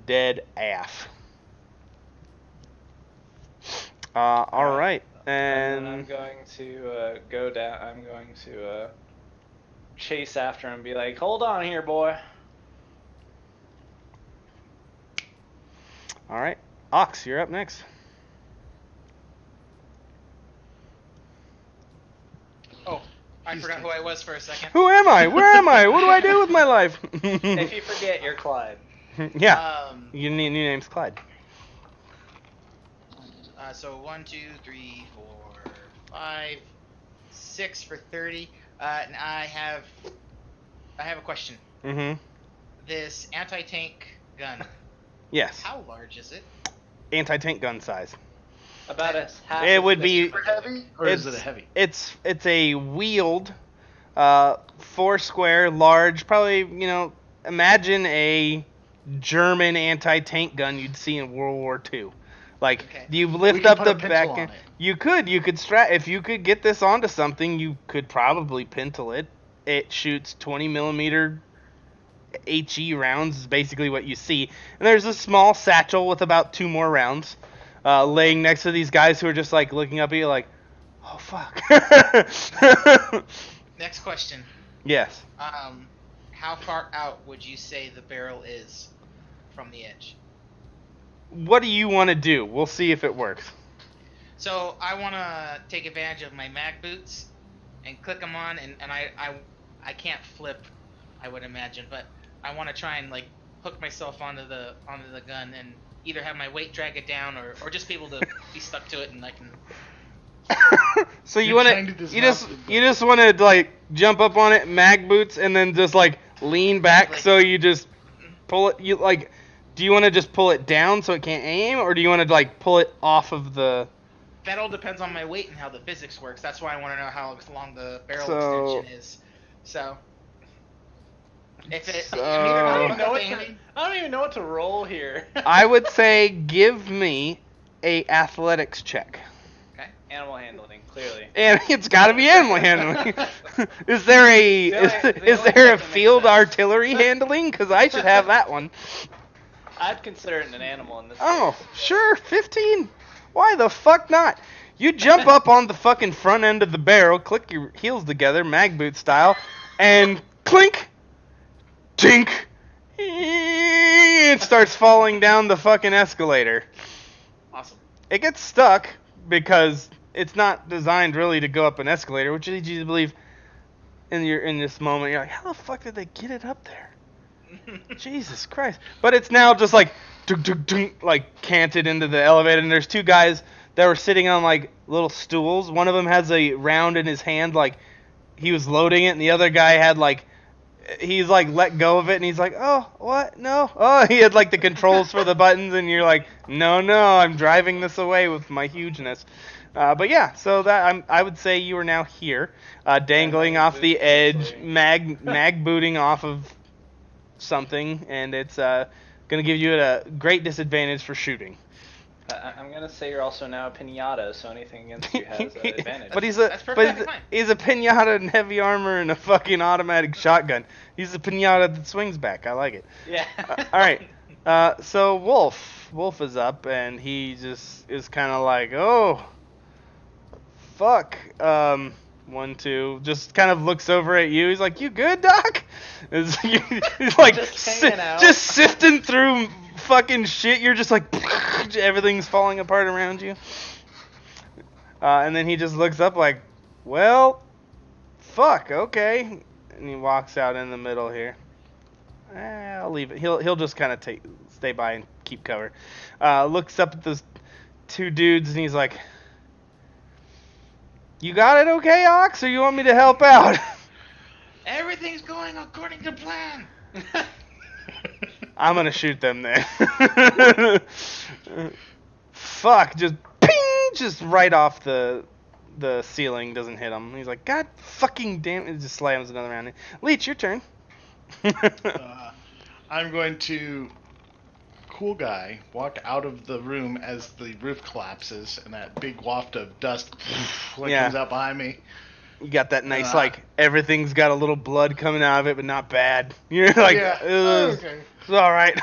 Dead AF. All right. And And I'm going to go down. I'm going to chase after him and be like, hold on here, boy. all right, Ox, you're up next. Oh, I forgot who I was for a second. Who am I? Where am I? What do I do with my life? If you forget, you're Clyde. Yeah. Your new name's Clyde. So 1, 2, 3, 4, 5, 6 for 30. And I have a question. Mm-hmm. This anti-tank gun, Yes. how large is it? Anti-tank gun size. About a half. It as would big be- as Super heavy, or is it a heavy? It's a wheeled, 4 square, large. Probably imagine a German anti-tank gun you'd see in World War II. Like Okay. you We lift can up put the a pintle back on end. it. You could strap if you could get this onto something. You could probably pintle it. It shoots 20 millimeter HE rounds. Is basically what you see. And there's a small satchel with about 2 more rounds, laying next to these guys who are just like looking up at you like, oh fuck. Next question. Yes. How far out would you say the barrel is from the edge? What do you want to do? We'll see if it works. So I want to take advantage of my mag boots and click them on, and I can't flip, I would imagine, but I want to try and like hook myself onto the gun and either have my weight drag it down or just be able to be stuck to it and I can. So you You're want trying to to dismount you just want to like jump up on it, mag boots, and then just like lean back Like- so you just pull it. You like, do you want to just pull it down so it can't aim, or do you want to like pull it off of the? That all depends on my weight and how the physics works. That's why I want to know how long the barrel So- extension is. So. If it, So- I don't, I'm I don't even know what to roll here. I would say give me a athletics check. Okay. Animal handling, clearly. And it's got to be animal handling. Is there a The only is thing there that a makes field sense. artillery handling? Because I should have that one. I'd consider it an animal in this Oh, case. sure, 15. Why the fuck not? You jump up on the fucking front end of the barrel, click your heels together, mag boot style, and clink, tink, it starts falling down the fucking escalator. Awesome. It gets stuck because it's not designed really to go up an escalator, which leads you to believe in this moment, you're like, how the fuck did they get it up there? Jesus Christ. But it's now just like dunk, dunk, dunk, like canted into the elevator, and there's 2 guys that were sitting on like little stools. One of them has a round in his hand, like he was loading it, and the other guy had like he's like let go of it, and he's like, oh, what? No. Oh, he had like the controls for the buttons, and you're like, no, I'm driving this away with my hugeness. But yeah, so that I would say you are now here, dangling off the edge, mag booting off of something, and it's gonna give you a great disadvantage for shooting. I'm gonna say you're also now a pinata, so anything against you has an advantage. But he's That's perfectly fine. he's a pinata in heavy armor and a fucking automatic shotgun. He's a pinata that swings back. I like it. Yeah. All right. So Wolf is up, and he just is kind of like, oh, fuck. 1, 2. Just kind of looks over at you. He's like, you good, Doc? He's like Just hanging out. just sifting through fucking shit. You're just like, everything's falling apart around you. And then he just looks up like, well, fuck, okay. And he walks out in the middle here. I'll leave it. He'll just kind of stay by and keep cover. Looks up at those 2 dudes, and he's like, you got it okay, Ox, or you want me to help out? Everything's going according to plan. I'm gonna shoot them then. Fuck, just ping, just right off the ceiling, doesn't hit him. He's like, God fucking damn it, just slams another round in. Leech, your turn. I'm going to cool guy walk out of the room as the roof collapses and that big waft of dust comes out behind me. You got that nice, like, everything's got a little blood coming out of it, but not bad. You're like, okay. It's alright.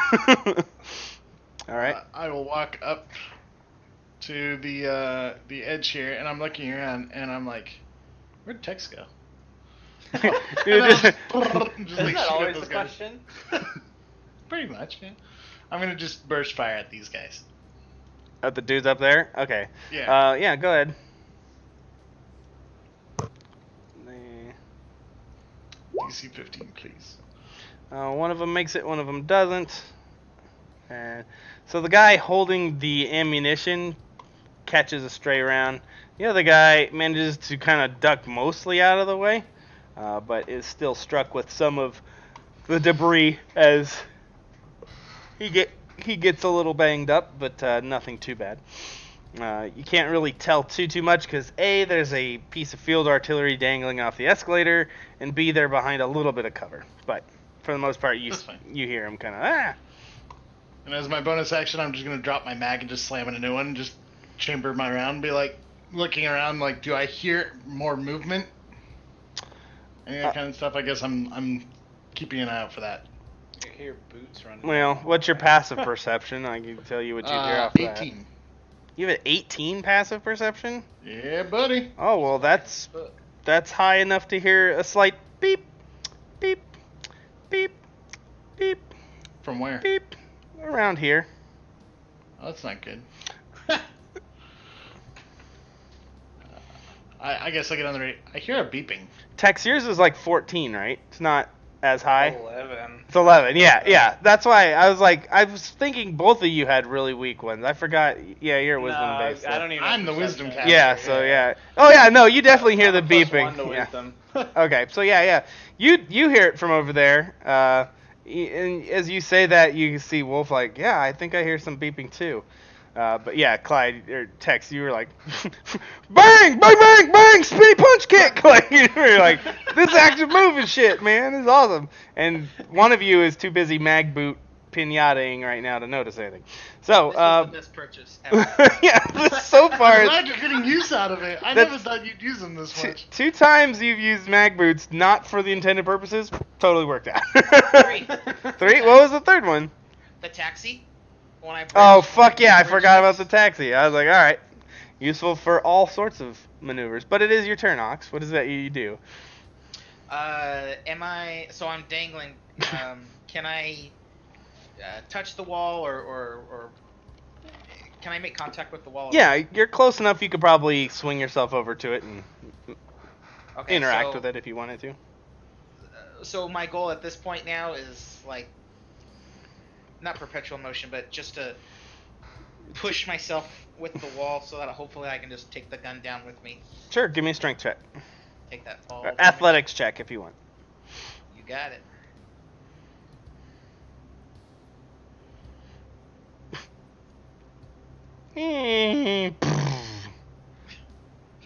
Alright. I will walk up to the edge here, and I'm looking around, and I'm like, where'd Tex go? Isn't that always the question? Pretty much, yeah. I'm going to just burst fire at these guys. At the dudes up there? Okay. Yeah. Yeah, go ahead. DC 15, please. One of them makes it, one of them doesn't. And so the guy holding the ammunition catches a stray round. The other guy manages to kind of duck mostly out of the way, but is still struck with some of the debris as he gets a little banged up, but nothing too bad. You can't really tell too much because A, there's a piece of field artillery dangling off the escalator, and B, they're behind a little bit of cover. But for the most part, you hear him kind of And as my bonus action, I'm just gonna drop my mag and just slam in a new one, and just chamber my round, be like looking around, like, do I hear more movement? Any of that kind of stuff. I guess I'm keeping an eye out for that. You hear boots running. Well, what's your passive perception? I can tell you what you hear off 18. that. You have an 18 passive perception? Yeah, buddy. Oh, well, that's high enough to hear a slight beep, beep, beep, beep, From where? beep, around here. Oh, that's not good. I guess I get on the rate. I hear a beeping. Tex, yours is like 14, right? It's not as high. 11. It's 11. Yeah. That's why I was thinking both of you had really weak ones. I forgot. Yeah, you're wisdom based. I don't even. I'm the wisdom caster. Yeah. So yeah. Oh yeah. No, you definitely hear the beeping. +1 to Yeah. wisdom. Okay. So yeah. You hear it from over there. And as you say that, you see Wolf like, yeah, I think I hear some beeping too. But yeah, Clyde or Tex, you were like, bang, bang, bang, bang, spinny punch kick. Like you were like, this active move is shit, man. This is awesome. And one of you is too busy mag boot pinataing right now to notice anything. So This is the best purchase ever. yeah, so far. I'm glad you're getting use out of it. I never thought you'd use them this much. Two times you've used mag boots, not for the intended purposes. Totally worked out. 3. 3? What was the third one? The taxi. When I Oh, fuck yeah, I forgot about the taxi. I was like, alright. Useful for all sorts of maneuvers. But it is your turn, Ox. What is that you do? So I'm dangling. Can I touch the wall or can I make contact with the wall? Yeah, you're close enough you could probably swing yourself over to it and Okay, interact with it if you wanted to. So my goal at this point now is, like, not perpetual motion, but just to push myself with the wall so that hopefully I can just take the gun down with me. Sure, give me a strength check. Take that fall. Or athletics check if you want. You got it.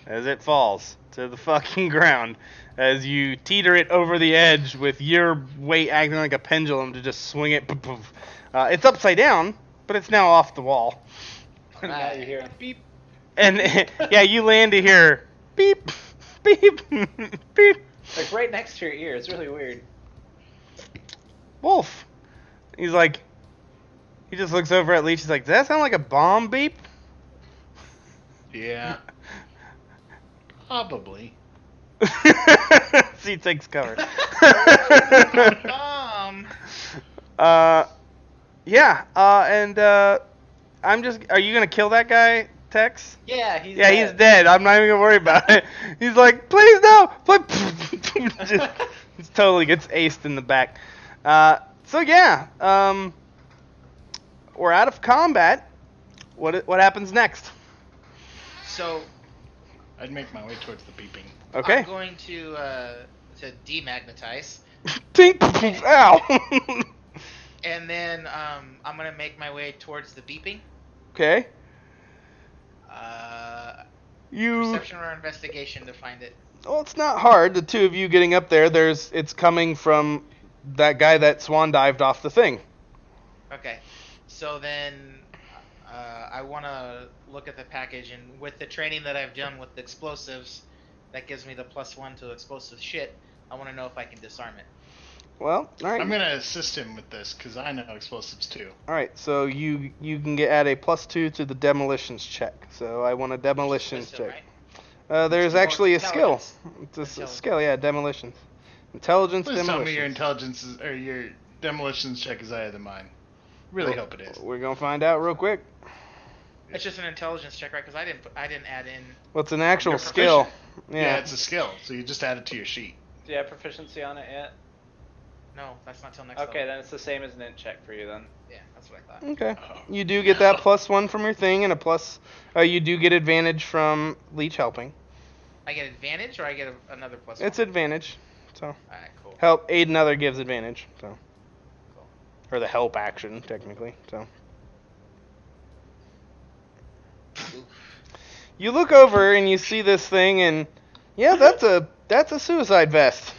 As it falls to the fucking ground, as you teeter it over the edge with your weight acting like a pendulum to just swing it. It's upside down, but it's now off the wall. Now you hear beep. And yeah, you land to hear beep, beep, beep. Like right next to your ear. It's really weird. Wolf. He's like, he just looks over at Leech. He's like, does that sound like a bomb beep? Yeah. Probably. He takes cover. Yeah. And I'm just. Are you gonna kill that guy, Tex? Yeah, he's Yeah, dead. he's dead. I'm not even gonna worry about it. He's like, please no. Just totally gets aced in the back. So yeah. We're out of combat. What happens next? So I'd make my way towards the beeping. Okay. I'm going to demagnetize. Tink. Ow. And then I'm gonna make my way towards the beeping. Okay. You. Perception or investigation to find it. Well, it's not hard. The two of you getting up there, it's coming from that guy that swan dived off the thing. Okay. So then I want to look at the package, and with the training that I've done with the explosives, that gives me the +1 to explosive shit. I want to know if I can disarm it. Well, all right. I'm gonna assist him with this because I know explosives too. All right. So you can add a +2 to the demolitions check. So I want a demolitions Wisdom, check. right? There's actually a skill. Intelligence. It's a skill, yeah. Demolitions. Intelligence. Please tell me Demolitions. your intelligence is, or your demolitions check is higher than mine. Really hope it is. We're gonna find out real quick. It's just an intelligence check, right? Because I didn't add in. What's an actual You're skill? proficient. Yeah, it's a skill, so you just add it to your sheet. Do you have proficiency on it yet? No, that's not till next. Okay, level. then it's the same as an int check for you then. Yeah, that's what I thought. Okay. Oh. You do get that +1 from your thing, and a plus. You do get advantage from leech helping. I get advantage, or I get another +1. It's advantage. So All right, cool. help aid another gives advantage. So. Cool. Or the help action technically. So. You look over and you see this thing, and yeah, that's a suicide vest.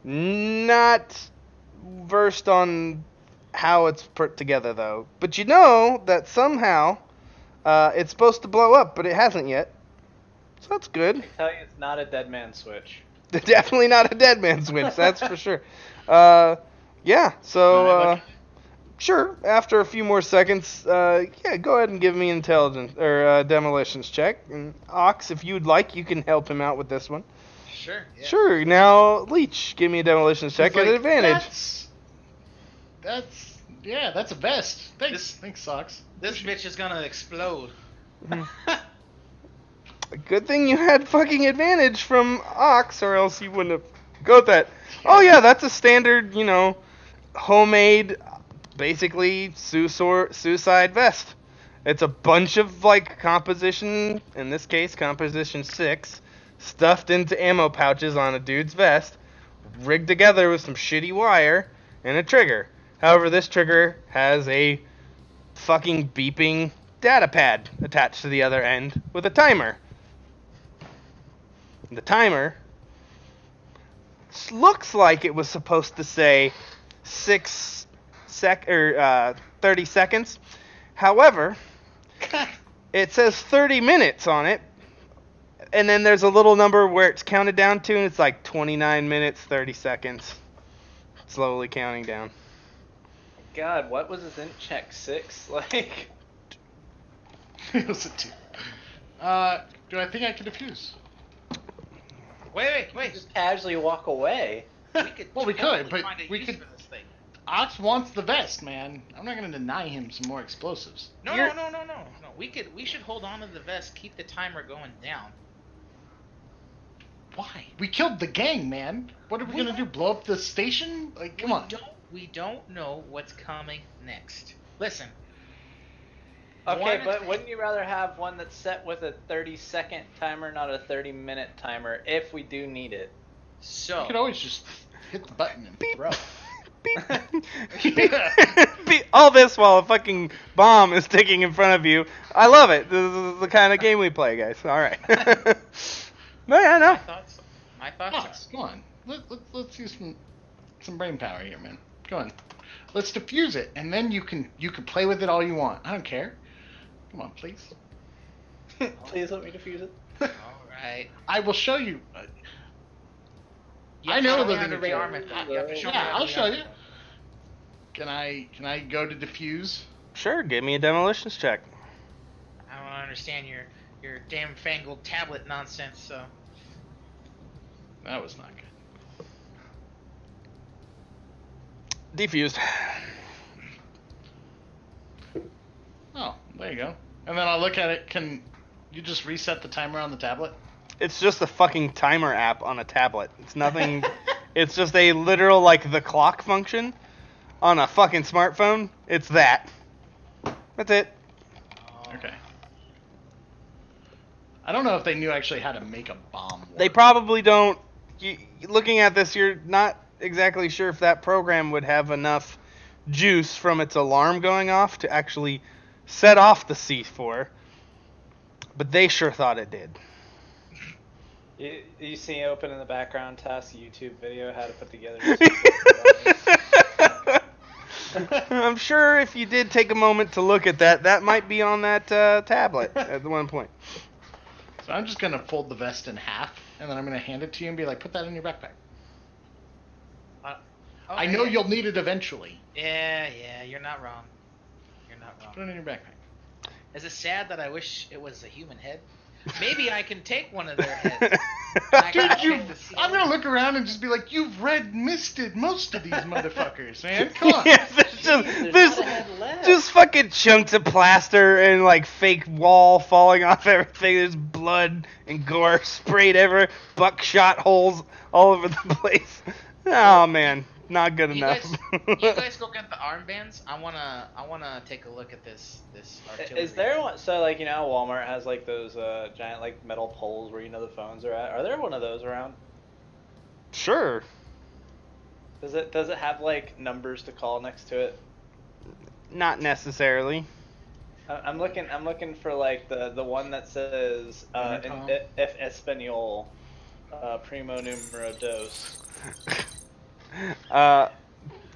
Not versed on how it's put together though, but you know that somehow it's supposed to blow up, but it hasn't yet. So that's good. I tell you, it's not a dead man switch. Definitely not a dead man switch, that's for sure. Yeah. So. Sure. After a few more seconds, yeah, go ahead and give me intelligence or demolitions check. And Ox, if you'd like, you can help him out with this one. Sure. Yeah. Sure. Now, Leech, give me a demolitions check at Like, advantage. That's a vest. Thanks, Socks. This bitch is gonna explode. Good thing you had fucking advantage from Ox, or else you wouldn't have got that. Oh yeah, that's a standard, homemade. Basically, suicide vest. It's a bunch of composition, in this case composition 6, stuffed into ammo pouches on a dude's vest, rigged together with some shitty wire and a trigger. However, this trigger has a fucking beeping data pad attached to the other end with a timer. The timer looks like it was supposed to say 30 seconds. However, it says 30 minutes on it, and then there's a little number where it's counted down to, and it's like 29 minutes, 30 seconds. Slowly counting down. God, what was his int check? 6? Like. It was a 2. Do I think I can defuse? Wait. Just casually walk away. We could. Well, we totally could, but find a we use could- for this thing. Ox wants the vest, man. I'm not gonna deny him some more explosives. No. We should hold on to the vest. Keep the timer going down. Why? We killed the gang, man. What are we gonna do? Blow up the station? Like, come on. We don't know what's coming next. Listen. Okay, but wouldn't you rather have one that's set with a 30-second timer, not a 30-minute timer, if we do need it? So. You could always just hit the button and throw. All this while a fucking bomb is ticking in front of you. I love it. This is the kind of game we play, guys. All right. No, yeah, no. My thoughts. Ox, come on. Let's use some brain power here, man. Go on. Let's diffuse it, and then you can play with it all you want. I don't care. Come on, please. Please let me defuse it. All right. I will show you. You I have to know show the me how to thing. rearm it. You have to show me Yeah, how to I'll show rearm you. it. Can I go to diffuse? Sure, give me a demolitions check. I don't understand your damn fangled tablet nonsense. So. That was not good. Defused. Oh, there you go. And then I'll look at it. Can you just reset the timer on the tablet? It's just a fucking timer app on a tablet. It's nothing. It's just a literal, the clock function on a fucking smartphone. It's that. That's it. Okay. I don't know if they knew actually how to make a bomb work. They probably don't. Looking at this, you're not exactly sure if that program would have enough juice from its alarm going off to actually set off the C4, but they sure thought it did. You see open in the background task YouTube video how to put together. I'm sure if you did take a moment to look at that, that might be on that tablet at one point. So I'm just gonna fold the vest in half, and then I'm gonna hand it to you and be like, "Put that in your backpack." I know you'll need it eventually. Yeah, you're not wrong. You're not wrong. Put it in your backpack. Is it sad that I wish it was a human head? Maybe I can take one of their heads. Dude, I'm gonna look around and just be like, "You've misted most of these motherfuckers, man. Come on." Yeah, there's just fucking chunks of plaster and like fake wall falling off everything. There's blood and gore sprayed everywhere. Buckshot holes all over the place. Oh man, not good enough. You guys go get the armbands. I wanna take a look at this artillery. Is there one? So like how Walmart has like those giant like metal poles where the phones are at. Are there one of those around? Sure. Does it have like numbers to call next to it? Not necessarily. I'm looking for like the one that says if Espanol, primo numero dos.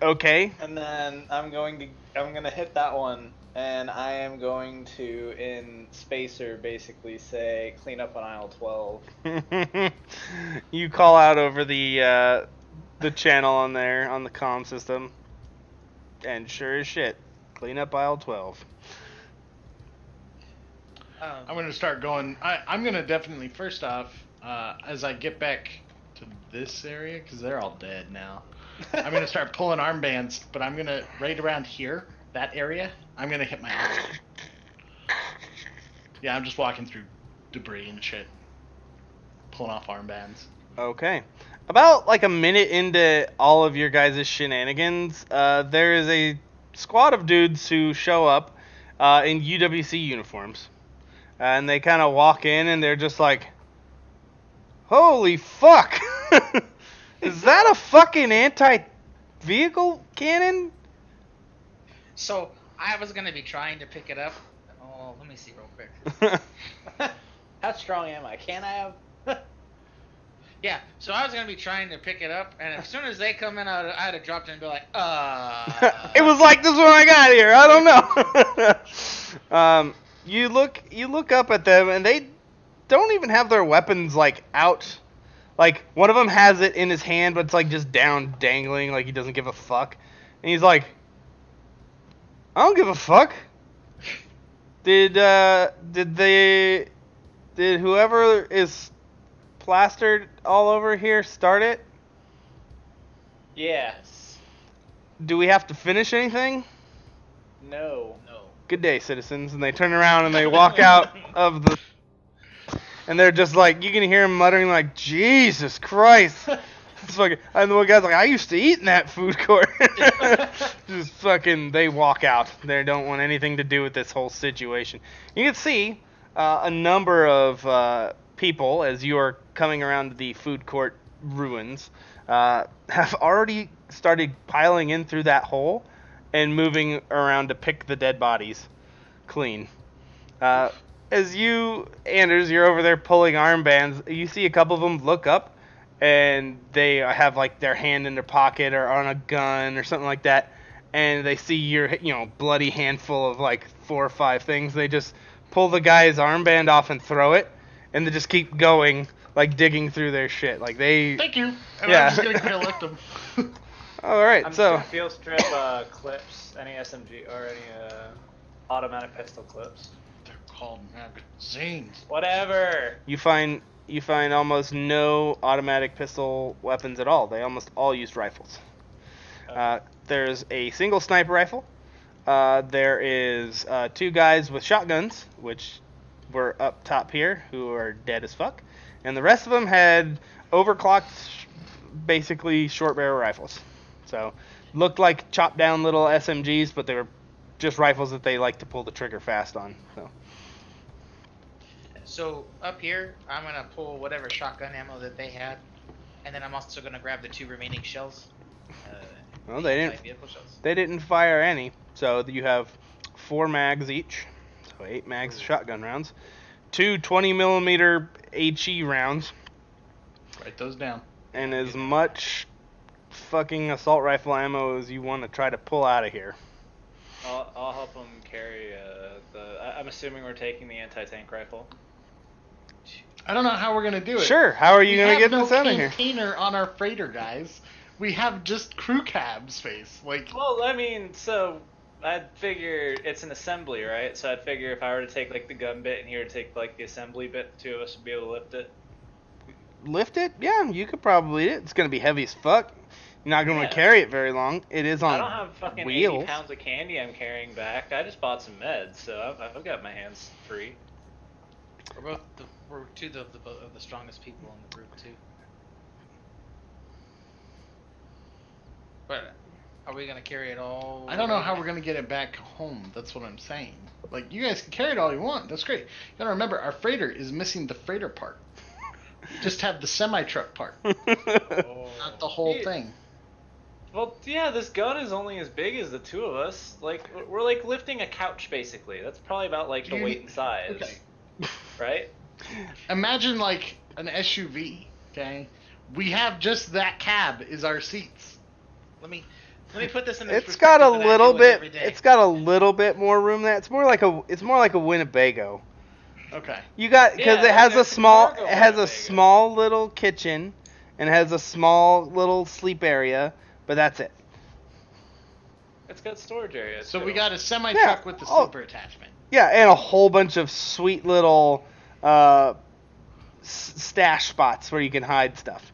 Okay. And then I'm gonna hit that one, and I am going to in spacer basically say clean up on aisle 12. You call out over the channel on there on the comm system, and sure as shit, clean up aisle 12. I'm gonna start going. I'm gonna definitely first off, as I get back to this area, because they're all dead now. I'm gonna start pulling armbands, but I'm gonna right around here, that area. I'm gonna hit my arm. Yeah, I'm just walking through debris and shit, pulling off armbands. Okay. About like a minute into all of your guys' shenanigans, there is a squad of dudes who show up in UWC uniforms. And they kind of walk in and they're just like, holy fuck! Is that a fucking anti-vehicle cannon? So, I was gonna be trying to pick it up. Oh, let me see real quick. How strong am I? Can I have? Yeah, so I was gonna be trying to pick it up, and as soon as they come in, I had to drop it and be like, It was like this when I got here. I don't know. You look up at them, and they don't even have their weapons like out. Like one of them has it in his hand, but it's like just down, dangling, like he doesn't give a fuck. And he's like, I don't give a fuck. Did whoever is plastered all over here start it? Yes. Do we have to finish anything? No. Good day, citizens. And they turn around and they walk out of the... And they're just like, you can hear them muttering like, Jesus Christ. It's fucking... And the one guy's like, I used to eat in that food court. Just fucking, they walk out. They don't want anything to do with this whole situation. You can see a number of people, as you are coming around the food court ruins, have already started piling in through that hole and moving around to pick the dead bodies clean. As you, Anders, you're over there pulling armbands, you see a couple of them look up and they have like their hand in their pocket or on a gun or something like that, and they see your bloody handful of like 4 or 5 things. They just pull the guy's armband off and throw it, and they just keep going, like digging through their shit. Like they... Thank you. And Yeah. I'm just gonna collect them. Alright, I'm so... just gonna field strip clips, any SMG or any automatic pistol clips. They're called magazines. Whatever. You find almost no automatic pistol weapons at all. They almost all use rifles. There's a single sniper rifle. There is 2 guys with shotguns, which were up top here, who are dead as fuck. And the rest of them had overclocked, basically short barrel rifles. So, looked like chopped down little SMGs, but they were just rifles that they like to pull the trigger fast on. So up here, I'm gonna pull whatever shotgun ammo that they had, and then I'm also gonna grab the 2 remaining shells. Well, they didn't. Anti-vehicle shells. They didn't fire any, so you have 4 mags each, so 8 mags of shotgun rounds, 2 20mm HE rounds, Write those down. and as much fucking assault rifle ammo as you want to try to pull out of here. I'll help them carry I'm assuming we're taking the anti-tank rifle. I don't know how we're gonna do it. Sure. How are you gonna get this out of here? We have no container on our freighter, guys. We have just crew cab space. Like, Well, I mean, so I'd figure it's an assembly, right? So I'd figure if I were to take like the gun bit and he were to take like the assembly bit, the two of us would be able to lift it. Lift it? Yeah, you could probably. It's gonna be heavy as fuck. You're not gonna Yeah. carry it very long. It is on I don't have fucking wheels. 80 pounds of candy I'm carrying back. I just bought some meds, so I've got my hands free. We're two of the strongest people in the group too. But are we gonna carry it all? I don't know how we're gonna get it back home. That's what I'm saying. Like, you guys can carry it all you want. That's great. You gotta remember, our freighter is missing the freighter part. You just have the semi-truck part, not the whole thing. Well, yeah, this gun is only as big as the two of us. Like, we're like lifting a couch, basically. That's probably about like the weight and size. Okay. Right? Imagine like an SUV. Okay, we have just that cab is our seats. Let me put this in. It's got a little bit. It's got a little bit more room. It's more like a Winnebago. Okay. You got because Yeah, it has like a a small cargo it has a Winnebago. small little kitchen and it has a small little sleep area, but that's it. It's got storage area. So too. we got a semi-truck with the sleeper attachment. Yeah, and a whole bunch of sweet little stash spots where you can hide stuff.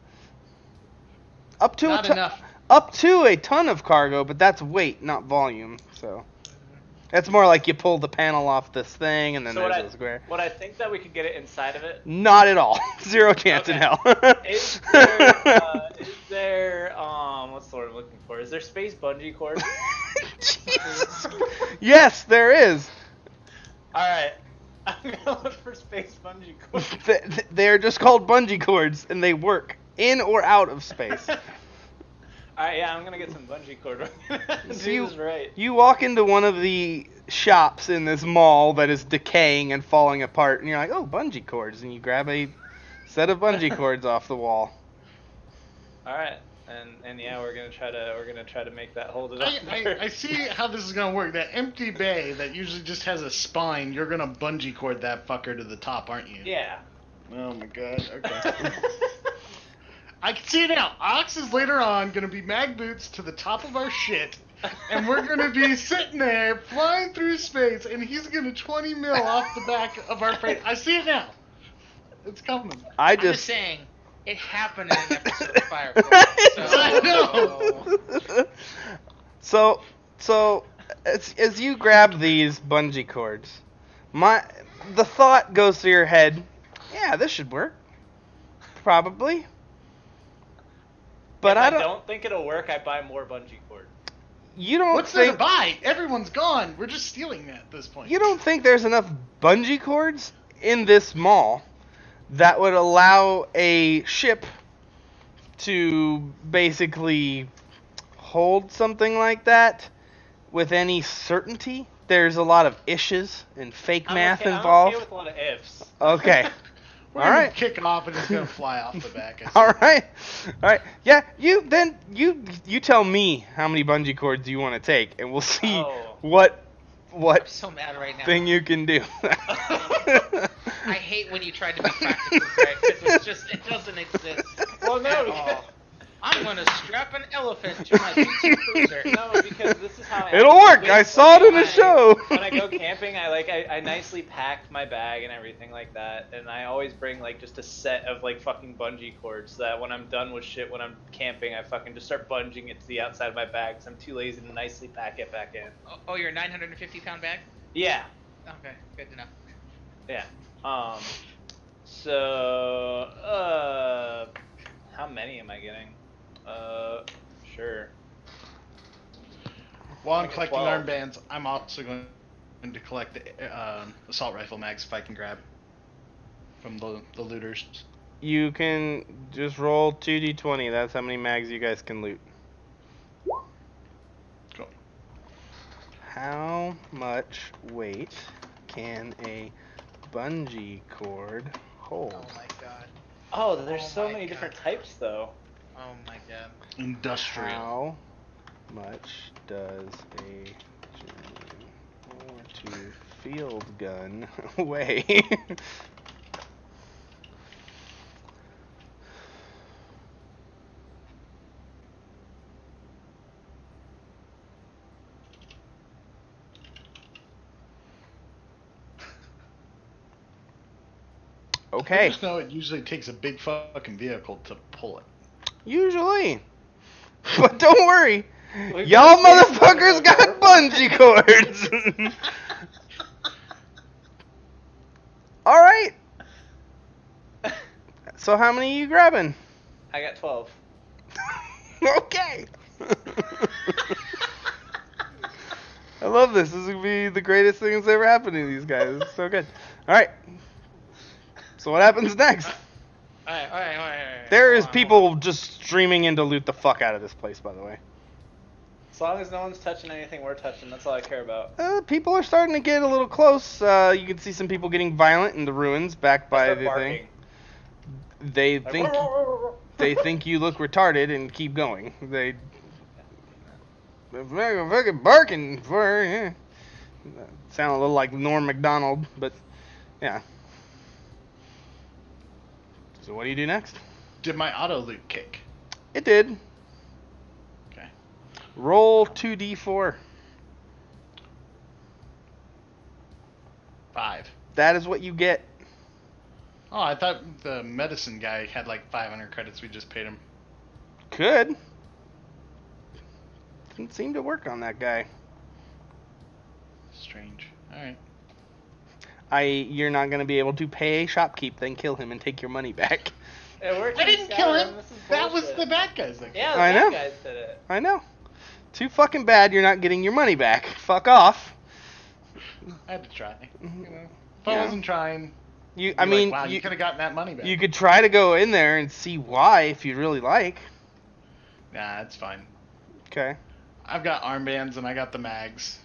Up to Not enough. Up to a ton of cargo, but that's weight, not volume. So it's more like you pull the panel off this thing, and then So there's a square. what I think that we could get it inside of it. Not at all. Zero chance in Okay. hell. Is there what's the word I'm looking for? Is there space bungee cord? Jesus. Yes, there is. All right, I'm gonna look for space bungee cord. They're just called bungee cords, and they work in or out of space. All right, yeah, I'm gonna get some bungee cord. So Do this right. you walk into one of the shops in this mall that is decaying and falling apart, and you're like, oh, bungee cords, and you grab a set of bungee cords off the wall. All right, and yeah, we're gonna try to make that hold it up. I see how this is gonna work. That empty bay that usually just has a spine, you're gonna bungee cord that fucker to the top, aren't you? Yeah. Oh my god. Okay. I can see it now. Ox is later on gonna be mag boots to the top of our shit, and we're gonna be sitting there flying through space, and he's gonna 20 mil off the back of our freight. I see it now. It's coming. I'm just saying, it happened in an episode of Fire Force. I know. So as you grab these bungee cords, the thought goes through your head, yeah, this should work, probably. But if I I don't. don't think it'll work, I buy more bungee cord. You don't What's there to think buy? Everyone's gone. We're just stealing that at this point. you don't think there's enough bungee cords in this mall that would allow a ship to basically hold something like that with any certainty? There's a lot of issues and fake math involved. I'm okay with a lot of ifs. Okay. We're All gonna right. kick it off and it's gonna fly off the back. I see. All right. Yeah. You tell me how many bungee cords you want to take, and we'll see Oh. what I'm so mad right now. thing you can do. I hate when you tried to be practical, Greg, because it doesn't exist. Well, no, at because- all. I'm gonna strap an elephant to my PC cruiser. No, because this is how It'll work. I saw it in a show. When I go camping, I nicely pack my bag and everything like that, and I always bring like just a set of like fucking bungee cords so that when I'm done with shit when I'm camping, I fucking just start bunging it to the outside of my bag because I'm too lazy to nicely pack it back in. Oh, your 950-pound bag? Yeah, Okay, good to know. yeah. How many am I getting? Sure. While I'm Like a collecting 12. armbands, I'm also going to collect the assault rifle mags if I can grab from the looters. You can just roll 2d20. That's how many mags you guys can loot. How much weight can a bungee cord hold? Oh my god. Oh, there's Oh so my many God. different types, though. Oh my god. Industrial. How much does a German War II field gun weigh? I Okay. just know it usually takes a big fucking vehicle to pull it. Usually. But don't worry. We've Y'all got space motherfuckers before. got bungee cords. Alright. So how many are you grabbing? I got 12. Okay. I love this. This is going to be the greatest thing that's ever happened to these guys. It's so good. Alright. So what happens next? Alright. There is people just streaming in to loot the fuck out of this place, by the way. As long as no one's touching anything we're touching, that's all I care about. People are starting to get a little close. You can see some people getting violent in the ruins back by Start the barking. thing. They Like, think they think you look retarded and keep going. They're fucking barking for sound a little like Norm Macdonald, but yeah. So what do you do next? Did my auto loot kick? It did. Okay. Roll 2d4. 5. That is what you get. Oh, I thought the medicine guy had like 500 credits. We just paid him. Could. Didn't seem to work on that guy. Strange. Alright. You're not gonna be able to pay shopkeep, then kill him and take your money back. It worked I in didn't kill Skyrim, him! this is That was bullshit. the bad guys that Yeah, I the know. bad guys did it. I know. Too fucking bad you're not getting your money back. Fuck off. I had to try. You know, if Yeah. I wasn't trying, You, I'd I be mean, like, wow, you could have gotten that money back. you could try to go in there and see why if you really like. Nah, it's fine. Okay. I've got armbands and I got the mags.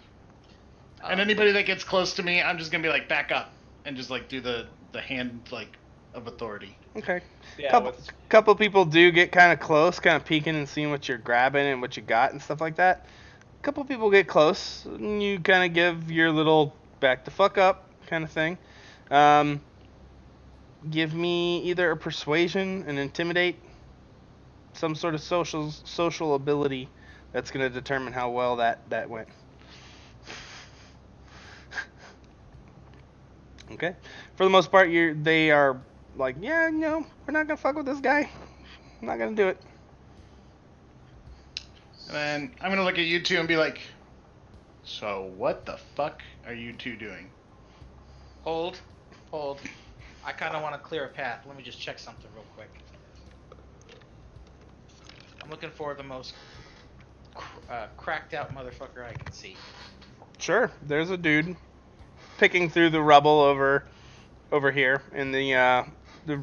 And anybody that gets close to me, I'm just gonna be like, back up, and just like do the hand like of authority. Okay. Yeah, Couple people do get kind of close, kind of peeking and seeing what you're grabbing and what you got and stuff like that. Couple people get close, and you kind of give your little back the fuck up kind of thing. Give me either a persuasion, an intimidate, some sort of social ability that's going to determine how well that went. Okay. For the most part, they are like, yeah, no, we're not gonna fuck with this guy. I'm not gonna do it. And then I'm gonna look at you two and be like, so what the fuck are you two doing? Hold. I kind of want to clear a path. Let me just check something real quick. I'm looking for the most cracked out motherfucker I can see. Sure. There's a dude picking through the rubble over here in the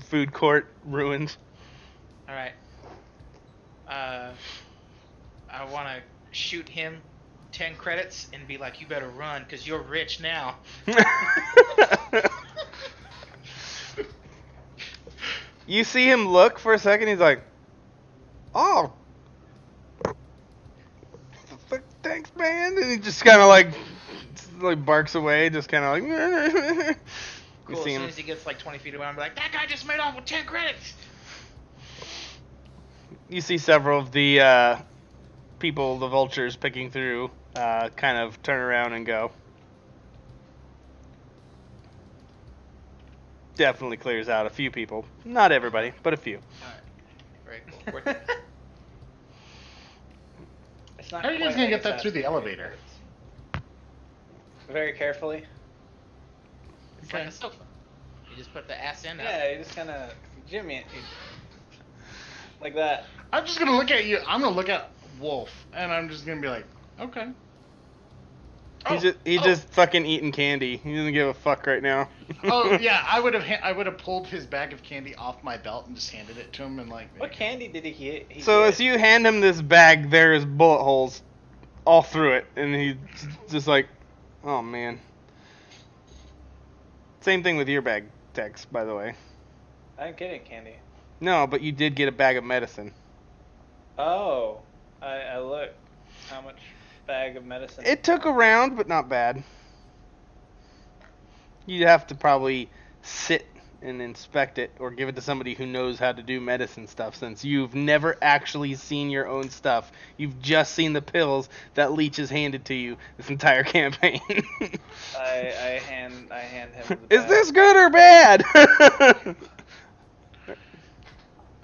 food court ruins. All right. I want to shoot him 10 credits and be like, you better run because you're rich now. You see him look for a second. He's like, "Oh, thanks, man." And he just kind of like barks away, just kind of like. Cool. As soon as he gets like 20 feet away, I'm like, that guy just made off with 10 credits. You see several of the people, the vultures, picking through, kind of turn around and go. Definitely clears out a few people. Not everybody, but a few. Alright. Very cool. It's not How are you guys quite gonna get like that through the elevator? Very carefully. It's like a sofa. You just put the ass in. Yeah, you just kind of Jimmy it. Like that. I'm just gonna look at you. I'm gonna look at Wolf, and I'm just gonna be like, okay. He's just fucking eating candy. He doesn't give a fuck right now. Oh yeah, I would have pulled his bag of candy off my belt and just handed it to him and like. What candy did he So get? as you hand him this bag, there's bullet holes all through it, and he's just like, oh man. Same thing with your bag, Tex, by the way. I didn't get any candy. No, but you did get a bag of medicine. Oh, I looked. How much bag of medicine? It took a round, but not bad. You'd have to probably sit and inspect it, or give it to somebody who knows how to do medicine stuff, since you've never actually seen your own stuff. You've just seen the pills that Leech has handed to you this entire campaign. I hand him the Is bag. this good or bad?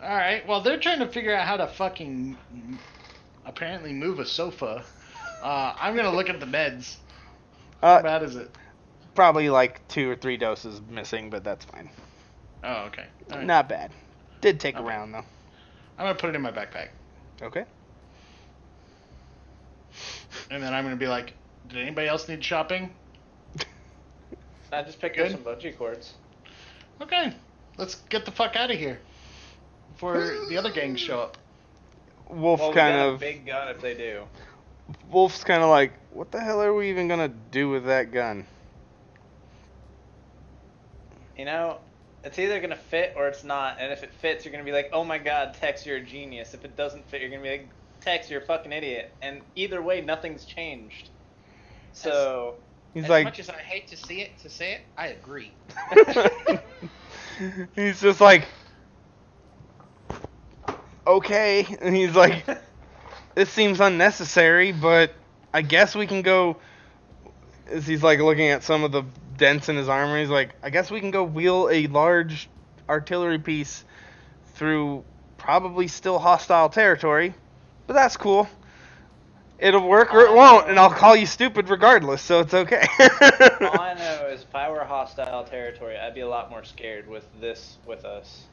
Alright, well, they're trying to figure out how to fucking apparently move a sofa. I'm gonna look at the meds. How bad is it? Probably like 2 or 3 doses missing, but that's fine. Oh, okay. All right. Not bad. Did take a Okay. round, though. I'm gonna put it in my backpack. Okay. And then I'm gonna be like, did anybody else need shopping? I just picked up Good. some bungee cords. Okay, let's get the fuck out of here before the other gangs show up. Wolf Well, we kind got a of... big gun if they do. Wolf's kind of like, what the hell are we even going to do with that gun? You know, it's either gonna fit or it's not. And if it fits, you're gonna be like, "Oh my God, Tex, you're a genius." If it doesn't fit, you're gonna be like, "Tex, you're a fucking idiot." And either way, nothing's changed. So He's As like... much as I hate to say it, I agree. He's just like... Okay. And he's like... This seems unnecessary, but I guess we can go... As he's like looking at some of the dents in his armor, he's like, I guess we can go wheel a large artillery piece through probably still hostile territory, but that's cool. It'll work or it won't, and I'll call you stupid regardless, so it's okay. all I know is if I were hostile territory, I'd be a lot more scared with this with us.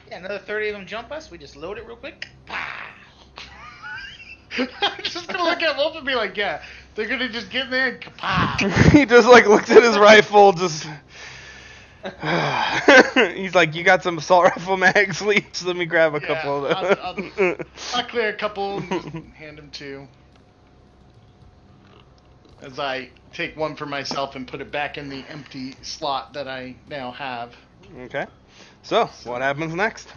Yeah, another 30 of them jump us. We just load it real quick. I'm just gonna look at Wolf and be like, yeah, they're gonna just get in there and kapow. He just like looks at his rifle, just... He's like, you got some assault rifle mags, Leech? Let me grab a couple of those. I'll clear a couple and just hand them to. As I take one for myself and put it back in the empty slot that I now have. Okay. So, what happens next?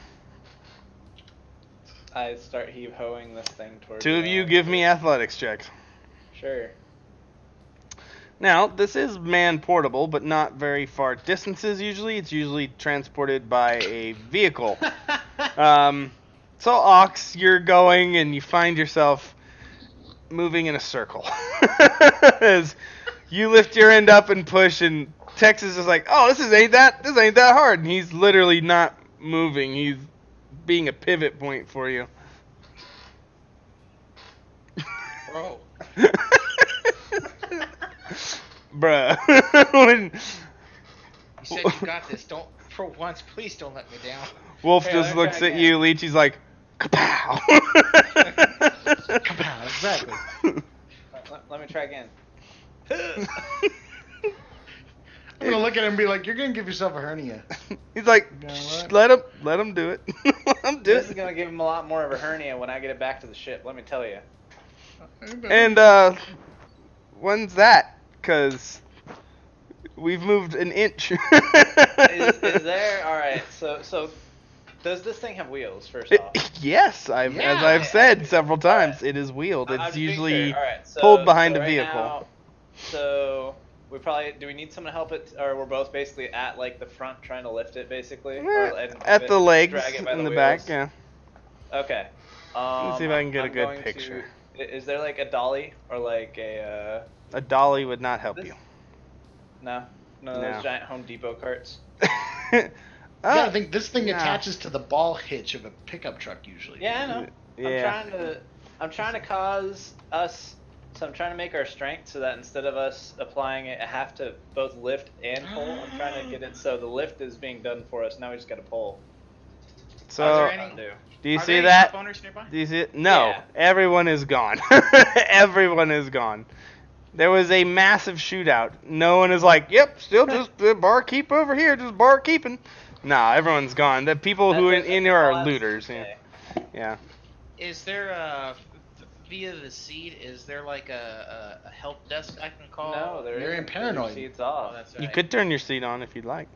I start heave-hoeing this thing towards 2 of you give me athletics checks. Sure. Now, this is man-portable, but not very far distances usually. It's usually transported by a vehicle. So, Ox, you're going and you find yourself moving in a circle. As you lift your end up and push, and Texas is like, oh, this ain't that hard. And he's literally not moving. He's being a pivot point for you. Bro. Bruh. When You said you got this. Don't, for once, please don't let me down. Wolf Hey, just let me looks try at again. you, Leech, he's like, kapow. Kapow, exactly. Let me try again. I'm gonna look at him and be like, you're gonna give yourself a hernia. He's like, You know "Shh, what? let him do it. Let him do This is it. gonna give him a lot more of a hernia when I get it back to the ship. Let me tell you. And, when's that? Because we've moved an inch. Is there? All right. So does this thing have wheels? First off. Yes, as Yeah. I've said several times, Alright. it is wheeled. It's I'm being usually fair. All right, so, pulled behind so a right vehicle. now- so we probably do we need someone to help it, or we're both basically at like the front trying to lift it, basically. And At the legs drag it by in the the back, wheels? yeah. Okay. Let's see if I can get a I'm good going picture. Is there like a dolly or like a A dolly would not help This- you. no? None of No. those giant Home Depot carts. Yeah, I think this thing nah. attaches to the ball hitch of a pickup truck usually. Yeah, I know. Yeah. I'm trying to cause us. So I'm trying to make our strength so that instead of us applying it, I have to both lift and pull. I'm trying to get it so the lift is being done for us. Now we just got to pull. So, Are there any- do you Are there see any that? shop owners nearby? Do you see it? No. Yeah. Everyone is gone. Everyone is gone. There was a massive shootout. No one is like, yep, still just barkeep over here, just barkeeping. Nah, everyone's gone. The people who That's in it, here that's all I are have to looters. say. Yeah. Is there via the seed, is there like a help desk I can call? No, there You're isn't, in 'cause your paranoid. seat's Oh, off. that's right. You could turn your seat on if you'd like.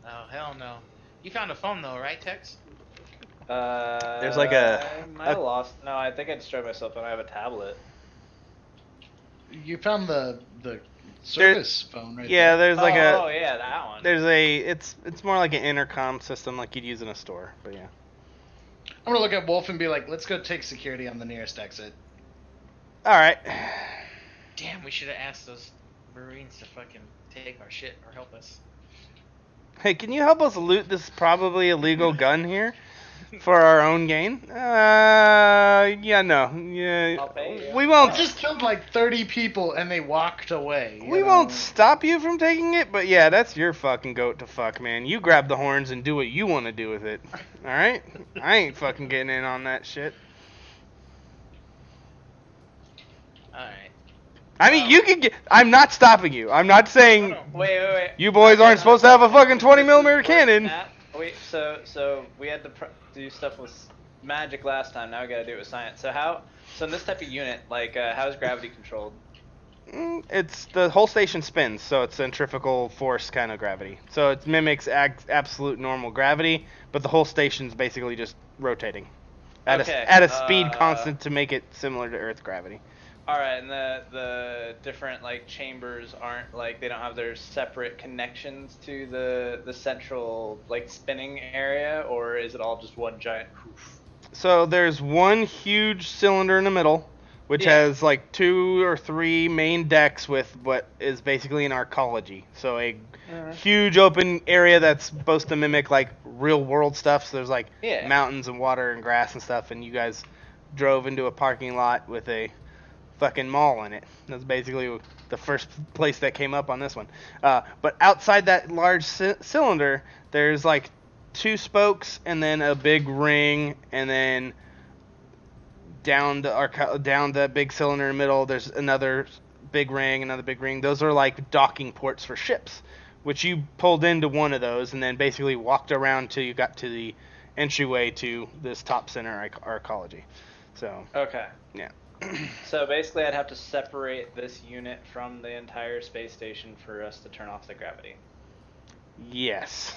Oh, hell no. You found a phone though, right, Tex? There's like a- I might have lost. No, I think I destroyed myself, and I have a tablet. You found the service phone right Yeah, there. there's like oh yeah, that one. there's a it's more like an intercom system like you'd use in a store, but yeah. I'm gonna look at Wolf and be like, let's go take security on the nearest exit. All right. Damn, we should have asked those Marines to fucking take our shit or help us. Hey, can you help us loot this probably illegal gun here for our own gain? Yeah, no. Yeah. I'll pay you. We I won't just killed like 30 people and they walked away. you we know? won't stop you from taking it, but yeah, that's your fucking goat to fuck, man. You grab the horns and do what you want to do with it. All right? I ain't fucking getting in on that shit. Alright. I mean, you can get. I'm not stopping you. I'm not saying Wait. you boys aren't supposed to have a fucking 20 millimeter cannon. Wait, so we had to do stuff with magic last time. Now we gotta do it with science. So in this type of unit, like, how is gravity controlled? It's the whole station spins, so it's centrifugal force kind of gravity. So it mimics absolute normal gravity, but the whole station's basically just rotating at Okay, a speed constant to make it similar to Earth gravity. All right, and the different like chambers aren't like they don't have their separate connections to the central like spinning area, or is it all just one giant hoof? So there's one huge cylinder in the middle, which Yeah. has like 2 or 3 main decks with what is basically an arcology. So a huge open area that's supposed to mimic like real world stuff. So there's like Yeah. mountains and water and grass and stuff, and you guys drove into a parking lot with a fucking mall in it. That's basically the first place that came up on this one. But outside that large cylinder, there's like 2 spokes and then a big ring, and then down the big cylinder in the middle, there's another big ring. Those are like docking ports for ships, which you pulled into one of those and then basically walked around till you got to the entryway to this top center arcology. So Okay. yeah. So basically, I'd have to separate this unit from the entire space station for us to turn off the gravity. Yes.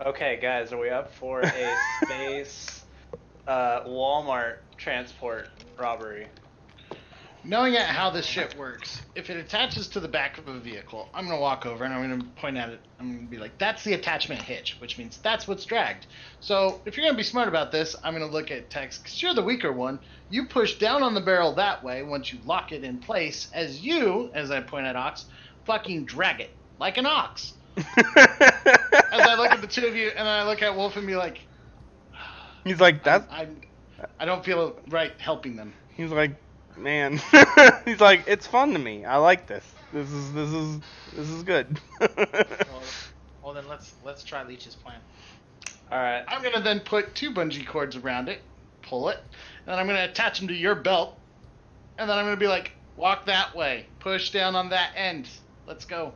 Okay, guys, are we up for a space Walmart transport robbery? Knowing how this shit works, if it attaches to the back of a vehicle, I'm gonna walk over and I'm gonna point at it. I'm gonna be like, "That's the attachment hitch," which means that's what's dragged. So if you're gonna be smart about this, I'm gonna look at Tex, because you're the weaker one. You push down on the barrel that way once you lock it in place, as I point at Ox, fucking drag it like an ox. As I look at the two of you, and I look at Wolf and be like, He's like, that's. I don't feel right helping them. He's like, man. He's like, it's fun to me. I like this. This is good. Well then let's try Leech's plan. All right. I'm gonna then put 2 bungee cords around it, pull it, and then I'm gonna attach them to your belt, and then I'm gonna be like, walk that way, push down on that end, let's go.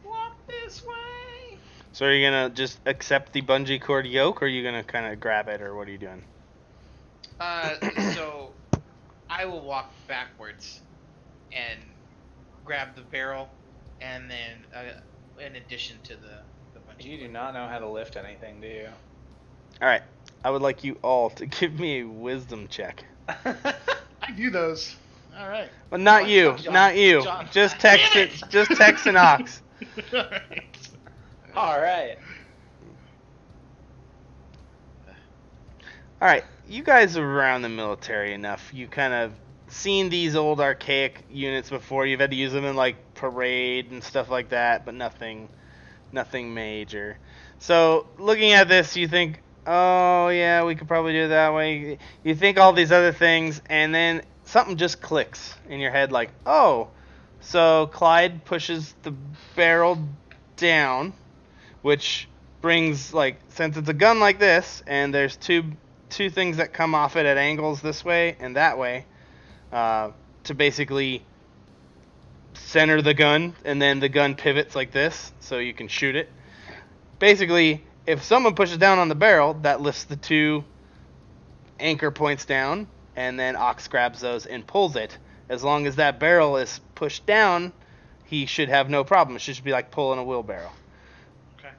Walk this way. So are you gonna just accept the bungee cord yoke, or are you gonna kind of grab it, or what are you doing? So I will walk backwards and grab the barrel, and then in addition to the bungee. You do not know how to lift anything, do you? All right. I would like you all to give me a wisdom check. I do those. All right. But not John, you, John, not you. John. Just text Damn it. Just text an ox. All right. All right. All right. You guys are around the military enough. You kind of seen these old archaic units before. You've had to use them in like parade and stuff like that, but nothing major. So looking at this, you think, oh yeah, we could probably do it that way. You think all these other things, and then something just clicks in your head, like, oh, so Clyde pushes the barrel down, which brings, like, since it's a gun like this, and there's two things that come off it at angles this way and that way, to basically center the gun, and then the gun pivots like this, so you can shoot it. Basically, if someone pushes down on the barrel, that lifts the 2 anchor points down, and then Ox grabs those and pulls it. As long as that barrel is pushed down, he should have no problem. It should just be like pulling a wheelbarrow. Okay.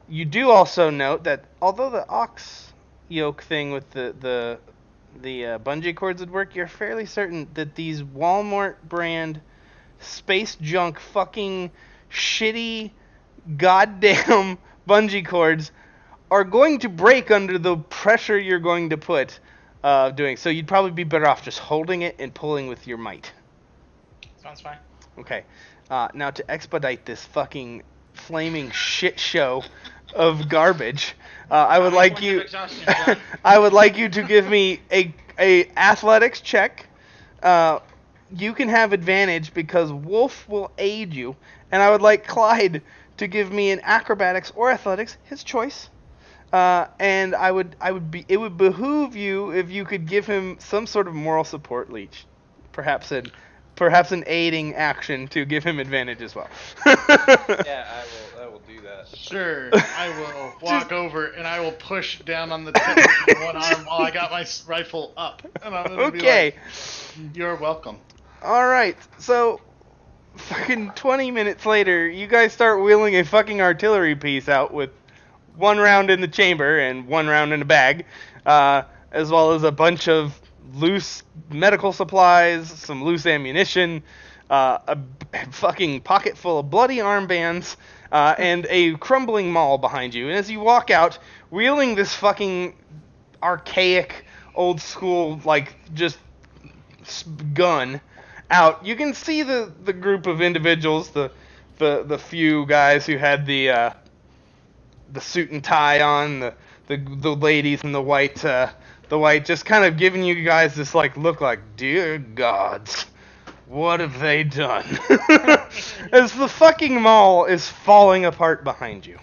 You do also note that although the Ox yoke thing with the bungee cords would work, you're fairly certain that these Walmart brand space junk fucking shitty goddamn bungee cords are going to break under the pressure you're going to put doing. So you'd probably be better off just holding it and pulling with your might. Sounds fine. Okay. Now to expedite this fucking flaming shit show of garbage, I would like you. I would like you to give me a athletics check. You can have advantage because Wolf will aid you, and I would like Clyde to give me an acrobatics or athletics, his choice. And it would behoove you if you could give him some sort of moral support leech, perhaps an aiding action to give him advantage as well. Yeah, I will do that. Sure, I will walk over and I will push down on the tip with one arm while I got my rifle up. And I'm gonna Okay. be like, you're welcome. All right. So, fucking 20 minutes later, you guys start wheeling a fucking artillery piece out with one round in the chamber and one round in a bag, as well as a bunch of loose medical supplies, some loose ammunition, a fucking pocket full of bloody armbands, and a crumbling mall behind you. And as you walk out, wheeling this fucking archaic, old school, like, just gun out, you can see the group of individuals, the few guys who had the suit and tie on, the ladies in the white, just kind of giving you guys this like look like, dear gods, what have they done? As the fucking mall is falling apart behind you.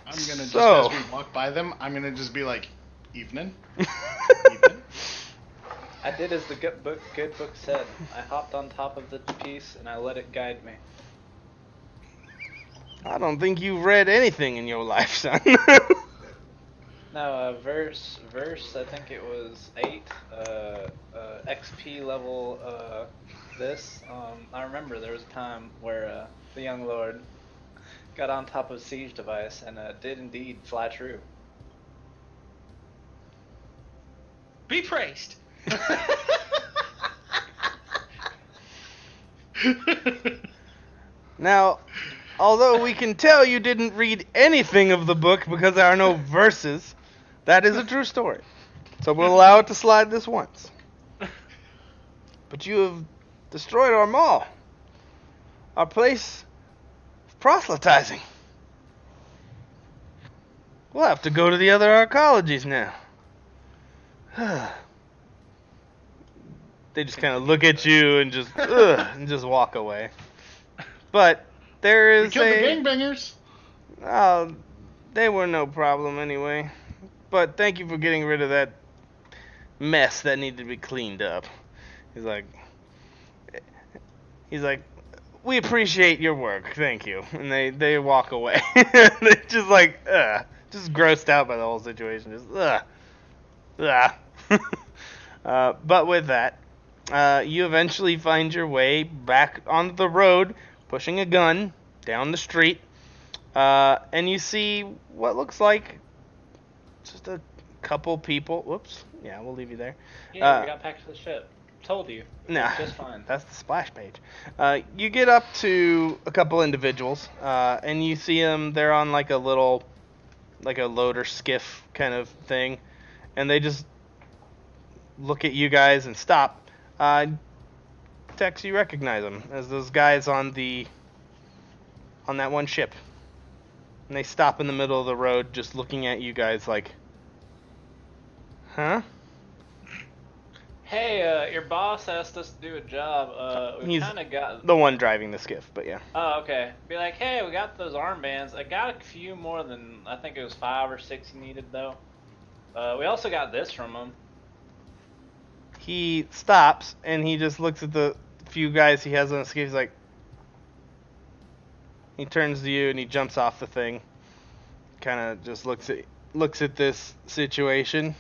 I'm gonna just, as we walk by them, I'm gonna just be like, evening. Evening. I did as the good book said. I hopped on top of the piece and I let it guide me. I don't think you've read anything in your life, son. No, verse, I think it was 8, XP level, this. I remember there was a time where, the young lord got on top of siege device and, did indeed fly true. Be praised. Now, although we can tell you didn't read anything of the book because there are no verses, that is a true story. So we'll allow it to slide this once. But you have destroyed our mall. Our place of proselytizing. We'll have to go to the other arcologies now. They just kind of look at you and just walk away. But there is We killed the gangbangers. Oh, they were no problem anyway. But thank you for getting rid of that mess that needed to be cleaned up. He's like, we appreciate your work, thank you. And they walk away. They're just like, just grossed out by the whole situation. Just, but with that, you eventually find your way back on the road, pushing a gun down the street, and you see what looks like just a couple people. Whoops. Yeah, we'll leave you there. Yeah, we got back to the ship. Told you. Nah, Just fine. that's the splash page. You get up to a couple individuals, and you see them. They're on like a loader skiff kind of thing, and they just look at you guys and stop. Tex, you recognize them as those guys on that one ship. And they stop in the middle of the road just looking at you guys like, huh? Hey, your boss asked us to do a job. We He's kind of got... the one driving the skiff, but yeah. Oh, okay. Be like, hey, we got those armbands. I got a few more than, I think it was 5 or 6 you needed, though. We also got this from them. He stops, and he just looks at the few guys he has on the skiff. He's like... He turns to you, and he jumps off the thing. Kind of just looks at this situation.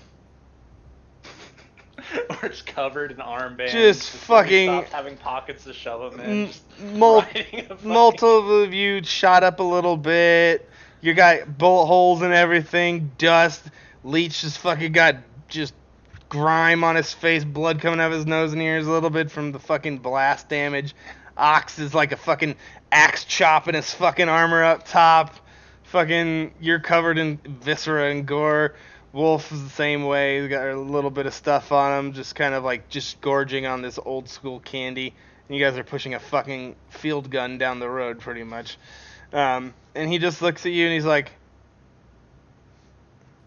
Gor's covered in armbands. Just fucking- stopped having pockets to shove them in. Just Multiple riding a fucking- multiple of you shot up a little bit. You got bullet holes and everything, dust. Leech just fucking got just grime on his face, blood coming out of his nose and ears a little bit from the fucking blast damage. Ox is like a fucking axe chopping his fucking armor up top. Fucking, you're covered in viscera and gore. Wolf is the same way. He's got a little bit of stuff on him, just kind of like just gorging on this old school candy. And you guys are pushing a fucking field gun down the road, pretty much. And he just looks at you and he's like,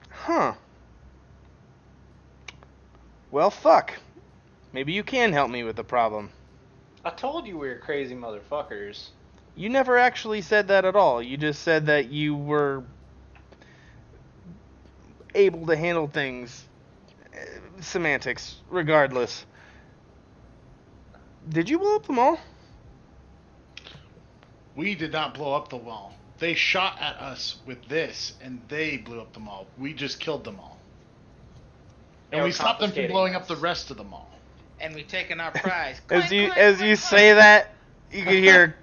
huh. Well, fuck. Maybe you can help me with the problem. I told you we were crazy motherfuckers. You never actually said that at all. You just said that you were able to handle things. Semantics, regardless. Did you blow up the mall? We did not blow up the wall. They shot at us with this, and they blew up the mall. We just killed them all. And They we were stopped them from confiscating blowing us. up the rest of the mall. And we've taken our prize. As you say that, you can hear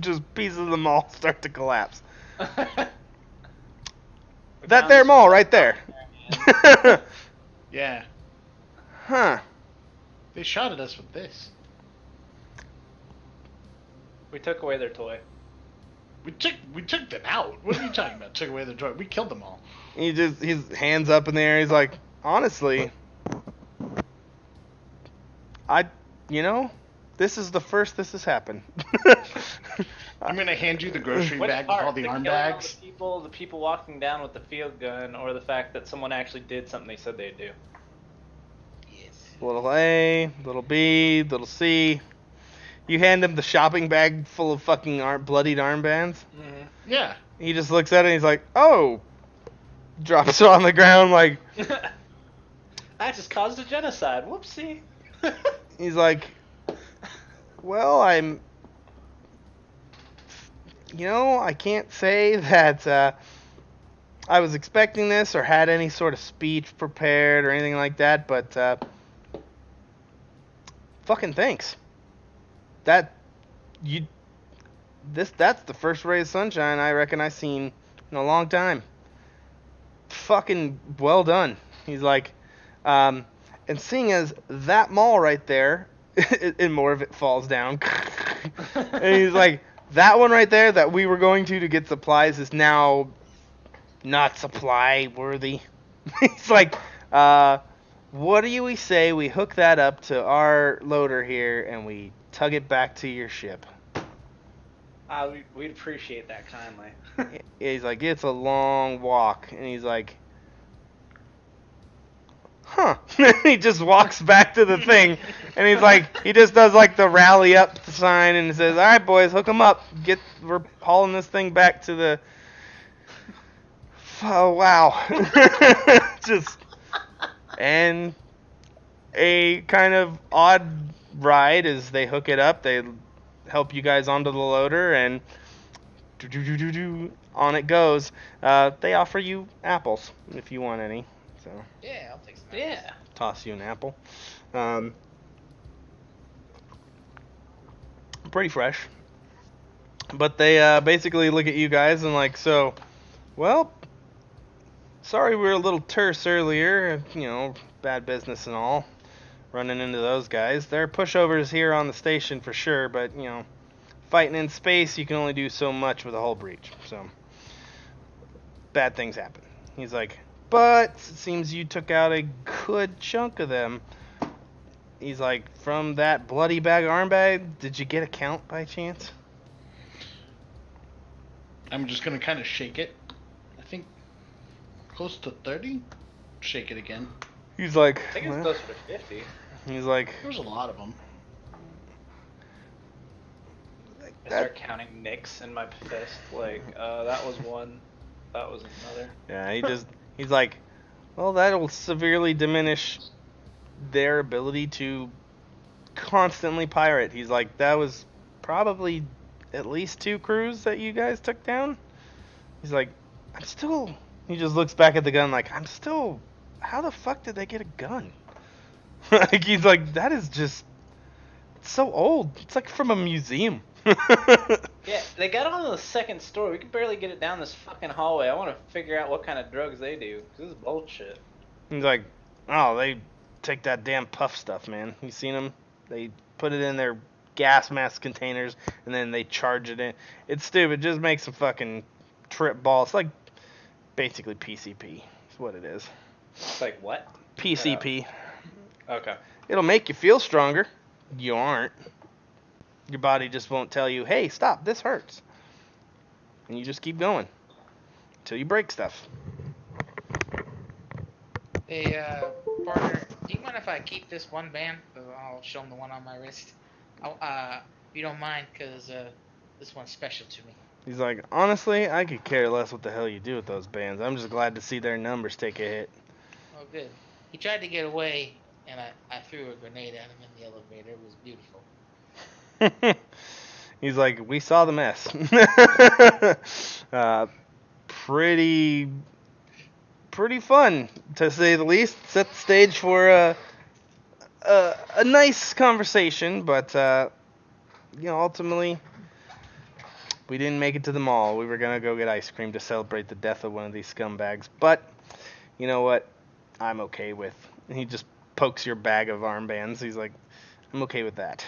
just pieces of the mall start to collapse. That there mall right there. Yeah. Huh. They shot at us with this. We took away their toy. We took them out. What are you talking about? Took away the joy. We killed them all. He just, his hands up in the air. He's like, honestly, this is the first this has happened. I'm gonna hand you the grocery Which bag with part? all the arm killing all bags. the people walking down with the field gun, or the fact that someone actually did something they said they'd do? Yes. Little A, little B, little C. You hand him the shopping bag full of fucking bloodied armbands. Mm-hmm. Yeah. He just looks at it and he's like, oh. Drops it on the ground like, I just caused a genocide. Whoopsie. he's like, well, I can't say that I was expecting this or had any sort of speech prepared or anything like that, but fucking thanks. That's the first ray of sunshine I reckon I've seen in a long time. Fucking well done. He's like, and seeing as that mall right there, and more of it falls down, and he's like, that one right there that we were going to get supplies is now not supply worthy. He's like, what do we say we hook that up to our loader here and we tug it back to your ship? We'd appreciate that kindly. He's like, it's a long walk. And he's like, huh. He just walks back to the thing. And he's like, he just does like the rally up sign and says, all right, boys, hook them up. We're hauling this thing back to the... Oh, wow. Just... And a kind of odd ride as they hook it up. They help you guys onto the loader and on it goes. They offer you apples if you want any. So Yeah, I'll take some. Yeah. toss you an apple. Pretty fresh. But they basically look at you guys and like, so, well, sorry we were a little terse earlier. Bad business and all. Running into those guys. They're pushovers here on the station for sure, but, fighting in space, you can only do so much with a hull breach. So, bad things happen. He's like, but it seems you took out a good chunk of them. He's like, from that bloody bag arm bag, did you get a count by chance? I'm just gonna kind of shake it. I think close to 30. Shake it again. He's like, I think it's well, closer to 50. he's like, There's a lot of them. I start counting nicks in my fist. Like, that was one. That was another. yeah, he's like, well, that'll severely diminish their ability to constantly pirate. He's like, that was probably at least 2 crews that you guys took down. He's like, he just looks back at the gun like, how the fuck did they get a gun? Like, he's like, that is just it's so old. It's like from a museum. Yeah, they got on the second story. We can barely get it down this fucking hallway. I want to figure out what kind of drugs they do. 'Cause this is bullshit. He's like, oh, they take that damn puff stuff, man. You seen them? They put it in their gas mask containers and then they charge it in. It's stupid. Just makes some fucking trip balls. It's like basically PCP. That's what it is. It's like, what? PCP. Okay. It'll make you feel stronger. You aren't. Your body just won't tell you, hey, stop, this hurts. And you just keep going until you break stuff. Hey, partner, do you mind if I keep this one band? I'll show him the one on my wrist. If you don't mind, because this one's special to me. He's like, honestly, I could care less what the hell you do with those bands. I'm just glad to see their numbers take a hit. Oh, good. He tried to get away, and I threw a grenade at him in the elevator. It was beautiful. He's like, we saw the mess. Pretty fun, to say the least. Set the stage for a nice conversation, but ultimately, we didn't make it to the mall. We were gonna go get ice cream to celebrate the death of one of these scumbags. But you know what? I'm okay with. And he just pokes your bag of armbands. He's like, I'm okay with that.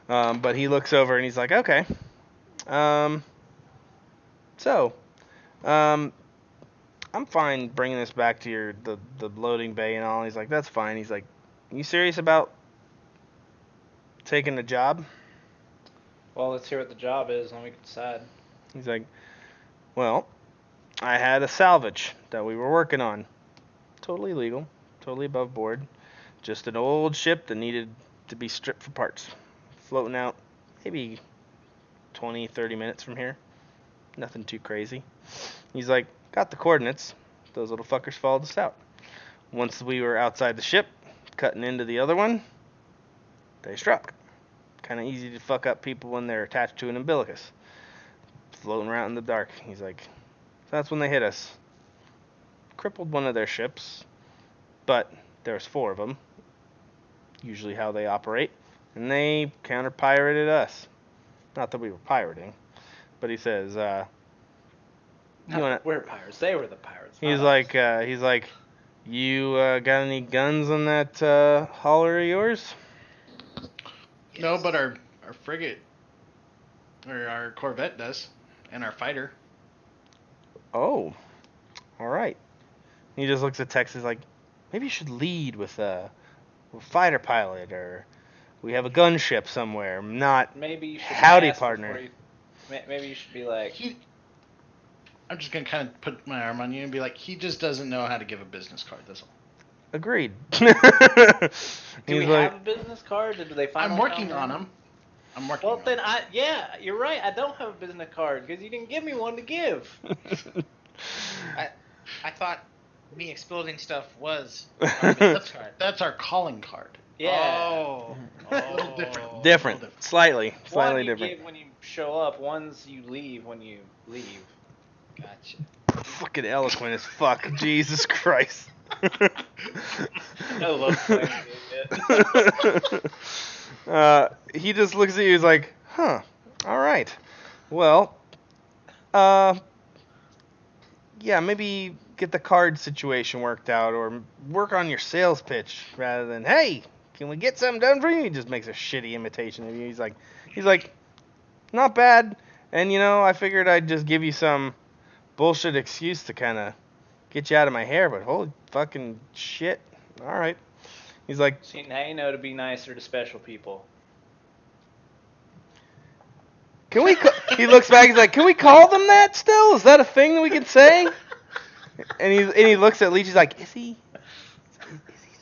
But he looks over and he's like, okay. I'm fine bringing this back to the loading bay and all. He's like, that's fine. He's like, you serious about taking the job? Well, let's hear what the job is and we can decide. He's like, well, I had a salvage that we were working on. Totally legal, totally above board. Just an old ship that needed to be stripped for parts. Floating out maybe 20, 30 minutes from here. Nothing too crazy. He's like, got the coordinates. Those little fuckers followed us out. Once we were outside the ship, cutting into the other one, they struck. Kind of easy to fuck up people when they're attached to an umbilicus. Floating around in the dark. He's like, that's when they hit us. Crippled one of their ships, but there's 4 of them. Usually how they operate. And they counter-pirated us. Not that we were pirating, but he says, We're pirates. They were the pirates. he's not like, us. you got any guns on that hauler of yours? No, but our frigate, or our corvette does, and our fighter. Oh, all right. He just looks at Texas like, maybe you should lead with a fighter pilot, or we have a gunship somewhere. Not Maybe you should howdy, ask partner. before maybe you should be like, I'm just gonna kind of put my arm on you and be like, he just doesn't know how to give a business card. That's all. agreed. do we He's like, have a business card? Did they finally I'm working come on in? them. I'm working. Well, on then them. you're right. I don't have a business card because you didn't give me one to give. I thought me exploding stuff was our business card. That's our calling card. Yeah. Oh. A little different. different, slightly One you different. give when you show up. One's you leave when you leave. Gotcha. Fucking eloquent as fuck. Jesus Christ. I love playing the idiot. He just looks at you. He's like, huh. All right. Well, yeah, maybe get the card situation worked out, or work on your sales pitch rather than, hey, can we get something done for you? He just makes a shitty imitation of you. He's like, not bad. And I figured I'd just give you some bullshit excuse to kind of get you out of my hair, but holy fucking shit. All right. He's like, See, now you know to be nicer to special people. can we? He looks back. He's like, can we call them that still? Is that a thing that we can say? And he looks at Leech. He's like, is he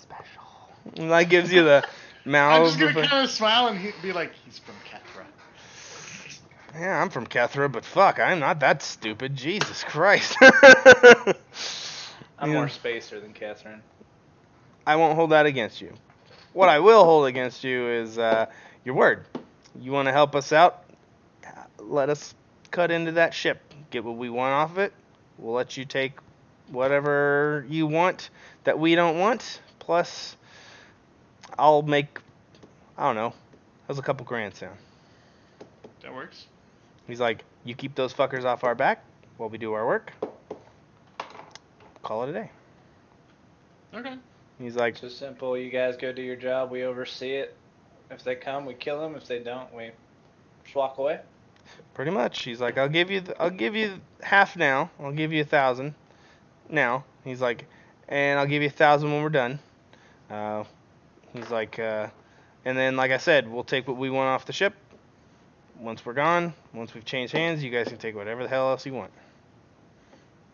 special? And like gives you the I'm mouth. just gonna kind of smile and be like, he's from Cathra. Yeah, I'm from Kethra, but fuck, I'm not that stupid. Jesus Christ. I'm Yeah. more spacer than Catherine. I won't hold that against you. What I will hold against you is your word. You want to help us out? Let us cut into that ship. get what we want off of it. We'll let you take whatever you want that we don't want. Plus, I'll make, I don't know, how's a couple grand sound? That works. He's like, you keep those fuckers off our back while we do our work. Call it a day. Okay. He's like, It's just simple. You guys go do your job. We oversee it. If they come, we kill them. If they don't, we just walk away. pretty much. He's like, I'll give you half now. I'll give you 1,000 now. He's like, and I'll give you 1,000 when we're done. He's like, and then like I said, we'll take what we want off the ship. Once we're gone, once we've changed hands, you guys can take whatever the hell else you want.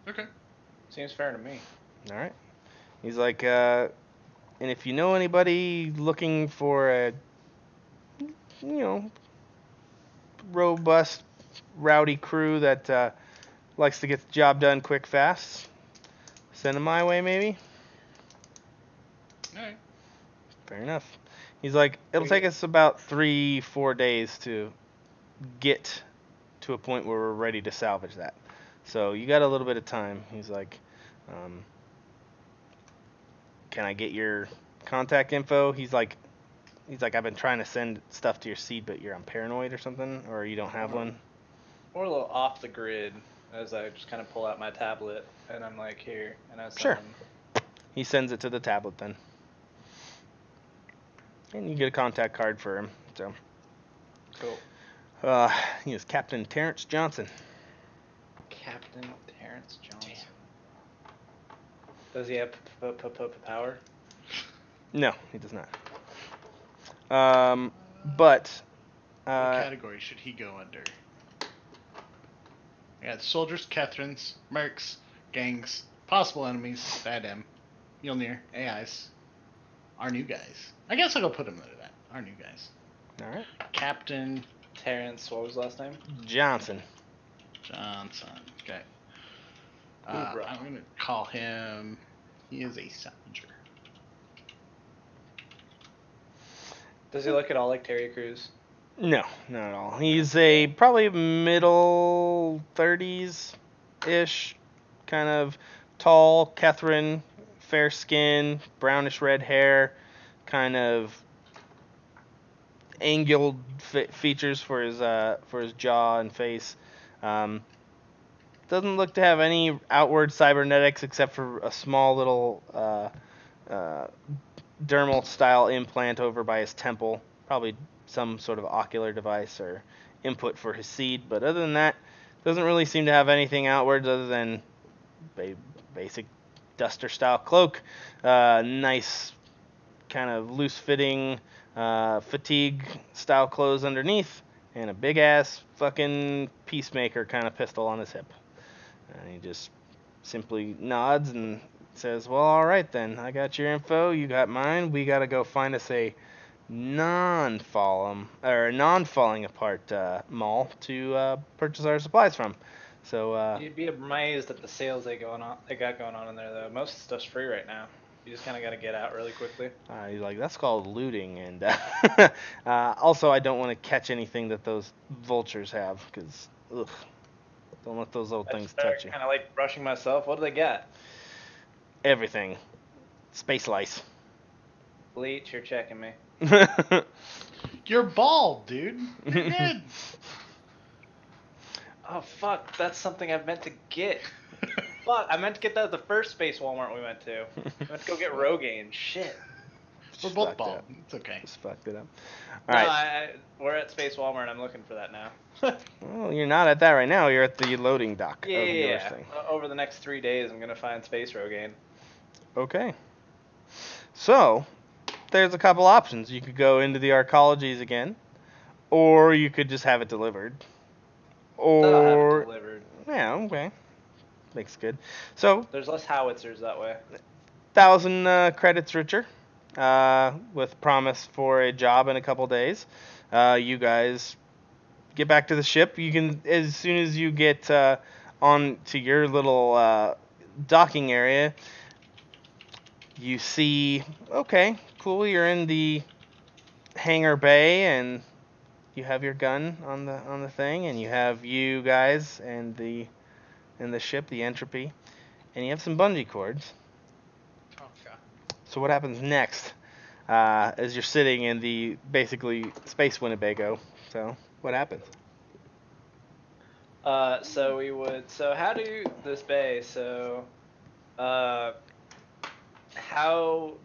Okay. Seems fair to me. All right. He's like, and if you know anybody looking for a, robust, rowdy crew that likes to get the job done quick, fast, send them my way, maybe. All right. Fair enough. He's like, it'll take us about 3-4 days to get to a point where we're ready to salvage that. So you got a little bit of time. He's like, can I get your contact info? He's like, I've been trying to send stuff to your seed, but you're on paranoid or something, or you don't have one. Or a little off the grid, as I just kind of pull out my tablet and I'm like, here, and I send Sure. them. He sends it to the tablet then. And you get a contact card for him. So, Cool. he is Captain Terrence Johnson. Captain Terrence Johnson. Does he have power? No, he does not. But What category should he go under? I got soldiers, Kethrins, mercs, gangs, possible enemies, bad M, Mjolnir, AIs, our new guys. I guess I'll go put him under that. Our new guys. all right, Captain Terrence, what was his last name? Johnson. Johnson. Okay. Hoorah. I'm gonna call him. He is a Salinger. Does he look at all like Terry Crews? No, not at all. He's a probably middle 30s ish, kind of tall, Catherine, fair skin, brownish red hair, kind of angled features for his jaw and face. Doesn't look to have any outward cybernetics except for a small little dermal style implant over by his temple. Probably some sort of ocular device or input for his seed. But other than that, doesn't really seem to have anything outwards other than basic duster style cloak. Nice kind of loose fitting fatigue style clothes underneath. And a big ass fucking peacemaker kind of pistol on his hip. And he just simply nods and says, well, all right then. I got your info. You got mine. We got to go find us a non-falling apart mall to purchase our supplies from. So You'd be amazed at the sales they got going on in there, though. Most stuff's free right now. You just kind of got to get out really quickly. he's like, that's called looting. And also, I don't want to catch anything that those vultures have, because don't let those little things touch you. Kind of like brushing myself. What do they got? Everything. Space lice. Bleach, you're checking me. You're bald, dude. You're good. Oh, fuck. That's something I meant to get. Fuck, I meant to get that at the first space Walmart we went to. I meant to go get Rogaine. Shit. We're both bald. It's okay. Just fucked it up. All right. We're at Space Walmart. I'm looking for that now. Well, you're not at that right now. You're at the loading dock of your Yeah. thing. Over the next 3 days, I'm gonna find Space Rogaine. Okay. So, there's a couple options. You could go into the arcologies again, or you could just have it delivered. I'll have Or it delivered. yeah, okay, makes good. So There's less howitzers that way. 1,000 credits richer, with promise for a job in a couple days. You guys get back to the ship. You can, as soon as you get on to your little docking area, you see, okay, cool, you're in the hangar bay, and you have your gun on the thing, and you have you guys and the in the ship, the entropy, and you have some bungee cords. Okay. So what happens next as you're sitting in the basically space Winnebago? So what happens? So how do this bay? How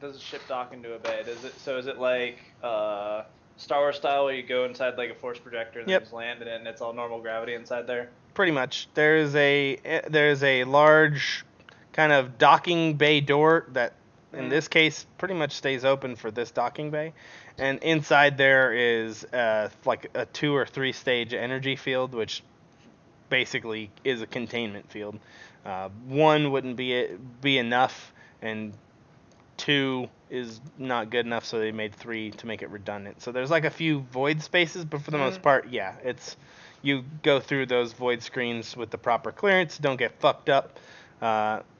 does a ship dock into a bay? Is it like Star Wars style where you go inside like a force projector and then Yep. just land in it and it's all normal gravity inside there? Pretty much. There's a large kind of docking bay door that in this case pretty much stays open for this docking bay, and inside there is like a 2 or 3 stage energy field, which basically is a containment field. 1 wouldn't be enough, and 2 is not good enough, so they made 3 to make it redundant. So there's like a few void spaces, but for the most part, yeah, it's you go through those void screens with the proper clearance. Don't get fucked up.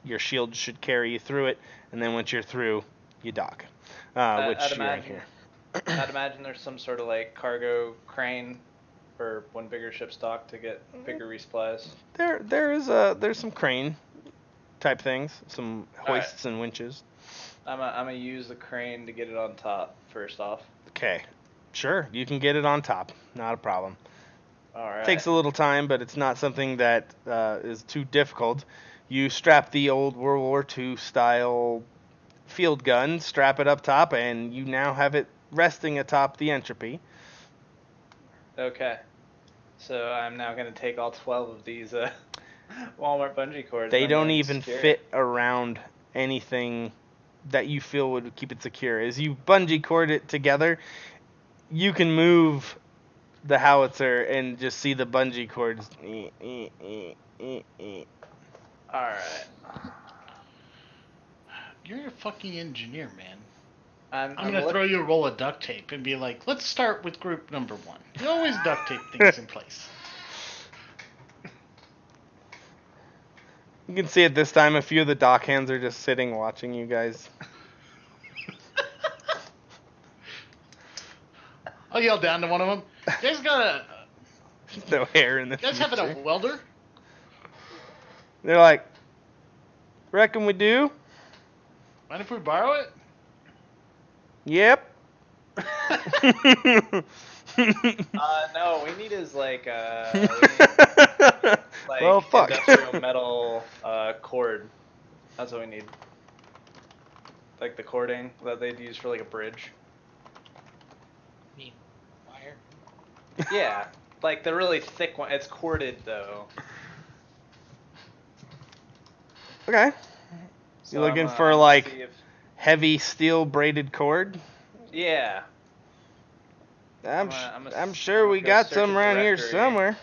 Your shield should carry you through it, and then once you're through, you dock. Which I'd you're in imagine. here. I'd imagine there's some sort of like cargo crane for when bigger ships dock to get bigger resupplies. There's some crane type things, some Alright. hoists and winches. I'm gonna use the crane to get it on top first off. Okay, sure, you can get it on top, not a problem. All right. Takes a little time, but it's not something that is too difficult. You strap the old World War II style field gun, strap it up top, and you now have it resting atop the entropy. Okay. So I'm now gonna take all 12 of these Walmart bungee cords. They and I'm don't gonna even secure it. fit around anything that you feel would keep it secure. As you bungee cord it together, you can move the howitzer and just see the bungee cords. All right. You're a fucking engineer, man. I'm gonna throw you a roll of duct tape and be like, let's start with group number 1. You always duct tape things in place. You can see at this time a few of the dock hands are just sitting watching you guys. I'll yell down to one of them. You guys got No hair in the you guys future. having a welder? They're like, reckon we do? Mind if we borrow it? Yep. No, we need is like Well, fuck. industrial metal cord. That's what we need. Like the cording that they'd use for like a bridge. You mean wire? Yeah, like the really thick one. It's corded though. Okay. So You looking I'm for gonna like see if- heavy steel braided cord? Yeah. I'm I'm sure we go got search some a around here directory. somewhere.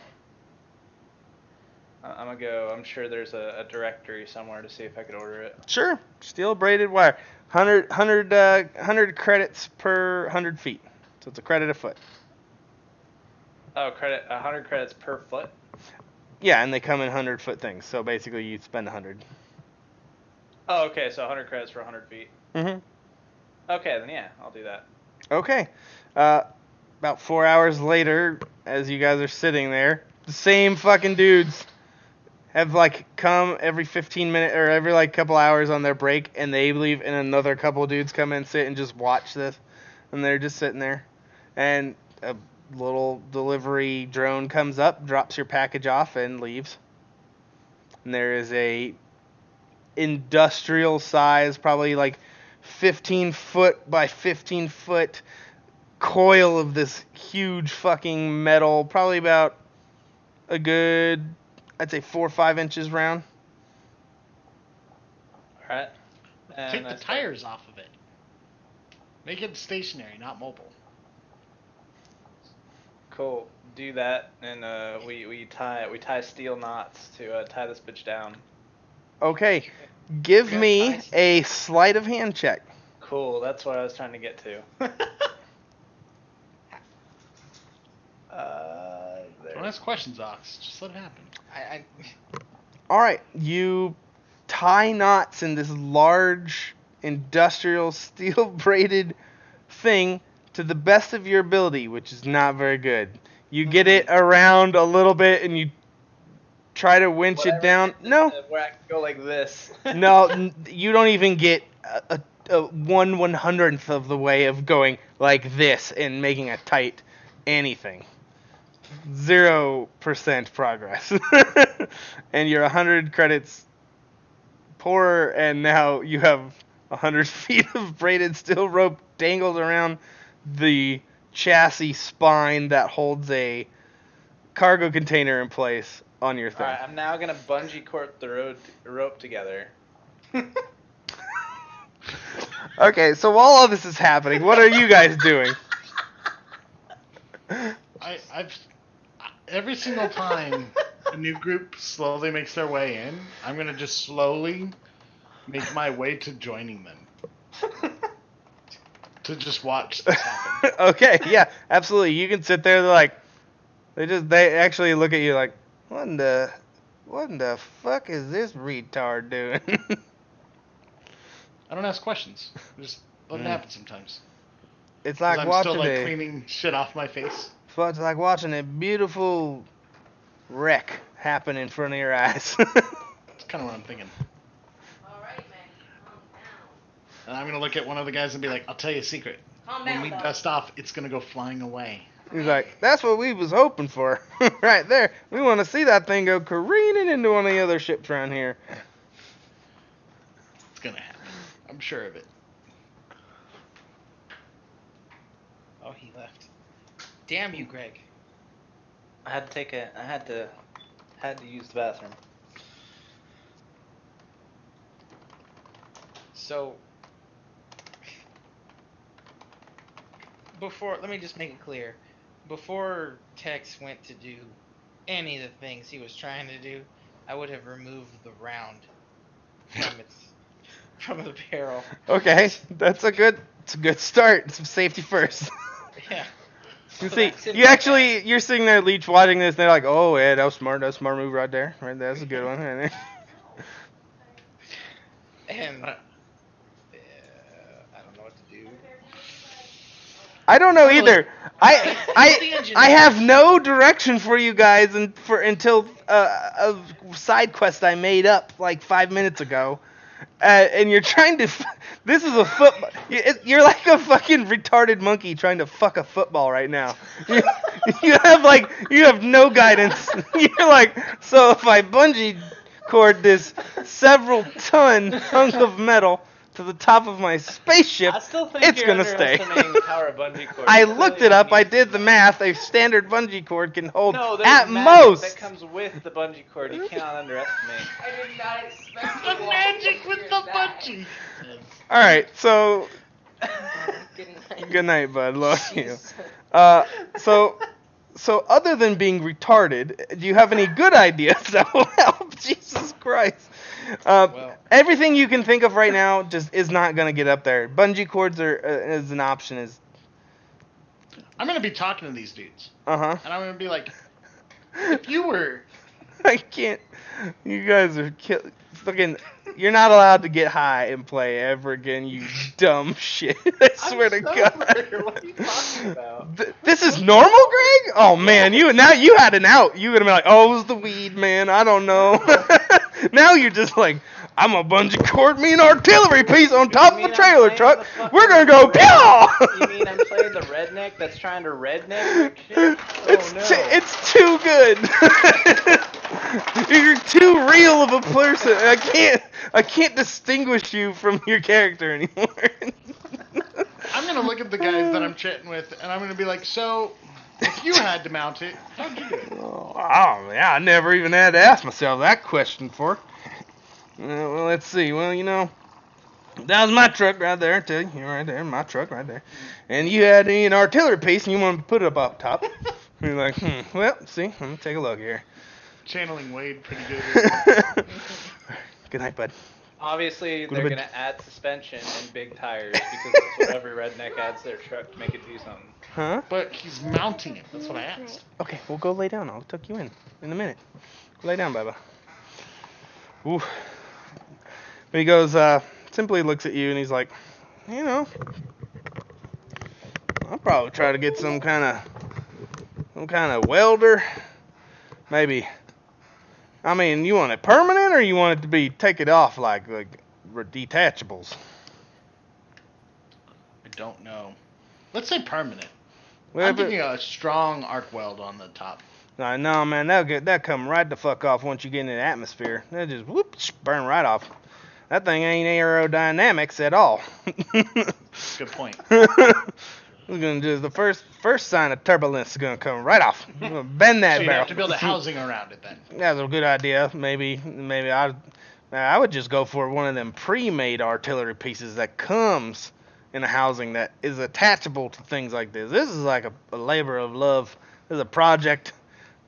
I'm gonna go. I'm sure there's a directory somewhere to see if I could order it. Sure. Steel braided wire. 100 credits per 100 feet. So it's a credit a foot. Oh, 100 credits per foot. Yeah, and they come in 100-foot things. So basically you'd spend 100. Oh, okay. So 100 credits for 100 feet. Mm-hmm. Okay, then yeah, I'll do that. Okay. About 4 hours later, as you guys are sitting there, the same fucking dudes have like come every 15 minutes or every like couple hours on their break, and they leave, and another couple dudes come and sit and just watch this, and they're just sitting there, and a little delivery drone comes up, drops your package off, and leaves. And there is a industrial size, probably like 15 foot by 15 foot coil of this huge fucking metal, probably about a good, I'd say 4 or 5 inches round. Alright. Take the tires off of it. Make it stationary, not mobile. Cool. Do that, and we tie steel knots to tie this bitch down. Okay, give Good me advice. a sleight of hand check. Cool. That's what I was trying to get to. There. Don't ask questions, Ox. Just let it happen. I All right, you tie knots in this large industrial steel braided thing to the best of your ability, which is not very good. You get it around a little bit and you try to winch it Whatever down. gets it No, to where I can go like this. no, you don't even get a 1/100th of the way of going like this and making a tight anything. 0% progress. And you're 100 credits poorer, and now you have 100 feet of braided steel rope dangled around the chassis spine that holds a cargo container in place on your thing. Alright, I'm now gonna bungee cord the rope together. Okay, so while all this is happening, what are you guys doing? I've every single time a new group slowly makes their way in, I'm gonna just slowly make my way to joining them. To just watch this happen. Okay, yeah, absolutely. You can sit there. They're like, they actually look at you like, what in the fuck is this retard doing? I don't ask questions. I just let it happen sometimes. It's 'Cause like I'm watching still like cleaning shit off my face. it's like watching a beautiful wreck happen in front of your eyes. That's kind of what I'm thinking. Alright, Maggie, calm down. And I'm gonna look at one of the guys and be like, "I'll tell you a secret. Calm When down, we dog. dust off, it's gonna go flying away." He's like, that's what we was hoping for, right there. We want to see that thing go careening into one of the other ships around here. It's gonna happen. I'm sure of it. Oh, he left. Damn you, Greg. I had to use the bathroom. So, let me just make it clear. Before Tex went to do any of the things he was trying to do, I would have removed the round from the barrel. Okay, it's a good start. It's safety first. Yeah. You So see, that's in you my actually, bag. you're sitting there, Leech, watching this, and they're like, oh, yeah, that was smart move right there. Right there, that's a good one. Right there. And I don't know what to do. I don't know Really? either. The engine I is- have no direction for you guys until a side quest I made up like 5 minutes ago. And you're trying to. This is a football. You're like a fucking retarded monkey trying to fuck a football right now. You have no guidance. You're like, so if I bungee cord this several ton hunk of metal to the top of my spaceship, I still think it's you're gonna stay. underestimating the power of bungee cord. I You looked clearly it up. don't I need did to the know. math. A standard bungee cord can hold No, there's at magic most. that comes with the bungee cord. You cannot underestimate. I did not expect The to walk magic over with your the back. bungee. All right, so Good night. good night, bud. Love you. Jeez. So other than being retarded, do you have any good ideas that will help? Jesus Christ. Well- Everything you can think of right now just is not gonna get up there. Bungee cords are as an option. I'm gonna be talking to these dudes, And and I'm gonna be like, "If you were I can't. You guys are fucking. You're not allowed to get high and play ever again. You dumb shit. I swear to God. What are you talking about? This is normal, Greg? Oh man, you had an out. You gonna be like, oh, it was the weed, man. I don't know. Now you're just like, I'm a bungee cord me an artillery piece on top of mean a I'm trailer playing truck. the fucking We're gonna go redneck? pew. You mean I'm playing the redneck that's trying to redneck shit? It's Oh no. it's too good. You're too real of a person. I can't distinguish you from your character anymore. I'm gonna look at the guys that I'm chatting with, and I'm gonna be like, so, if you had to mount it, how'd you do it? Oh, yeah, I never even had to ask myself that question before. Well, let's see. Well, that was my truck right there. I tell you, you're right there, my truck right there. And you had an artillery piece, and you want to put it up top. You're like, well, see, let me take a look here. Channeling Wade pretty good. Good night, bud. Obviously, Go to they're bed. gonna add suspension and big tires because that's what every redneck adds to their truck to make it do something. Huh? But he's mounting it. That's what I asked. Okay, well, go lay down. I'll tuck you in a minute. Go lay down, Baba. Ooh. But he goes, simply looks at you and he's like, I'll probably try to get some kind of welder. Maybe I mean, you want it permanent or you want it to be take it off like detachables? I don't know. Let's say permanent. Well, I'm thinking a strong arc weld on the top. No, man, that'll come right the fuck off once you get into the atmosphere. That'll just whoops, burn right off. That thing ain't aerodynamics at all. Good point. It's gonna just the first sign of turbulence is gonna come right off. You're gonna bend that So you barrel. have to build a housing around it then. That's a good idea. Maybe I would just go for one of them pre-made artillery pieces that comes in a housing that is attachable to things like this. This is like a labor of love. This is a project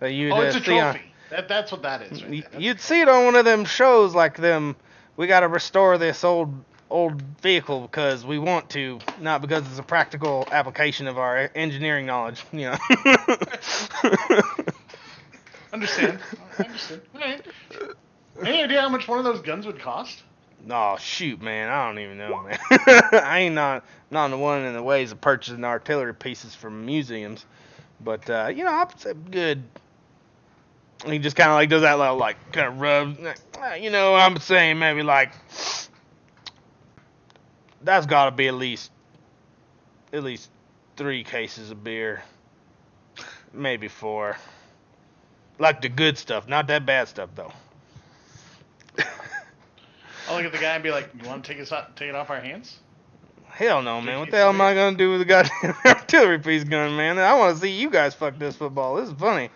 that you it's a see on. trophy. That's what that is. Right there. You'd see it on one of them shows like them. We got to restore this old vehicle because we want to, not because it's a practical application of our engineering knowledge. You know. Understand. I understand. Right. Any idea how much one of those guns would cost? Oh shoot, man! I don't even know, man. I ain't not the one in the ways of purchasing artillery pieces from museums, but you know, I'd say good. He just kind of like does that little like kind of rub. You know, I'm saying maybe like that's got to be at least 3 cases of beer, maybe 4. Like the good stuff, not that bad stuff though. I'll look at the guy and be like, "You want to take it off our hands?" Hell no, man. What the hell am I gonna do with a goddamn artillery piece gun, man? I want to see you guys fuck this football. This is funny.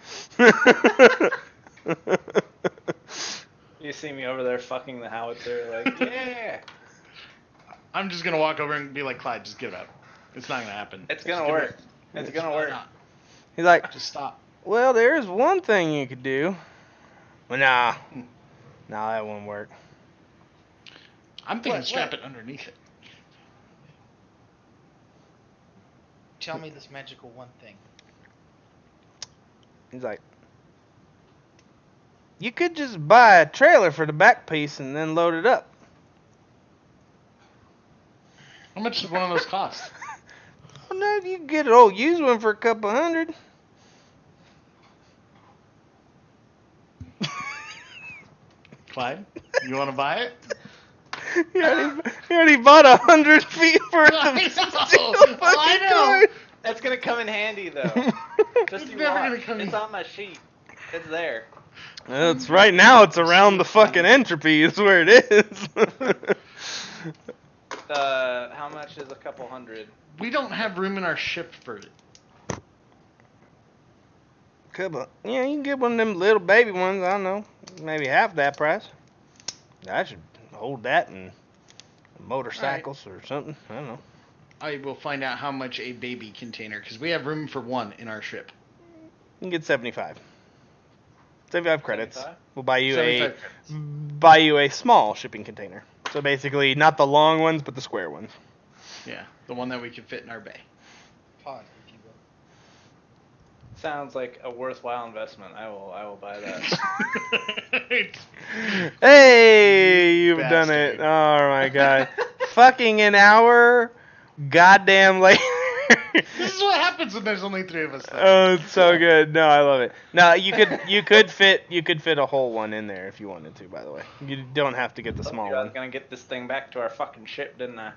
You see me over there fucking the howitzer, like, yeah. I'm just gonna walk over and be like, "Clyde, just give it up. It's not gonna happen. It's gonna work. It's gonna work. He's like, Just stop." well, there is one thing you could do. Well, nah, that won't work. I'm thinking What? strap it underneath it. Tell me this magical one thing. He's like, you could just buy a trailer for the back piece and then load it up. How much does one of those cost? Oh, no, you can get an old used one for a couple $100. Clyde, you want to buy it? He already bought 100 feet worth of I steel know. I fucking know. cord. It's gonna come in handy though. Just It's you never watch. gonna come in. It's on my sheet. It's there. It's right now. It's around the fucking entropy. Is where it is. How much is a couple hundred? We don't have room in our ship for it. Yeah, you can get one of them little baby ones. I don't know, maybe half that price. I should hold that in motorcycles or something. I don't know. I will find out how much a baby container, because we have room for one in our ship. You can get 75. 75 credits. 75? We'll buy you 75 a small shipping container. So basically, not the long ones, but the square ones. Yeah, the one that we can fit in our bay. Pod, if you will. Sounds like a worthwhile investment. I will buy that. Hey, you've done Bastard. it. Oh my god. Fucking an hour goddamn later. This is what happens when there's only 3 of us. Though. Oh, it's so good. No, I love it. No, you could fit a whole one in there if you wanted to, by the way. You don't have to get the small I was one. gonna get this thing back to our fucking ship, didn't I?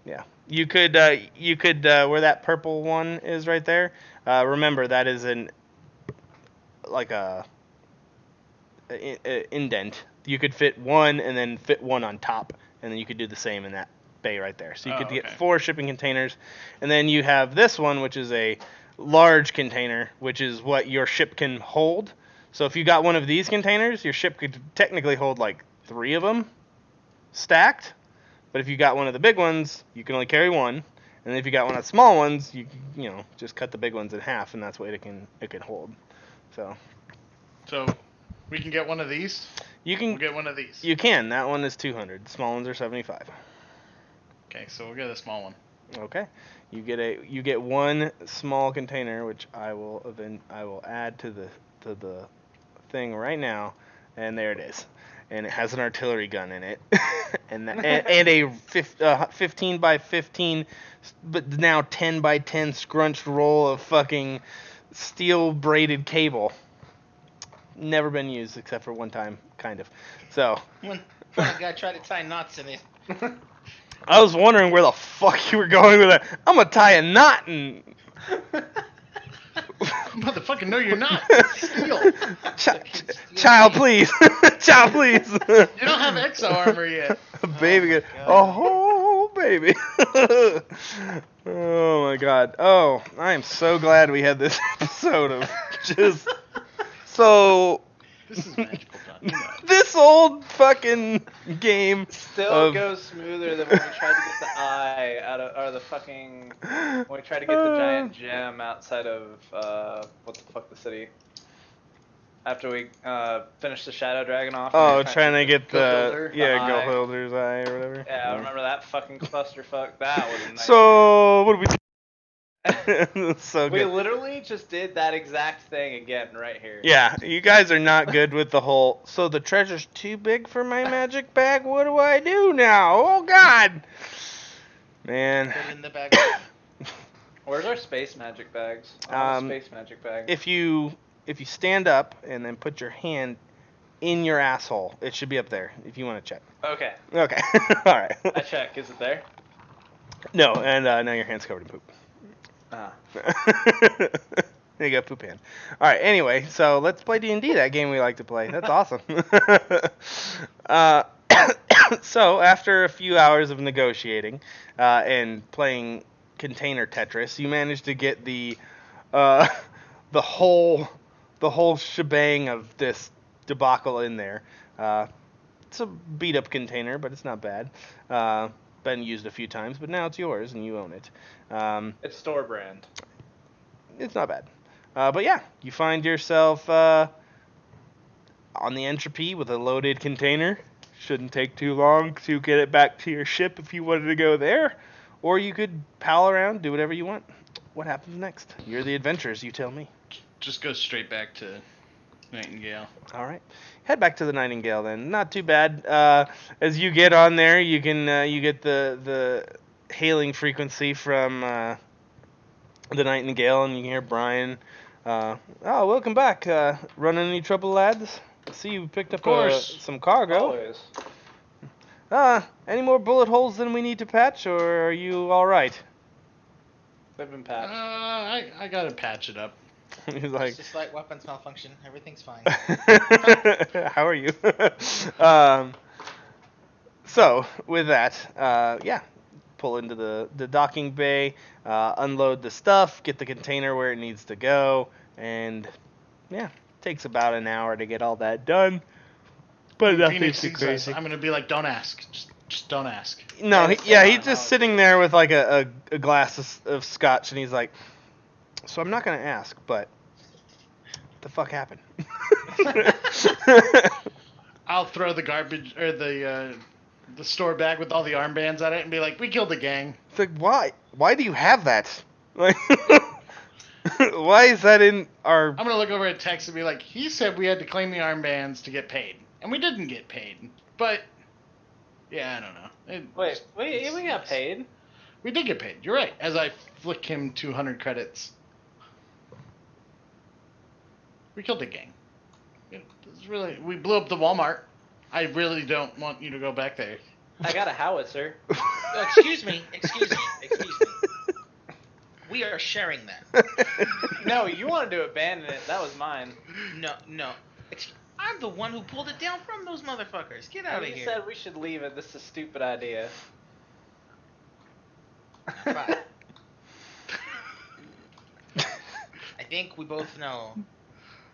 Yeah. You could where that purple one is right there. Remember that is a indent. You could fit one and then fit one on top, and then you could do the same in that bay right there. So you could get okay. 4 shipping containers, and then you have this one, which is a large container, which is what your ship can hold. So if you got one of these containers, your ship could technically hold like 3 of them stacked. But if you got one of the big ones, you can only carry one. And if you got one of the small ones, you just cut the big ones in half, and that's what it can hold. So we can get one of these. we'll get one of these. You can. That one is 200. The small ones are 75. Okay, so we'll get a small one. Okay. You get one small container, which I will add to the thing right now, and there it is. And it has an artillery gun in it, and a 15 by 15, but now 10 by 10 scrunched roll of fucking steel braided cable. never been used except for one time, kind of. So When a guy tried to tie knots in it. I was wondering where the fuck you were going with that. I'm gonna tie a knot and. Motherfucker, no, you're not. It's steel. Child, please. Child, please. You don't have exo armor yet. Baby. Oh, baby. Oh, my God. Oh, I am so glad we had this episode of just so. This is magical, John. You know. This old fucking game Still goes smoother than when we tried to get the eye out of, or the fucking, when we tried to get the giant gem outside of, what the fuck, the city. After we finished the Shadow Dragon off. Oh, trying to get Gilder, the eye. Gilder's eye or whatever. Yeah, I remember that fucking clusterfuck. That was a nice. So, what do we do? So we good. literally just did that exact thing again right here. Yeah, you guys are not good with the whole, so the treasure's too big for my magic bag? What do I do now? Oh, God! Man. Put it in the bag. Where's our space magic bags? I want a space magic bag. If you stand up and then put your hand in your asshole, it should be up there, if you want to check. Okay. Okay, alright. I check. Is it there? No, and now your hand's covered in poop. Ah. There you go, poop hand. Alright, anyway, so let's play D&D, that game we like to play. That's awesome. So, after a few hours of negotiating and playing container Tetris, you managed to get the whole shebang of this debacle in there. It's a beat-up container, but it's not bad. Been used a few times, but now it's yours and you own it. It's store brand. It's not bad. But yeah, you find yourself on the Entropy with a loaded container. Shouldn't take too long to get it back to your ship if you wanted to go there. Or you could pal around, do whatever you want. What happens next? You're the adventurers, you tell me. Just go straight back to Nightingale. All right. Head back to the Nightingale then. Not too bad. As you get on there, you can you get the hailing frequency from the Nightingale, and you can hear Brian. Oh, welcome back. Running any trouble, lads? I see you picked up some cargo. Always. Any more bullet holes than we need to patch, or are you all right? They've been patched. I gotta patch it up. He's like, It's just like weapons malfunction. Everything's fine. how are you? So, with that, yeah, pull into the docking bay, unload the stuff, get the container where it needs to go, and, yeah, takes about an hour to get all that done. But nothing Phoenix too sees crazy. us, I'm gonna be like, don't ask. Just don't ask. No, Yeah, he's just sitting there with like a glass of scotch, and he's like, so I'm not going to ask, but what the fuck happened? I'll throw the garbage or the store bag with all the armbands on it and be like, we killed the gang. It's like, why? Why do you have that? Like, why is that in our... I'm gonna look over at Tex and be like, he said we had to claim the armbands to get paid, and we didn't get paid. But yeah, I don't know. Wait, we got paid. We did get paid. You're right. As I flick him 200 credits. We killed the gang. We blew up the Walmart. I really don't want you to go back there. I got a howitzer. Oh, excuse me. We are sharing that. No, you wanted to abandon it. That was mine. No. I'm the one who pulled it down from those motherfuckers. Get out of You here. said we should leave it. This is a stupid idea. Fine. I think we both know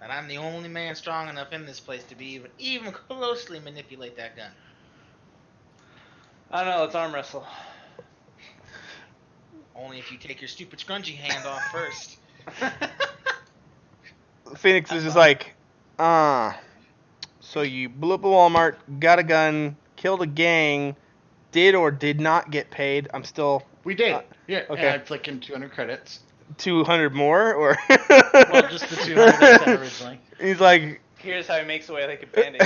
that I'm the only man strong enough in this place to be even closely manipulate that gun. I don't know. Let's arm wrestle. Only if you take your stupid scrunchy hand off first. Phoenix is just like, so you blew up a Walmart, got a gun, killed a gang, did or did not get paid. I'm still... We did. Yeah. okay. And I flick him 200 credits. 200 more, or... Well, just the 200 I said originally. He's like... Here's how he makes away like a bandit.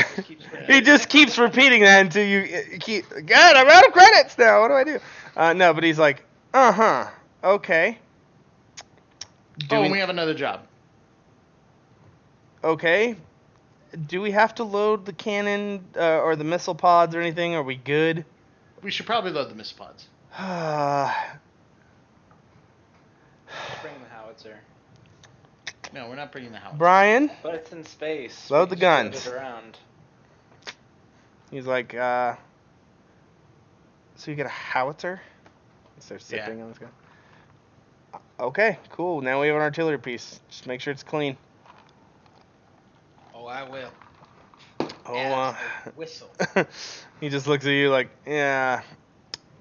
He just keeps repeating that until you keep... God, I'm out of credits now. What do I do? No, but he's like, okay. And we have another job. Okay. do we have to load the cannon or the missile pods or anything? Are we good? We should probably load the missile pods. Bring the howitzer. No, we're not bringing the house. Brian, But it's in space. Load We the can guns. float it around. he's like, so you get a howitzer? He starts sipping on this guy. Okay, cool. Now we have an artillery piece. Just make sure it's clean. Oh, I will. Oh, As I whistle. he just looks at you like, yeah,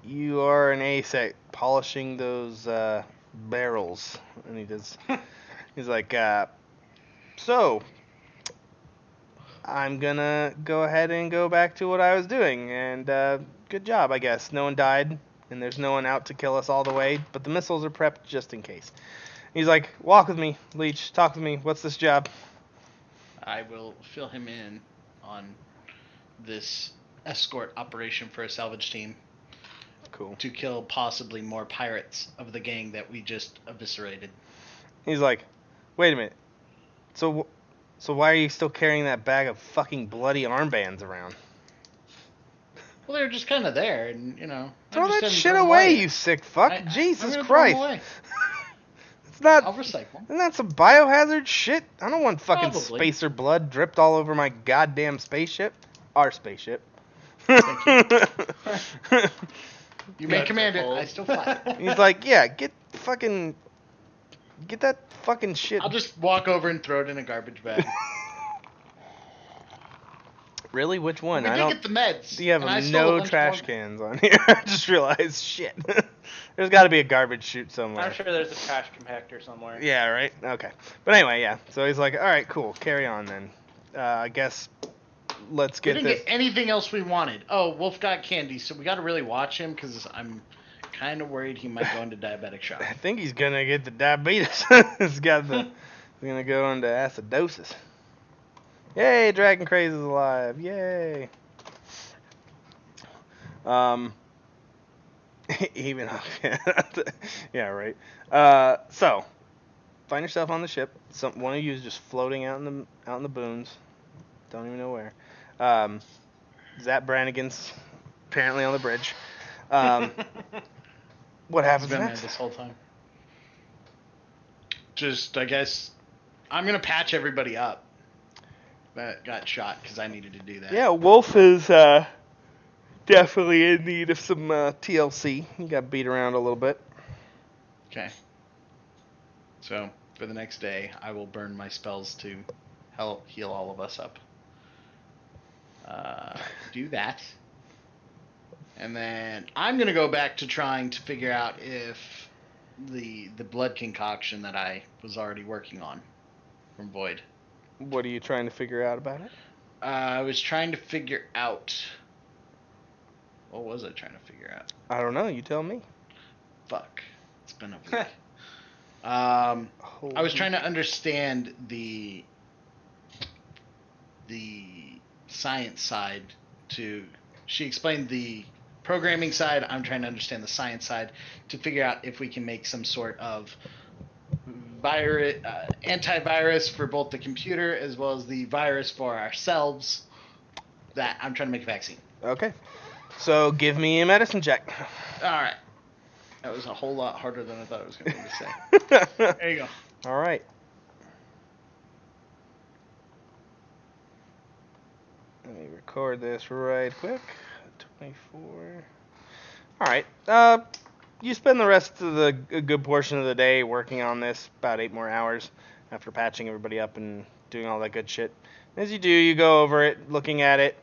you are an ace at polishing those barrels. And he's like, so, I'm gonna go ahead and go back to what I was doing, and good job, I guess. No one died, and there's no one out to kill us all the way, but the missiles are prepped just in case. He's like, walk with me, Leech, talk with me, what's this job? I will fill him in on this escort operation for a salvage team Cool. to kill possibly more pirates of the gang that we just eviscerated. He's like, wait a minute, so why are you still carrying that bag of fucking bloody armbands around? Well, they're just kind of there, and I Throw just that didn't shit throw 'em away, you sick fuck. I'm Jesus gonna throw 'em Christ. away. It's not. I'll recycle 'em. Isn't that some biohazard shit? I don't want fucking Probably. spacer blood dripped all over my goddamn spaceship. Our spaceship. Thank You may Got command it. tripled. I still fly. He's like, yeah, get that fucking shit. I'll just walk over and throw it in a garbage bag. Really? Which one? We I did don't. get the meds. You have and I stole a no bunch of trash more- cans on here. I just realized, shit. There's got to be a garbage chute somewhere. I'm sure there's a trash compactor somewhere. Yeah, right? Okay. But anyway, yeah. So he's like, alright, cool. Carry on then. I guess let's We get didn't this. get anything else we wanted. Oh, Wolf got candy, so we got to really watch him because I'm kind of worried he might go into diabetic shock. I think he's gonna get the diabetes. He's got the. He's gonna go into acidosis. Yay! Dragon Craze is alive. Yay! Even yeah, right. So find yourself on the ship. One of you is just floating out in the boons. Don't even know where. Zap Brannigan's apparently on the bridge. What He's happens been there next? this whole time. Just, I guess, I'm gonna patch everybody up that got shot because I needed to do that. Yeah, Wolf is definitely in need of some TLC. He got beat around a little bit. Okay. So for the next day, I will burn my spells to help heal all of us up. Do that. And then I'm gonna go back to trying to figure out if the blood concoction that I was already working on from Void. What are you trying to figure out about it? I was trying to figure out. What was I trying to figure out? I don't know. You tell me. Fuck. It's been a week. I was Holy- trying to understand the science side to. She explained the programming side. I'm trying to understand the science side to figure out if we can make some sort of virus, antivirus for both the computer as well as the virus for ourselves. That I'm trying to make a vaccine. Okay. So give me a medicine check. All right. That was a whole lot harder than I thought it was going to say. There you go. All right. Let me record this right quick. 24. All right. You spend the rest of a good portion of the day working on this, about 8 more hours after patching everybody up and doing all that good shit. As you do, you go over it, looking at it.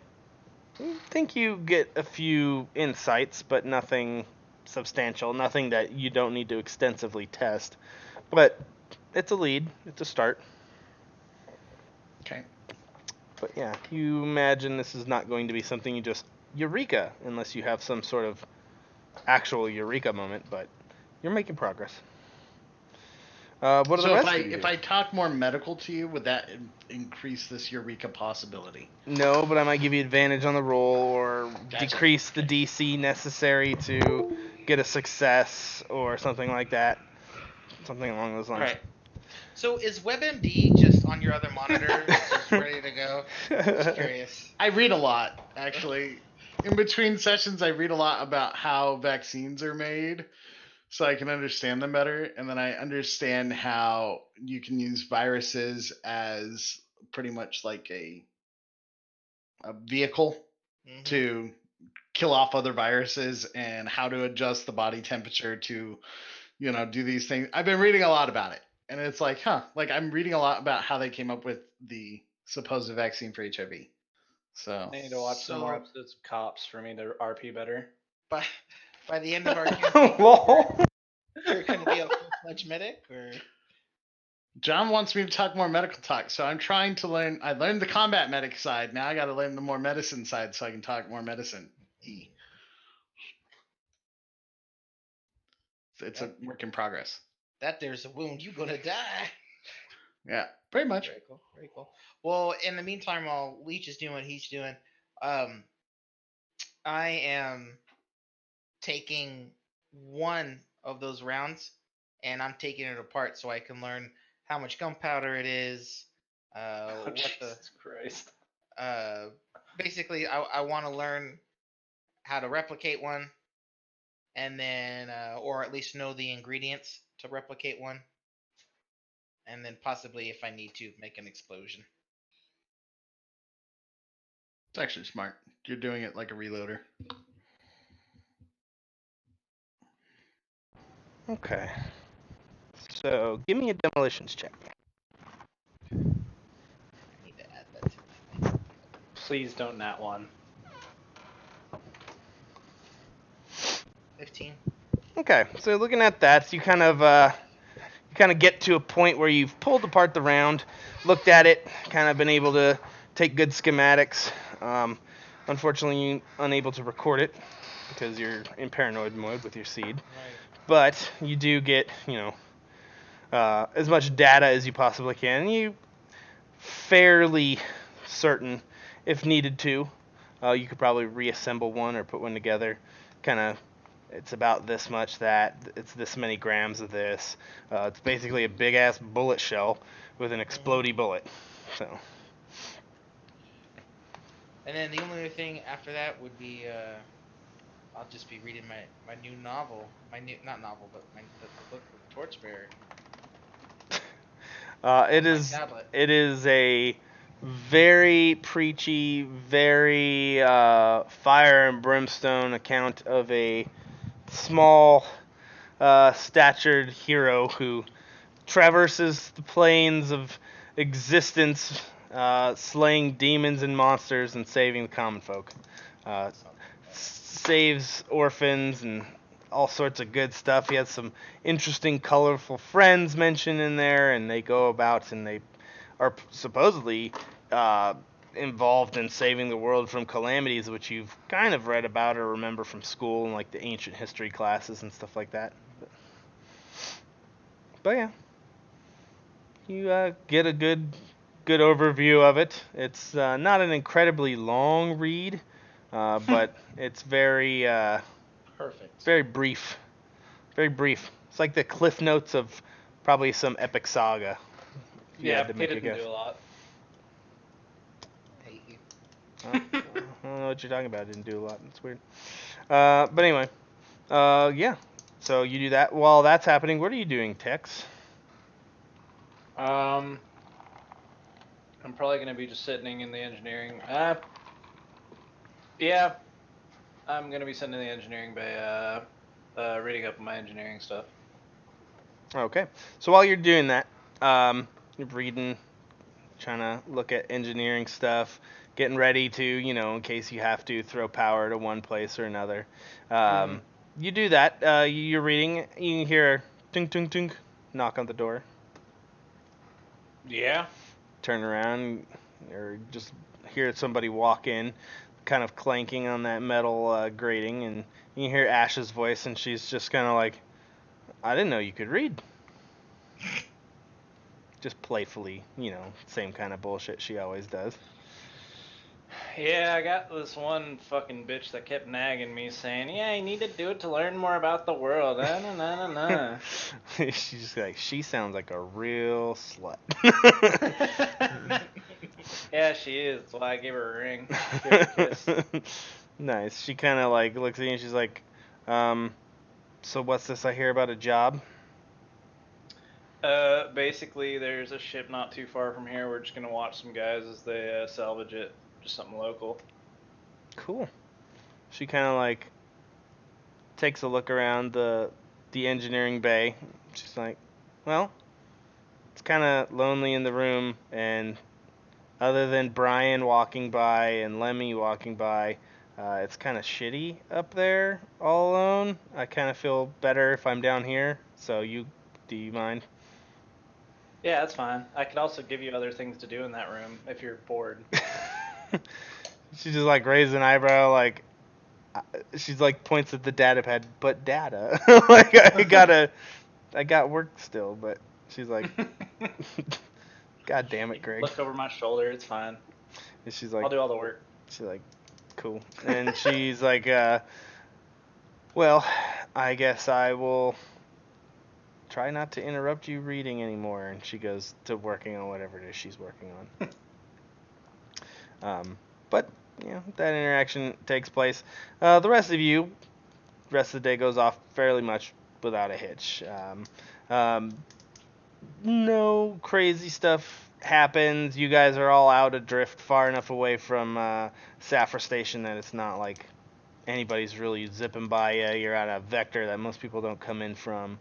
You think you get a few insights, but nothing substantial, nothing that you don't need to extensively test. But it's a lead, it's a start. Okay. But yeah, you imagine this is not going to be something you just eureka, unless you have some sort of actual eureka moment, but you're making progress. What are the So rest of you if do? I talk more medical to you, would that increase this eureka possibility? No, but I might give you advantage on the roll or Gotcha. decrease the DC necessary to get a success or something like that. Something along those lines. Alright. So is WebMD just on your other monitor, just ready to go? Just curious. I read a lot, actually. In between sessions, I read a lot about how vaccines are made so I can understand them better. And then I understand how you can use viruses as pretty much like a vehicle Mhm. to kill off other viruses and how to adjust the body temperature to, do these things. I've been reading a lot about it. And it's like, like I'm reading a lot about how they came up with the supposed vaccine for HIV. So I need to watch some more So- episodes of Cops for me to RP better. By the end of our campaign, Lol. you're going to be a full-fledged medic, or John wants me to talk more medical talk, so I'm trying to learn. I learned the combat medic side. Now I got to learn the more medicine side so I can talk more medicine. It's a work in progress. that there's a wound, you're going to die. Yeah, pretty much. Very cool. Very cool. Well, in the meantime, while Leech is doing what he's doing, I am taking one of those rounds and I'm taking it apart so I can learn how much gunpowder it is. Oh, Jesus Christ. Basically, I want to learn how to replicate one, and then, or at least know the ingredients to replicate one, and then possibly, if I need to, make an explosion. It's actually smart. You're doing it like a reloader. Okay. So give me a demolitions check. I need to add that to my thing. Please don't nat one. 15. Okay, so looking at that, you kind of get to a point where you've pulled apart the round, looked at it, kind of been able to take good schematics. Unfortunately, you're unable to record it because you're in paranoid mode with your seed. Right. But you do get, as much data as you possibly can. And you fairly certain, if needed to, you could probably reassemble one or put one together. Kind of, it's about this much that, it's this many grams of this. It's basically a big ass bullet shell with an explodey bullet. So. And then the only other thing after that would be, I'll just be reading my new novel. Not novel, but the book with Torchbearer. It is a very preachy, very fire and brimstone account of a small, statured hero who traverses the plains of existence, slaying demons and monsters and saving the common folk. Saves orphans and all sorts of good stuff. He has some interesting, colorful friends mentioned in there, and they go about and they are supposedly involved in saving the world from calamities, which you've kind of read about or remember from school and like the ancient history classes and stuff like that. But yeah, you get a good overview of it. It's not an incredibly long read, but it's very Perfect. very brief. Very brief. It's like the cliff notes of probably some epic saga. If you Yeah, had to he make a didn't guess. do a lot. I hate you. I don't know what you're talking about. I didn't do a lot. It's weird. But anyway, yeah. So you do that. While that's happening, what are you doing, Tex? I'm probably gonna be just sitting in the engineering. Yeah, I'm gonna be sitting in the engineering bay, reading up on my engineering stuff. Okay. So while you're doing that, you're reading, trying to look at engineering stuff, getting ready to, in case you have to throw power to one place or another. You do that. You're reading. You hear tink tink tink knock on the door. Yeah. Turn around, or just hear somebody walk in, kind of clanking on that metal grating, and you hear Ash's voice, and she's just kind of like, "I didn't know you could read." Just playfully, same kind of bullshit she always does. Yeah, I got this one fucking bitch that kept nagging me saying, yeah, you need to do it to learn more about the world. Na na na na. She's just like, she sounds like a real slut. Yeah, she is. That's why I gave her a ring. Give her a kiss. Nice. She kind of like looks at you and she's like, so what's this I hear about a job? Basically, there's a ship not too far from here. We're just gonna watch some guys as they salvage it. Just something local. Cool. She kind of like takes a look around the engineering bay. She's like, well, it's kind of lonely in the room, and other than Brian walking by and Lemmy walking by, it's kind of shitty up there all alone. I kind of feel better if I'm down here. So do you mind? Yeah, that's fine. I could also give you other things to do in that room if you're bored. She just like raised an eyebrow, like she's like points at the data pad, but data. Like I got work still, but she's like, God damn it, Greg. Look over my shoulder. It's fine. And she's I'll like, do all the work. cool. And she's like, well, I guess I will try not to interrupt you reading anymore. And she goes to working on whatever it is she's working on. But that interaction takes place. The rest of the day goes off fairly much without a hitch. No crazy stuff happens. You guys are all out adrift, far enough away from Saffron Station that it's not like anybody's really zipping by you. You're at a vector that most people don't come in from.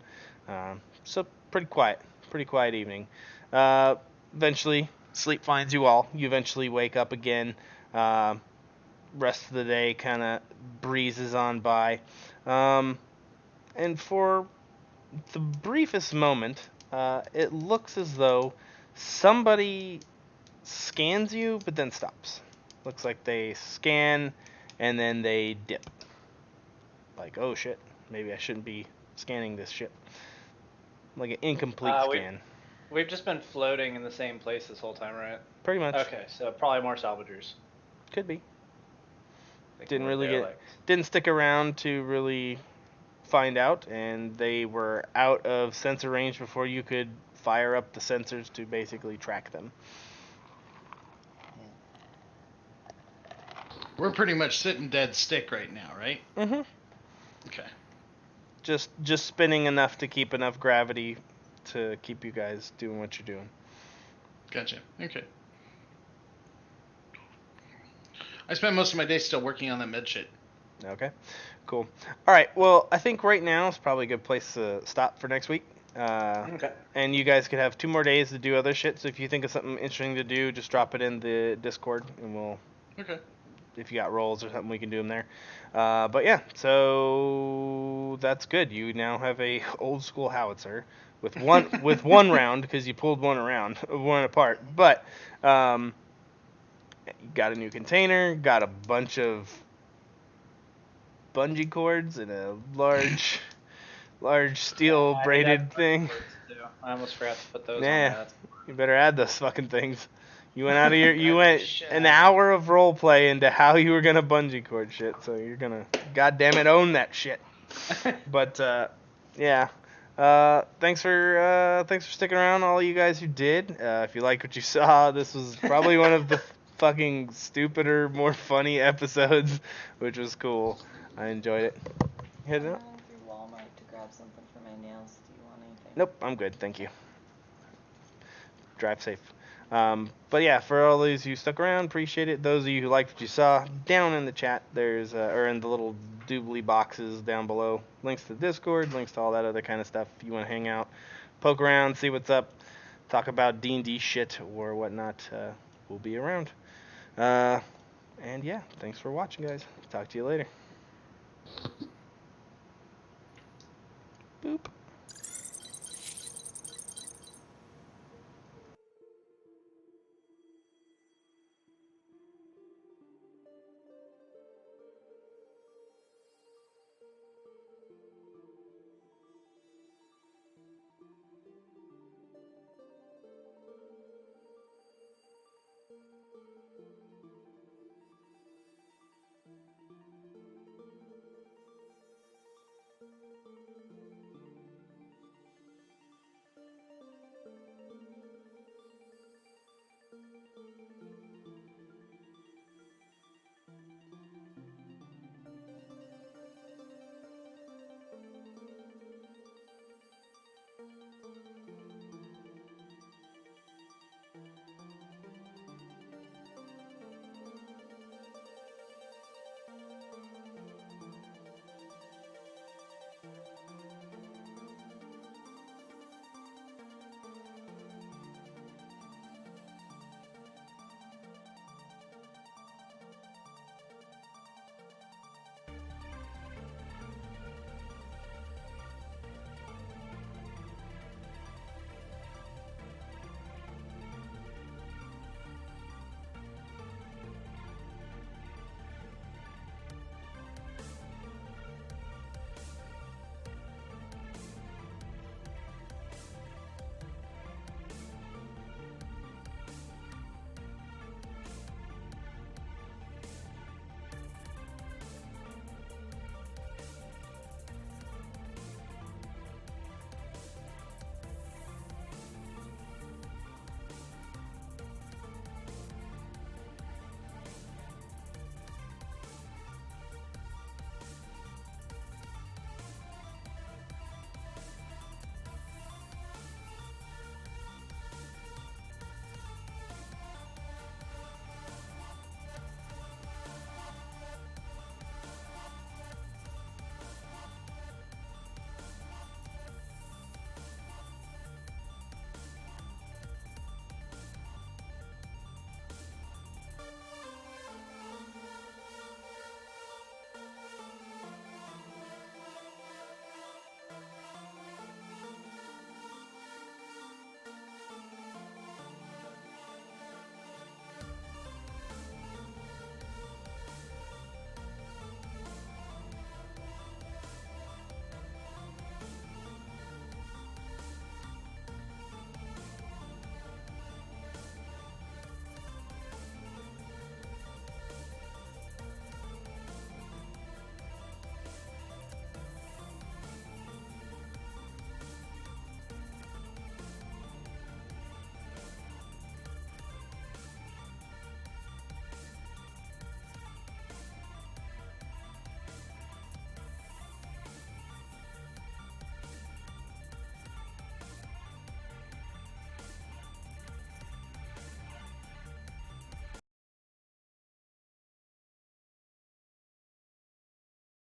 So pretty quiet evening. Eventually, sleep finds you all. You eventually wake up again. Rest of the day kind of breezes on by. And for the briefest moment, it looks as though somebody scans you, but then stops. Looks like they scan and then they dip. Like, oh shit, maybe I shouldn't be scanning this shit. Like an incomplete scan. We've just been floating in the same place this whole time, right? Pretty much. Okay, so probably more salvagers. Could be. Thinking Didn't stick around to really find out, and they were out of sensor range before you could fire up the sensors to basically track them. We're pretty much sitting dead stick right now, right? Mm-hmm. Okay. Just spinning enough to keep enough gravity to keep you guys doing what you're doing. Gotcha. Okay. I spent most of my day still working on that med shit. Okay, cool. All right, well, I think right now is probably a good place to stop for next week. Okay. And you guys could have 2 more days to do other shit, so if you think of something interesting to do, just drop it in the Discord, and we'll... Okay. If you got rolls or something, we can do them there. But yeah, so that's good. You now have a old school howitzer with one round, because you pulled one apart. But you got a new container, got a bunch of bungee cords and a large steel braided thing. I almost forgot to put those on Nah, there. you better add those fucking things. You went an hour of role play into how you were gonna bungee cord shit, so you're gonna goddamn it own that shit. But yeah. Thanks for sticking around, all you guys who did. If you liked what you saw, this was probably one of the fucking stupider, more funny episodes, which was cool. I enjoyed it. Heading I'm up? running through Walmart to grab something for my nails. Do you want anything? Nope, I'm good, thank you. Drive safe. But yeah, for all those who stuck around, appreciate it. Those of you who liked what you saw, down in the chat, there's or in the little doobly boxes down below, links to the Discord, links to all that other kind of stuff. If you want to hang out, poke around, see what's up, talk about D&D shit or whatnot, we'll be around. And yeah, thanks for watching, guys. Talk to you later. Boop.